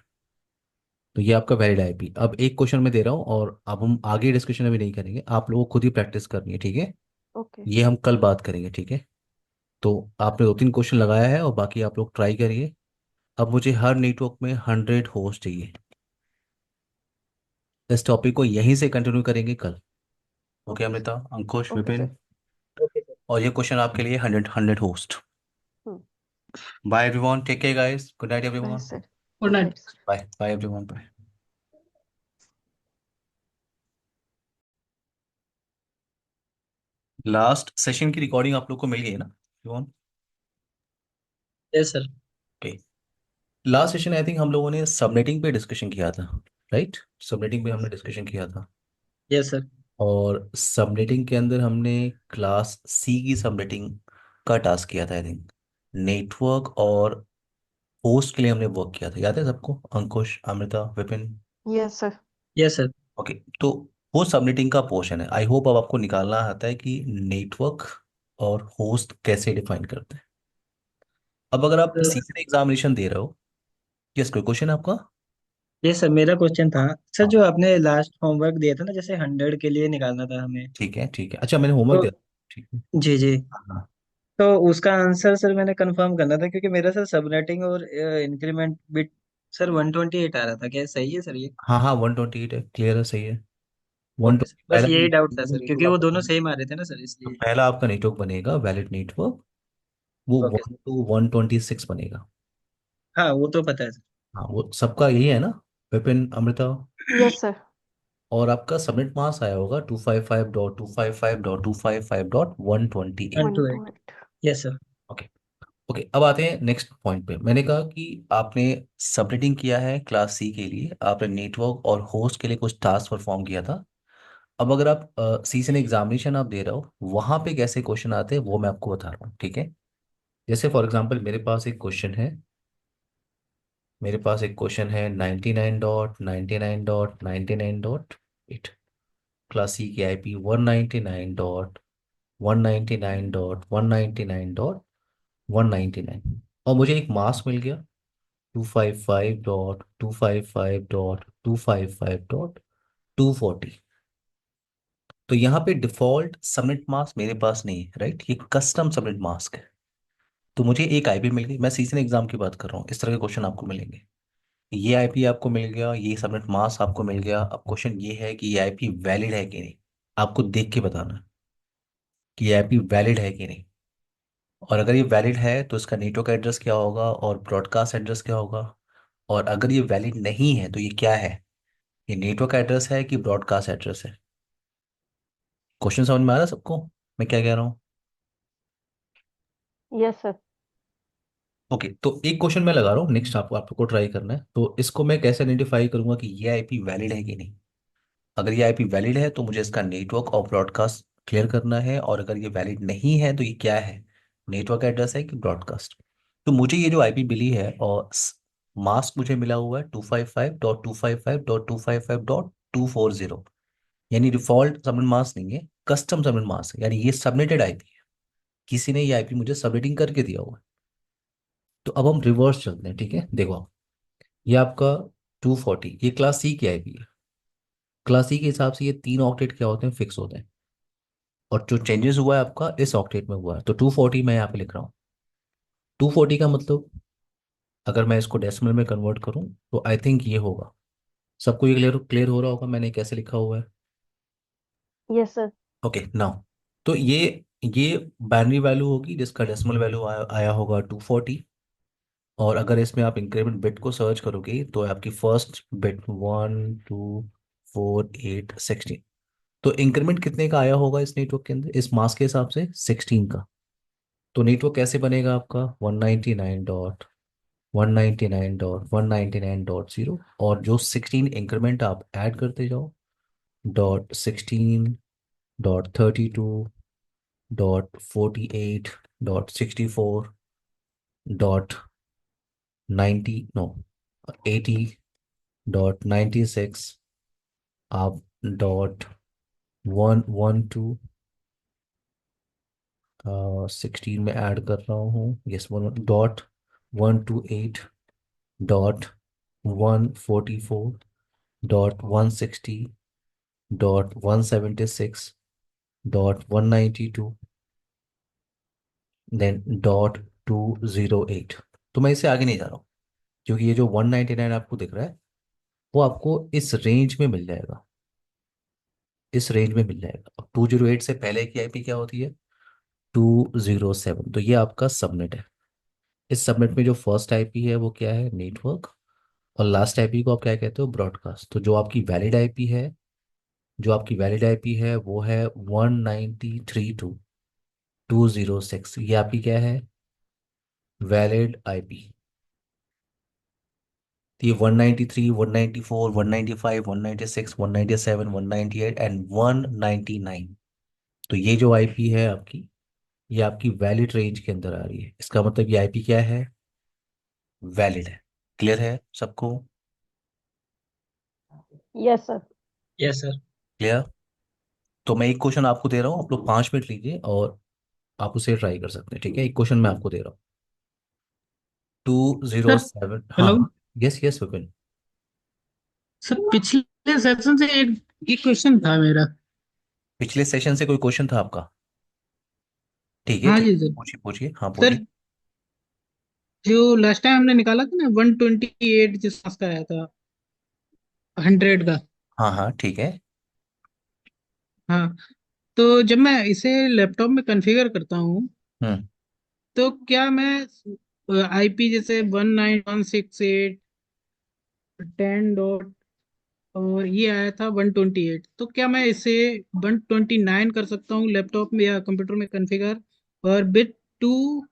तो ये आपका वैलिड आईपी। अब एक क्वेश्चन मैं दे रहा हूँ और अब हम आगे डिस्कशन अभी नहीं करेंगे, आप लोगों को खुद ही प्रैक्टिस करनी है, ठीक है? ओके। ये हम कल बात करेंगे, ठीक है? तो आपने 2-3 क्वेश्चन लगाया है और बाकी आप लोग ट्राई करिए। अब मुझे हर नेटवर्क में 100 होस्ट चाहिए। इस टॉपिक को यहीं से कंटिन्यू करेंगे कल। Okay okay Amrita, sir. Ankush, okay sir. Vipin. Okay sir. और ये क्वेश्चन आपके लिए 100 host. Hmm. Bye everyone, take care guys, good night bye everyone. Sir. Good good night. Night sir. Bye bye everyone, bye. Last session की recording आप लोग को मिल गई है ना everyone? Yes sir. Okay, last session I think हम लोगों ने सबनेटिंग पे डिस्कशन किया था, राइट, सबनेटिंग पे हमने डिस्कशन किया था। Yes sir. और सबनेटिंग के अंदर हमने क्लास सी की सबनेटिंग का टास्क किया था आई थिंक। नेटवर्क और होस्ट के लिए हमने वर्क किया था, याद है सबको? Ankush, Amrita, Vipin. Yes, sir. Yes sir. Okay, तो वो सबनेटिंग का पोर्शन है। आई होप अब आपको निकालना आता है कि नेटवर्क और होस्ट कैसे डिफाइन करते हैं। अब अगर आप सीजन एग्जामिनेशन दे रहे हो, यस, कोई क्वेश्चन है आपका? ये सर मेरा क्वेश्चन था सर, हाँ, जो आपने लास्ट होमवर्क दिया था ना, जैसे 100 के लिए निकालना था हमें। ठीक है ठीक है, अच्छा मैंने होमवर्क तो दिया। ठीक है। जी जी। हाँ तो उसका आंसर सर मैंने कंफर्म करना था, क्योंकि मेरा सर सबनेटिंग और इंक्रीमेंट बिट सर 128 आ रहा था। क्या सही है सर ये? हाँ हाँ, 128 है, क्लियर है, सही है। वन ओके टू सर, बस पहला यही डाउट था सर, नेटवर्क क्योंकि वो आपका दोनों सेम आ रहे थे ना सर, तो इसलिए। पहला आपका नेटवर्क बनेगा वैलिड नेटवर्क, वो ओके सर। 1 to 126 बनेगा। हाँ वो तो पता है सर। हाँ, वो सबका यही है ना, विपिन, अमृता? Yes, sir. और आपका सबमिट मार्क्स आया होगा 255.255.255.128। 128। 128. Yes sir. ओके। ओके, अब आते हैं नेक्स्ट पॉइंट पे। मैंने कहा कि आपने सबमिटिंग किया है क्लास सी के लिए, आपने नेटवर्क और होस्ट के लिए कुछ टास्क परफॉर्म किया था। अब अगर आप सीजन एग्जामिनेशन आप दे रहे हो, वहां पे कैसे क्वेश्चन आते हैं वो मैं आपको बता रहा हूँ, ठीक है? जैसे फॉर एग्जांपल मेरे पास एक क्वेश्चन है 99.99.99.8। क्लास सी की आईपी 199.199.199.199, और मुझे एक मास्क मिल गया 255.255.255.240। तो यहाँ पे डिफॉल्ट सबमिट मास्क मेरे पास नहीं है, राइट? ये कस्टम सबमिट मास्क है। तो मुझे एक आईपी मिल गई, मैं सीजन एग्जाम की बात कर रहा हूँ, इस तरह के क्वेश्चन आपको मिलेंगे। ये आईपी आपको मिल गया, ये सबनेट मास्क आपको मिल गया। अब क्वेश्चन ये है कि ये आईपी वैलिड है कि नहीं, आपको देख के बताना है कि ये आईपी वैलिड है कि नहीं। और अगर ये वैलिड है तो इसका नेटवर्क एड्रेस क्या होगा और ब्रॉडकास्ट एड्रेस क्या होगा। और अगर ये वैलिड नहीं है तो ये क्या है, ये नेटवर्क एड्रेस है कि ब्रॉडकास्ट एड्रेस है? क्वेश्चन समझ में आ रहा है सबको, मैं क्या कह रहा हूँ? Yes, sir. ओके, तो एक क्वेश्चन मैं लगा रहा हूँ, नेक्स्ट आपको ट्राई करना है। तो इसको मैं कैसे आइडेंटिफाई करूंगा कि ये आईपी वैलिड है कि नहीं? अगर ये आईपी वैलिड है तो मुझे इसका नेटवर्क और ब्रॉडकास्ट क्लियर करना है, और अगर ये वैलिड नहीं है तो ये क्या है, नेटवर्क एड्रेस है कि ब्रॉडकास्ट? तो मुझे ये जो आईपी मिली है और मास्क मुझे मिला हुआ है 255.255.255.240, यानी डिफॉल्ट सबनेट मास्क नहीं है, कस्टम सबनेट मास्क है, यानी ये सबनेटेड आईपी है, किसी ने ये आईपी मुझे सबनेटिंग करके दिया हुआ है। तो अब हम रिवर्स चलते हैं, ठीक है? देखो आप, ये आपका 240 ये क्लास सी की आईपी है। क्लास सी के हिसाब से ये 3 ऑक्टेट क्या होते हैं, फिक्स होते हैं। और जो चेंजेस हुआ है आपका इस ऑक्टेट में हुआ है, तो 240 मैं यहाँ पे लिख रहा हूँ। 240 का मतलब अगर मैं इसको डेसिमल में कन्वर्ट करूँ तो आई थिंक ये होगा। सबको ये क्लियर क्लियर हो रहा होगा मैंने कैसे लिखा हुआ है? Yes, sir. ओके नाउ, तो ये बाइनरी वैल्यू होगी जिसका डेसिमल वैल्यू आया होगा 240। और अगर इसमें आप इंक्रीमेंट बिट को सर्च करोगे तो आपकी फर्स्ट बिट 1 2 4 8 16। तो इंक्रीमेंट कितने का आया होगा इस नेटवर्क के अंदर, इस मास के हिसाब से 16 का। तो नेटवर्क कैसे बनेगा आपका 199.199.199.0, और जो 16 इंक्रीमेंट आप ऐड करते जाओ, .16.32.48.64.90 नो 80.96, आप .112 16 में ऐड कर रहा हूँ, यस, 128.144.160.176.192, देन .208। तो मैं इससे आगे नहीं जा रहा हूँ, क्योंकि ये जो 199 आपको दिख रहा है वो आपको इस रेंज में मिल जाएगा, इस रेंज में मिल जाएगा। अब 208 से पहले की आईपी क्या होती है, 207। तो ये आपका सबनेट है। इस सबनेट में जो फर्स्ट आईपी है वो क्या है, नेटवर्क। और लास्ट आईपी को आप क्या कहते हो, ब्रॉडकास्ट। तो जो आपकी वैलिड आईपी है वो है 193.2.206। ये आपकी क्या है, वैलिड आईपी। तो ये 193, 194, 195, 196, 197, 198 एंड 199। तो ये जो आईपी है आपकी, ये आपकी वैलिड रेंज के अंदर आ रही है। इसका मतलब ये आईपी क्या है? वैलिड है। क्लियर है सबको? Yes, sir. Yes sir. Clear. तो मैं एक क्वेश्चन आपको दे रहा हूँ, आप लोग 5 मिनट लीजिए और आप उसे ट्राई कर सकते हैं, ठीक है? एक क्वेश्चन मैं आपको दे रहा हूँ। टू जीरो सर सेवन हाँ हेलो। हाँ। Yes yes Vipin. सर पिछले सेशन से एक क्वेश्चन था मेरा। पिछले सेशन से कोई क्वेश्चन था आपका? ठीक है हाँ ठीक जी है, सर। पूछिए पूछिए, हाँ सर बोलिए। जो लास्ट टाइम हमने निकाला था ना 128 जिस मास का आया था 100 का। हाँ हाँ ठीक है। हाँ, तो जब मैं इसे लैपटॉप में कॉन्फ़िगर करता हूँ हम्म। तो क्या मैं आईपी जैसे 19168 10 और ये आया था 128, तो क्या मैं इसे 129 कर सकता हूँ लैपटॉप में या कंप्यूटर में कॉन्फ़िगर, और bit two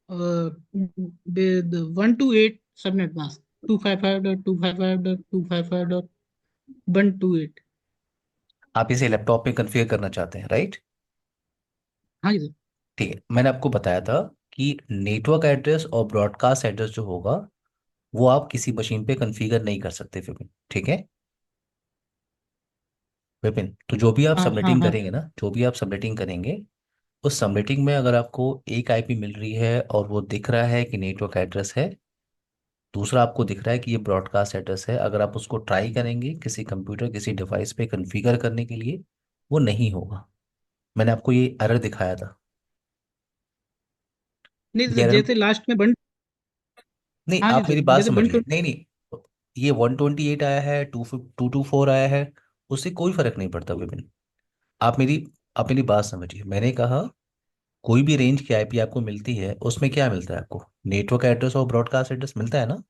with 128 subnet mask 255.255.255.128। आप इसे लैपटॉप में कॉन्फ़िगर करना चाहते हैं, राइट? हाँ जी सर। ठीक है, मैंने आपको बताया था कि नेटवर्क एड्रेस और ब्रॉडकास्ट एड्रेस जो होगा वो आप किसी मशीन पे कॉन्फ़िगर नहीं कर सकते विपिन, ठीक है? विपिन, तो जो भी आप हाँ हाँ सबनेटिंग हाँ। करेंगे ना, जो भी आप सबनेटिंग करेंगे, उस सबनेटिंग में अगर आपको एक आईपी मिल रही है और वो दिख रहा है कि नेटवर्क एड्रेस है, दूसरा आपको दिख रहा है कि ये ब्रॉडकास्ट एड्रेस है, अगर आप उसको ट्राई करेंगे किसी कंप्यूटर किसी डिवाइस पे कॉन्फ़िगर करने के लिए, वो नहीं होगा। मैंने आपको ये एरर दिखाया था। नहीं ये सर, एरर, जैसे लास्ट में वन। नहीं हाँ जी आप सर, मेरी बात जैसे वन समझिए, नहीं नहीं, ये 128 आया है, 224 आया है, उससे कोई फर्क नहीं पड़ता विपिन। आप मेरी आप मेरी बात समझिए, मैंने कहा कोई भी रेंज की आईपी आपको मिलती है उसमें क्या मिलता है आपको? नेटवर्क एड्रेस और ब्रॉडकास्ट एड्रेस मिलता है ना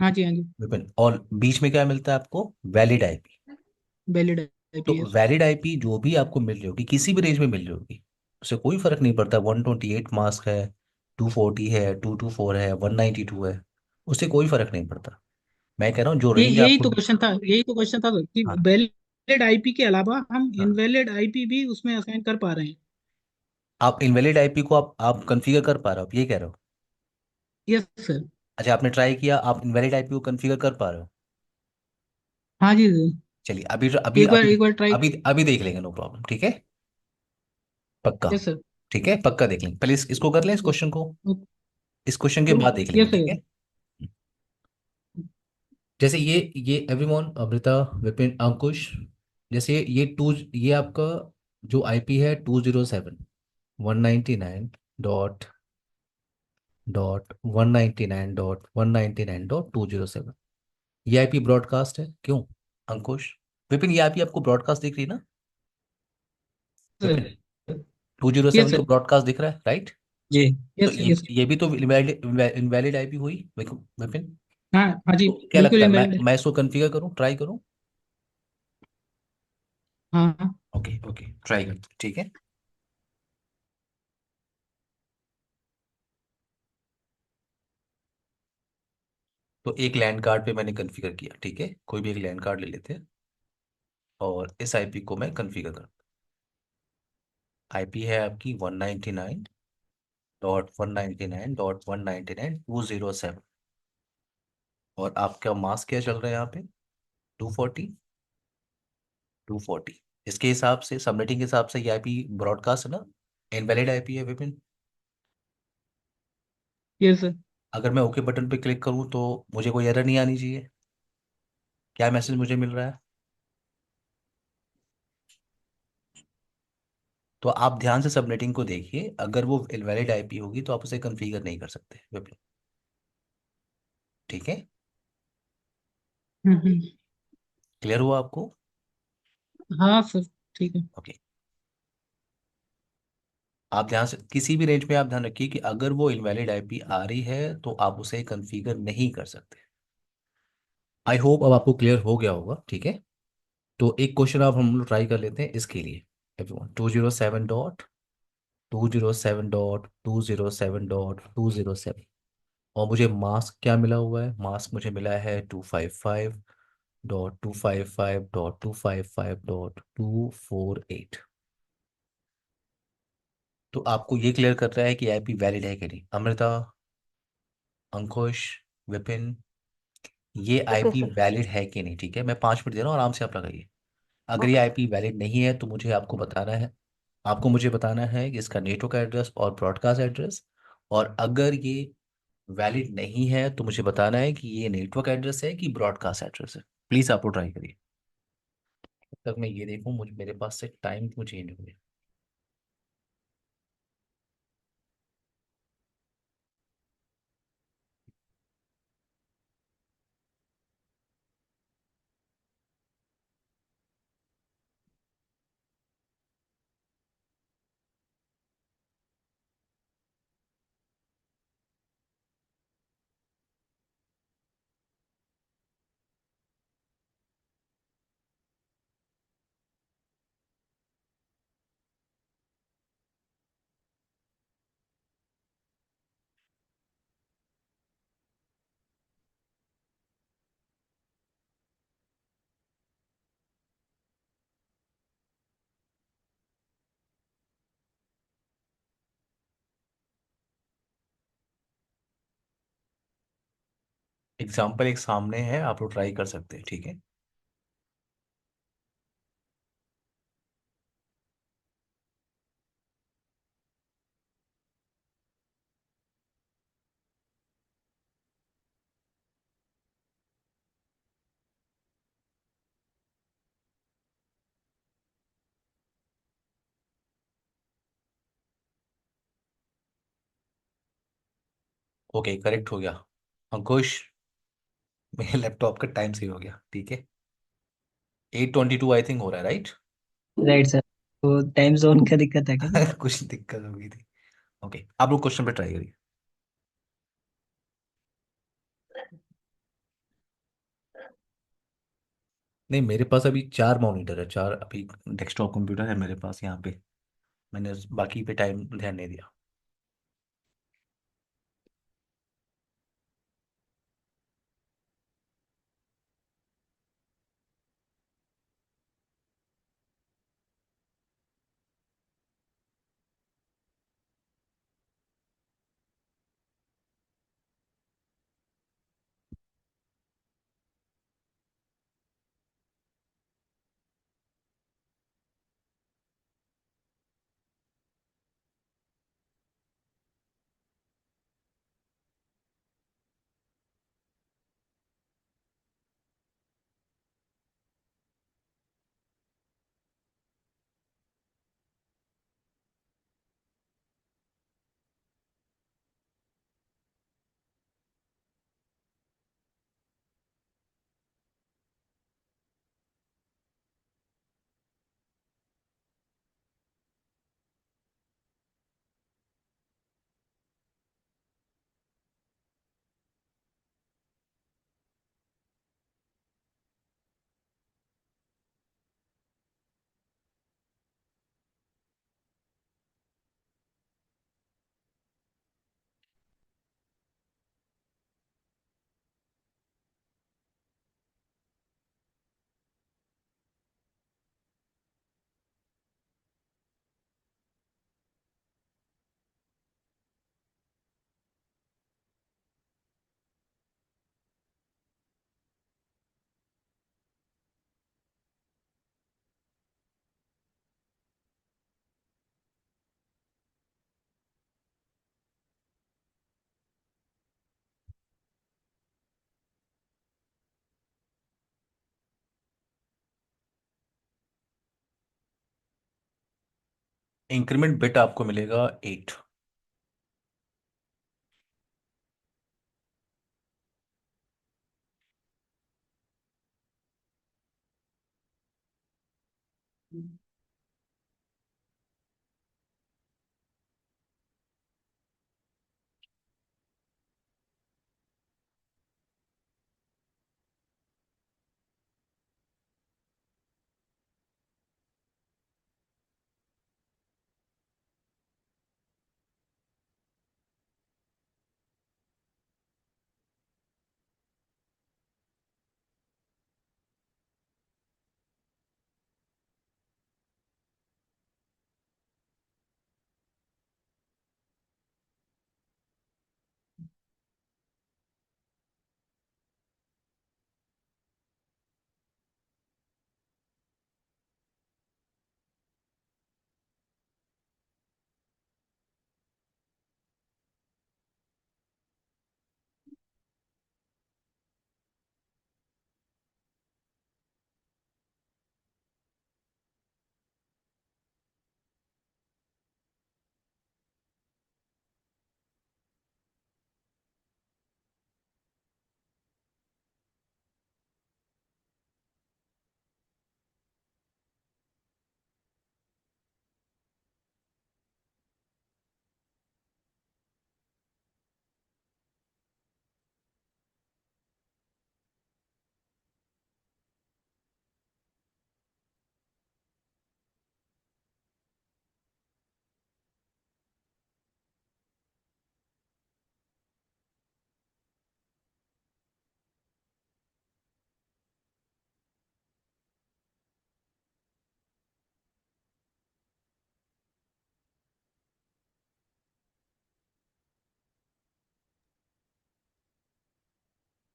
हाँ जी हाँ जी। विपिन, और बीच में क्या मिलता है आपको? Valid IP. वैलिड तो आईपी है। वैलिड आईपी जो भी आपको मिल रही होगी किसी भी रेंज में मिल रही होगी, उससे कोई फर्क नहीं पड़ता 128 मास्क है, 240 है, 224 है, 192 है, उससे कोई फर्क नहीं पड़ता। मैं कह रहा हूँ जो ये रेंज आपको यही तो क्वेश्चन था सर, कि हाँ वैलिड आईपी के अलावा हम हाँ, इनवैलिड आईपी भी उसमें असाइन कर पा रहे हैं। आप इनवैलिड आईपी को आप कॉन्फ़िगर कर पा रहे हो, आप ये कह रहे हो? Yes sir. अच्छा, आपने ट्राई किया, आप इनवैलिड आईपी को कॉन्फ़िगर कर पा रहे हो? हाँ जी सर। चलिए अभी अभी अभी एक बार ट्राई। अभी अभी देख लेंगे, नो प्रॉब्लम, ठीक है? पक्का? Yes sir. ठीक है, पक्का देख लेंगे, पहले इसको कर लें, इस क्वेश्चन को, इस क्वेश्चन के बाद देख लेंगे, यस ठीक सर। है? जैसे ये एवरीवन, अमृता, विपिन, अंकुश, जैसे ये आपका जो आईपी है 207 199.199.199.207, ये आईपी ब्रॉडकास्ट है, क्यों अंकुश? विपिन, ये आईपी आपको ब्रॉडकास्ट दिख रही है ना सर। विपिन? 207 यस तो सर। ब्रॉडकास्ट दिख रहा है, राइट? जी। तो यस सर। ये यस। ये भी तो इनवैलिड इनवैलिड आईपी हुई विपिन। हाँ हाँ जी। तो क्या बिल्कुल लगता है, इनवैलिड है। मैं इसको कॉन्फ़िगर करूं, ट्राई करूं? हाँ हाँ। ओके ओके, ट्राई करते हैं, ठीक है? तो एक लैंड कार्ड पे मैंने कॉन्फ़िगर किया, ठीक है? कोई भी एक लैंड कार्ड ले लेते हैं और इस आईपी को मैं कॉन्फ़िगर कर, आईपी है आपकी 199.199.199.207, और आपका मास्क क्या चल रहा है यहाँ पे? 240, 240। इसके हिसाब से, सबनेटिंग के हिसाब से ये आईपी ब्रॉडकास्ट है ना, इनवैलिड आईपी है विपिन। Yes sir. अगर मैं ओके बटन पे क्लिक करूँ तो मुझे कोई एरर नहीं आनी चाहिए, क्या मैसेज मुझे मिल रहा है? तो आप ध्यान से सबनेटिंग को देखिए, अगर वो इनवैलिड आईपी होगी तो आप उसे कॉन्फ़िगर नहीं कर सकते विपिन, ठीक है? हम्म। क्लियर हुआ आपको? हाँ सर। ठीक है। ओके। आप ध्यान से किसी भी रेंज में आप ध्यान रखिए कि अगर वो इनवैलिड आईपी आ रही है तो आप उसे कॉन्फ़िगर नहीं कर सकते। आई होप अब आपको क्लियर हो गया होगा, ठीक है? तो एक क्वेश्चन आप हम लोग ट्राई कर लेते हैं इसके लिए। एवरीवन, 207.207.207.207, और मुझे मास्क क्या मिला हुआ है, मास्क मुझे मिला है 255.255.255.248। तो आपको ये क्लियर कर रहा है कि आईपी वैलिड है कि नहीं, अमृता, अंकुश, विपिन, ये ओके आईपी सर। वैलिड है कि नहीं? ठीक है, मैं 5 मिनट दे रहा हूँ, आराम से आप लगाइए। अगर ये ओके। आईपी वैलिड नहीं है तो मुझे आपको बताना है, आपको मुझे बताना है कि इसका नेटवर्क एड्रेस और ब्रॉडकास्ट एड्रेस। और अगर ये वैलिड नहीं है तो मुझे बताना है कि ये नेटवर्क एड्रेस है कि ब्रॉडकास्ट एड्रेस है। प्लीज़ आप लोग ट्राई करिए। तब तक मैं ये देखूँ, मुझे मेरे पास से टाइम क्यों चेंज हो गया। एग्जाम्पल एक सामने है, आप लोग ट्राई कर सकते हैं, ठीक है। ओके, करेक्ट हो गया। अंकुश, मेरे लैपटॉप का टाइम सही हो गया, ठीक है। 8:22 आई थिंक हो रहा है, राइट? Right sir. तो टाइम जोन का दिक्कत है क्या सर? कुछ दिक्कत हो गई थी। ओके, आप लोग क्वेश्चन पे ट्राई करिए। नहीं, मेरे पास अभी 4 मॉनिटर है, 4 अभी डेस्कटॉप कंप्यूटर है मेरे पास यहाँ पे। मैंने बाकी पे टाइम ध्यान नहीं दिया। इंक्रीमेंट बिट आपको मिलेगा 8।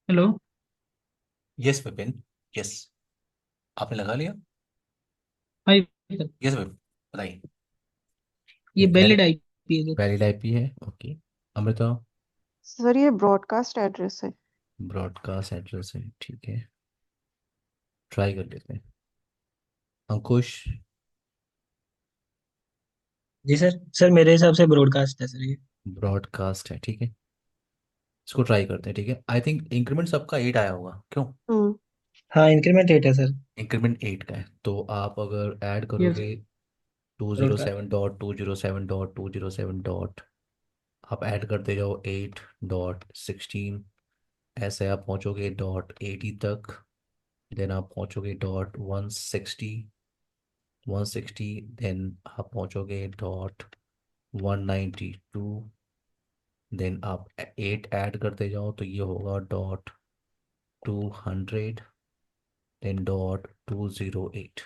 हेलो। Yes Vipin, yes. आपने लगा लिया? Hi sir. यस विपिन, बताइए। ये वैलिड वैलिड, आईपी है सर। वैलिड आईपी है, ओके। अमृता? सर ये ब्रॉडकास्ट एड्रेस है। ब्रॉडकास्ट एड्रेस है, ठीक है, ट्राई कर लेते हैं। अंकुश? जी सर, सर मेरे हिसाब से ब्रॉडकास्ट है सर ये। ब्रॉडकास्ट है, ठीक है, इसको ट्राई करते हैं, ठीक है। आई थिंक इंक्रीमेंट सबका 8 आया होगा, क्यों? हम्म। हाँ, इंक्रीमेंट 8 है सर। इंक्रीमेंट 8 का है, तो आप अगर ऐड यस करोगे two zero broadcast. Seven dot two zero seven dot two zero seven dot, आप ऐड करते जाओ 8.16, ऐसे आप पहुंचोगे .80 तक। देन आप पहुंचोगे .160, देन आप पहुंचोगे .192। देन आप 8 ऐड करते जाओ तो ये होगा .200, देन .208।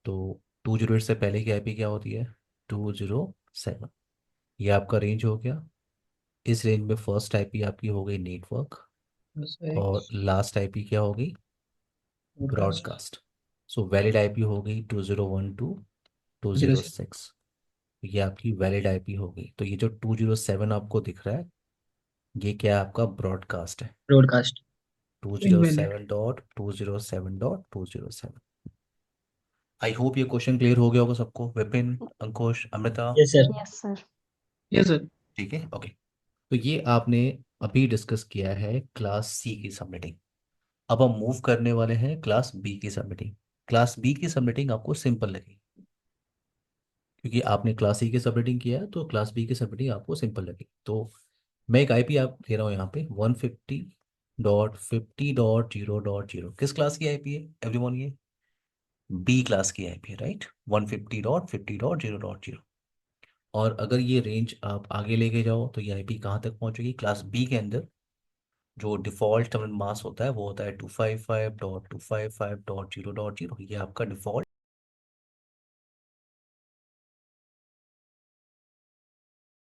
तो 208 से पहले की आईपी क्या होती है? 207। ये आपका रेंज हो गया। इस रेंज में फर्स्ट आईपी आपकी हो गई नेटवर्क, और लास्ट आईपी क्या होगी? Broadcast. Broadcast. So valid IP हो गई 2012 टू जीरो जीरो से सिक्स ये आपकी वैलिड आईपी हो गई। तो ये जो 207 आपको दिख रहा है, ये क्या है? आपका ब्रॉडकास्ट है। Broadcast. Two zero invalid. Seven dot two zero seven dot two zero seven I hope ये क्वेश्चन क्लियर हो गया होगा सबको, Vipin, Ankush, Amrita. Yes sir. Yes sir. Yes sir. ठीक है, ओके। तो ये आपने अभी डिस्कस किया है क्लास सी की सबमिटिंग। अब हम मूव करने वाले हैं क्लास बी की सबमिटिंग। क्लास बी की सबमिटिंग आपको सिंपल लगेगी, क्योंकि आपने क्लास सी की सबमिटिंग किया है, तो क्लास बी की सबमिटिंग आपको सिंपल लगेगी। तो मैं एक आईपी आप दे रहा हूँ यहाँ पे 150.50.0.0। किस क्लास की आईपी है एवरीवन? ये बी क्लास की आईपी है, राइट? 150.50.0.0। और अगर ये रेंज आप आगे लेके जाओ तो ये आईपी कहाँ तक पहुंचेगी क्लास बी के अंदर? जो डिफॉल्ट टर्मिनल मास होता है वो होता है 255.255.0.0। ये आपका डिफॉल्ट